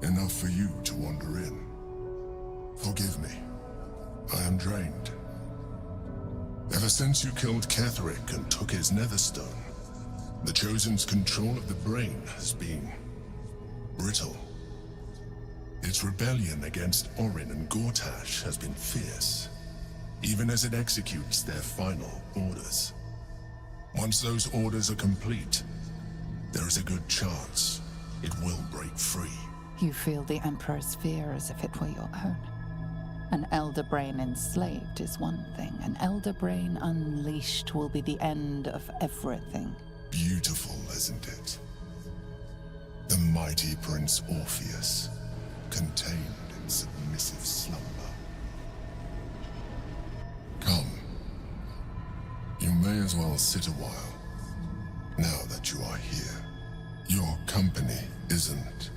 Speaker 11: Enough for you to wander in. Forgive me. I am drained. Ever since you killed Ketheric and took his netherstone, the Chosen's control of the brain has been brittle. Its rebellion against Orin and Gortash has been fierce, even as it executes their final orders. Once those orders are complete, there is a good chance it will break free.
Speaker 2: You feel the Emperor's fear as if it were your own. An elder brain enslaved is one thing. An elder brain unleashed will be the end of everything.
Speaker 11: Beautiful, isn't it? The mighty Prince Orpheus, contained in submissive slumber. Come. You may as well sit a while, now that you are here. Your company isn't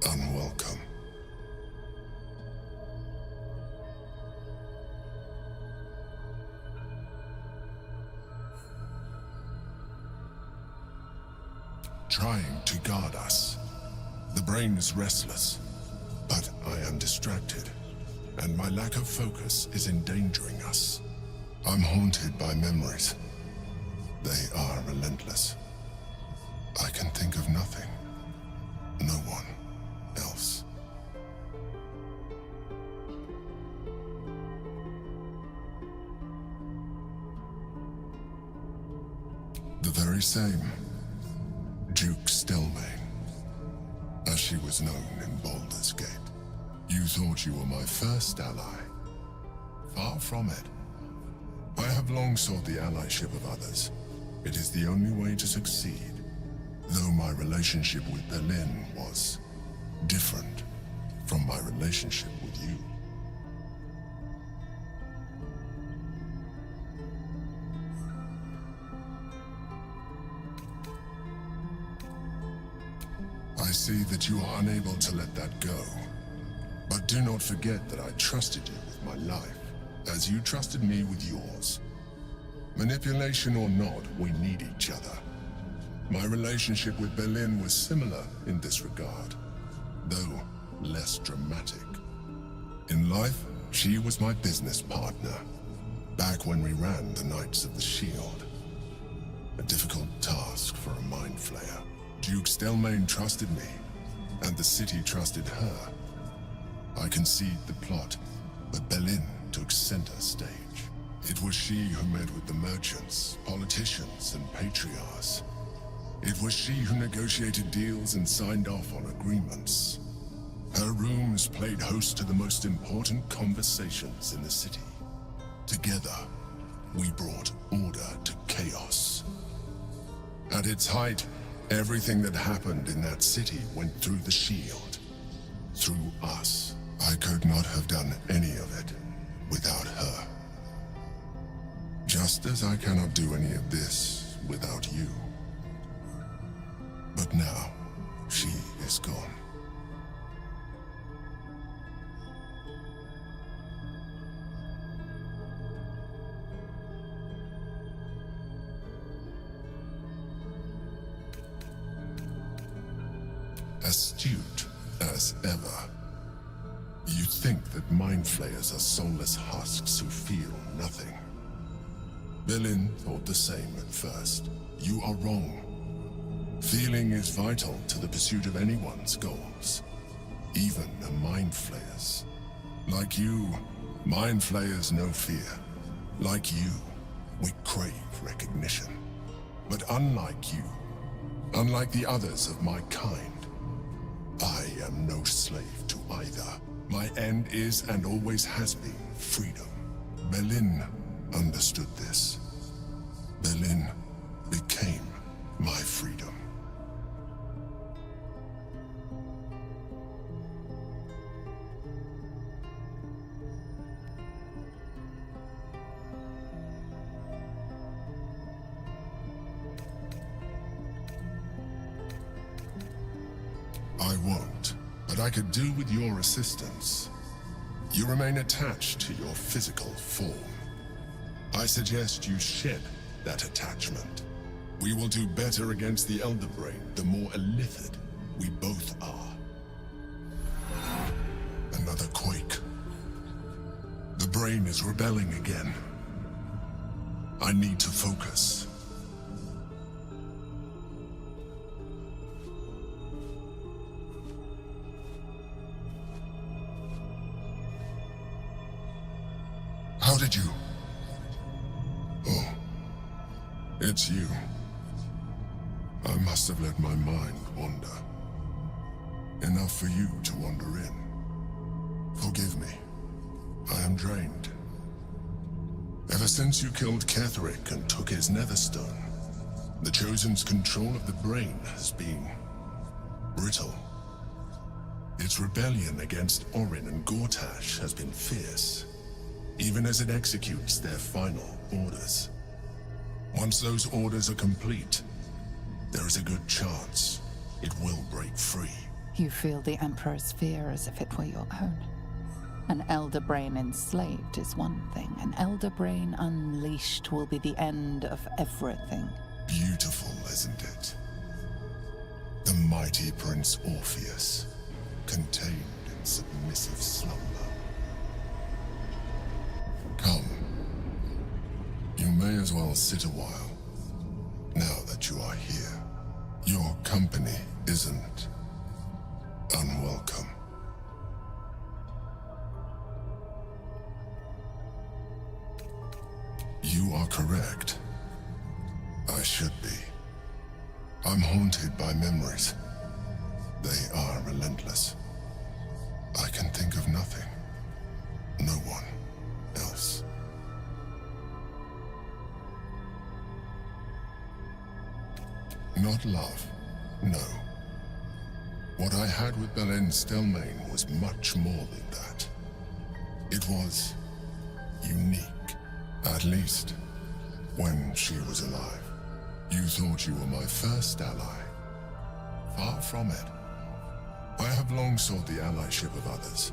Speaker 11: unwelcome. Trying to guard us. The brain is restless, but I am distracted, and my lack of focus is endangering us. I'm haunted by memories. They are relentless. I can think of nothing. No one else. The very same Duke Stelmane, as she was known in Baldur's Gate. You thought you were my first ally. Far from it. I have long sought the allyship of others. It is the only way to succeed. Though my relationship with Berlin was different from my relationship with you. I see that you are unable to let that go. But do not forget that I trusted you with my life, as you trusted me with yours. Manipulation or not, we need each other. My relationship with Berlin was similar in this regard, though less dramatic. In life, she was my business partner, back when we ran the Knights of the Shield. A difficult task for a mind flayer. Duke Stelmane trusted me, and the city trusted her. I conceived the plot, but Berlin took center stage. It was she who met with the merchants, politicians, and patriarchs. It was she who negotiated deals and signed off on agreements. Her rooms played host to the most important conversations in the city. Together, we brought order to chaos. At its height, everything that happened in that city went through the shield. Through us. I could not have done any of it without her. Just as I cannot do any of this without you. But now, she is gone. Astute as ever. You think that mind flayers are soulless husks who feel nothing. Berlin thought the same at first. You are wrong. Feeling is vital to the pursuit of anyone's goals, even a mind flayer's. Like you, mind flayers know fear. Like you, we crave recognition. But unlike you, unlike the others of my kind, I am no slave to either. My end is and always has been freedom. Berlin understood this. Berlin became my freedom. I won't, but I could do with your assistance. You remain attached to your physical form. I suggest you shed that attachment. We will do better against the Elder Brain the more illithid we both are. Another quake. The brain is rebelling again. I need to focus. How did you? Oh, it's you. I must have let my mind wander. Enough for you to wander in. Forgive me. I am drained. Ever since you killed Ketherick and took his Netherstone, the Chosen's control of the brain has been brittle. Its rebellion against Orin and Gortash has been fierce, even as it executes their final orders. Once those orders are complete, there is a good chance it will break free.
Speaker 2: You feel the Emperor's fear as if it were your own. An Elder Brain enslaved is one thing. An Elder Brain unleashed will be the end of everything.
Speaker 11: Beautiful, isn't it? The mighty Prince Orpheus, contained in submissive slumber. Come. You may as well sit a while, now that you are here. Your company isn't unwelcome. You are correct. I should be. I'm haunted by memories. They are relentless. I can think of nothing. No one else. Not love, no. What I had with Belen Stelmane was much more than that. It was unique. At least, when she was alive. You thought you were my first ally. Far from it. I have long sought the allyship of others.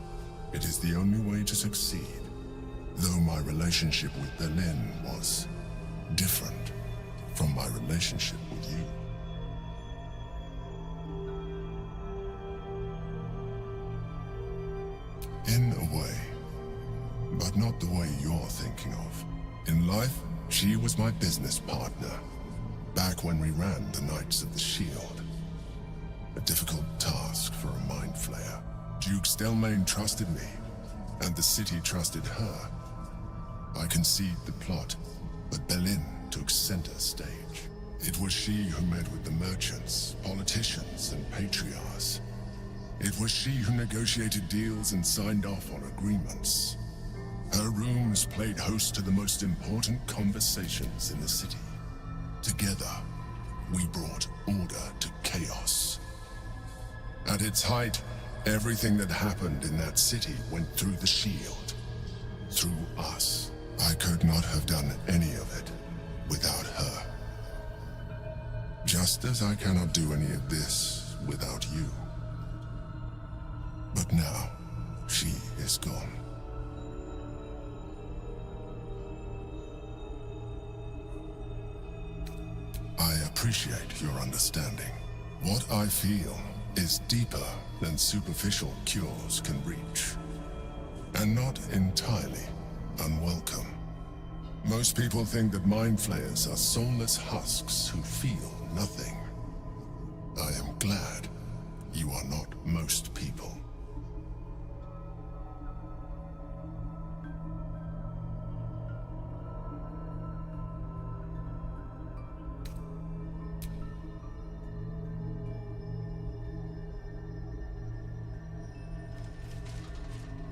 Speaker 11: It is the only way to succeed. Though my relationship with Belen was different from my relationship with you. In a way, but not the way you're thinking of. In life, she was my business partner, back when we ran the Knights of the Shield. A difficult task for a mind flayer. Duke Stelmane trusted me, and the city trusted her. I conceived the plot, but Belen took center stage. It was she who met with the merchants, politicians, and patriarchs. It was she who negotiated deals and signed off on agreements. Her rooms played host to the most important conversations in the city. Together, we brought order to chaos. At its height, everything that happened in that city went through the shield. Through us. I could not have done any of it without her. Just as I cannot do any of this without you. But now, she is gone. I appreciate your understanding. What I feel is deeper than superficial cures can reach. And not entirely unwelcome. Most people think that mind flayers are soulless husks who feel nothing. I am glad you are not most people.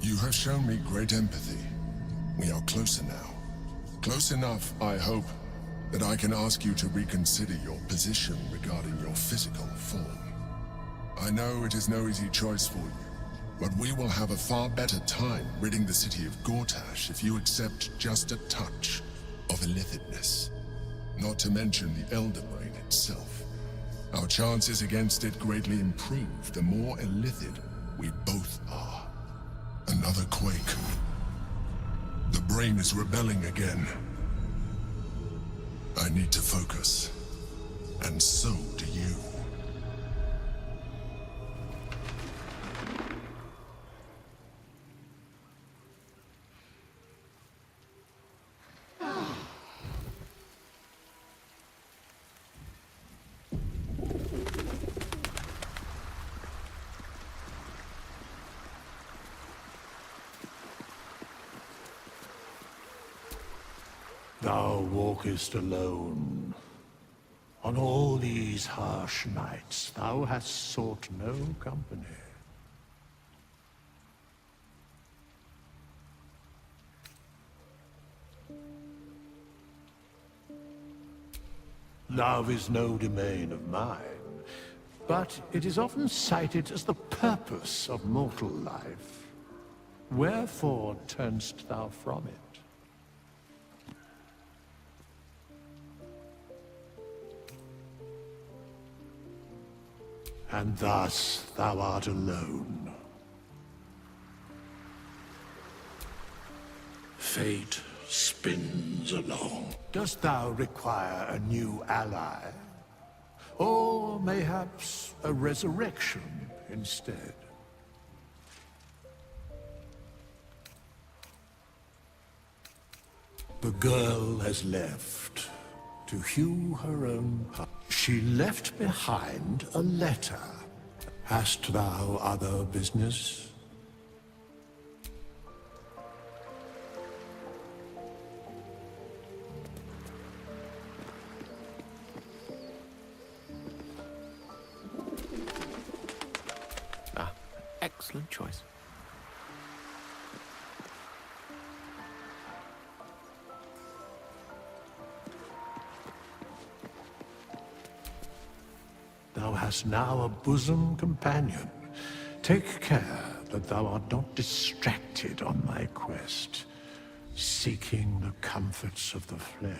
Speaker 11: You have shown me great empathy. We are closer now. Close enough, I hope, that I can ask you to reconsider your position regarding your physical form. I know it is no easy choice for you, but we will have a far better time ridding the city of Gortash if you accept just a touch of illithidness. Not to mention the Elder Brain itself. Our chances against it greatly improve the more illithid we both are. Another quake. The brain is rebelling again. I need to focus. And so do you.
Speaker 4: Thou walkest alone. On all these harsh nights, thou hast sought no company. Love is no domain of mine, but it is often cited as the purpose of mortal life. Wherefore turnst thou from it? And thus thou art alone. Fate spins along. Dost thou require a new ally? Or mayhaps a resurrection instead? The girl has left to hew her own path. She left behind a letter. Hast thou other business?
Speaker 14: Ah, excellent choice.
Speaker 4: Thou hast now a bosom companion. Take care that thou art not distracted on thy quest, seeking the comforts of the flesh.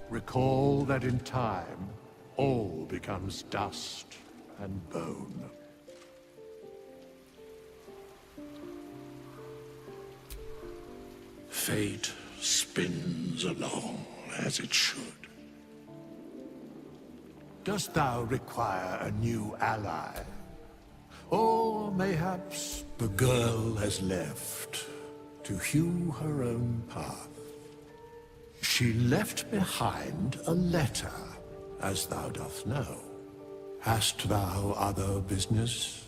Speaker 4: Recall that in time, all becomes dust and bone. Fate spins along as it should. Dost thou require a new ally? Or mayhaps the girl has left to hew her own path. She left behind a letter, as thou doth know. Hast thou other business?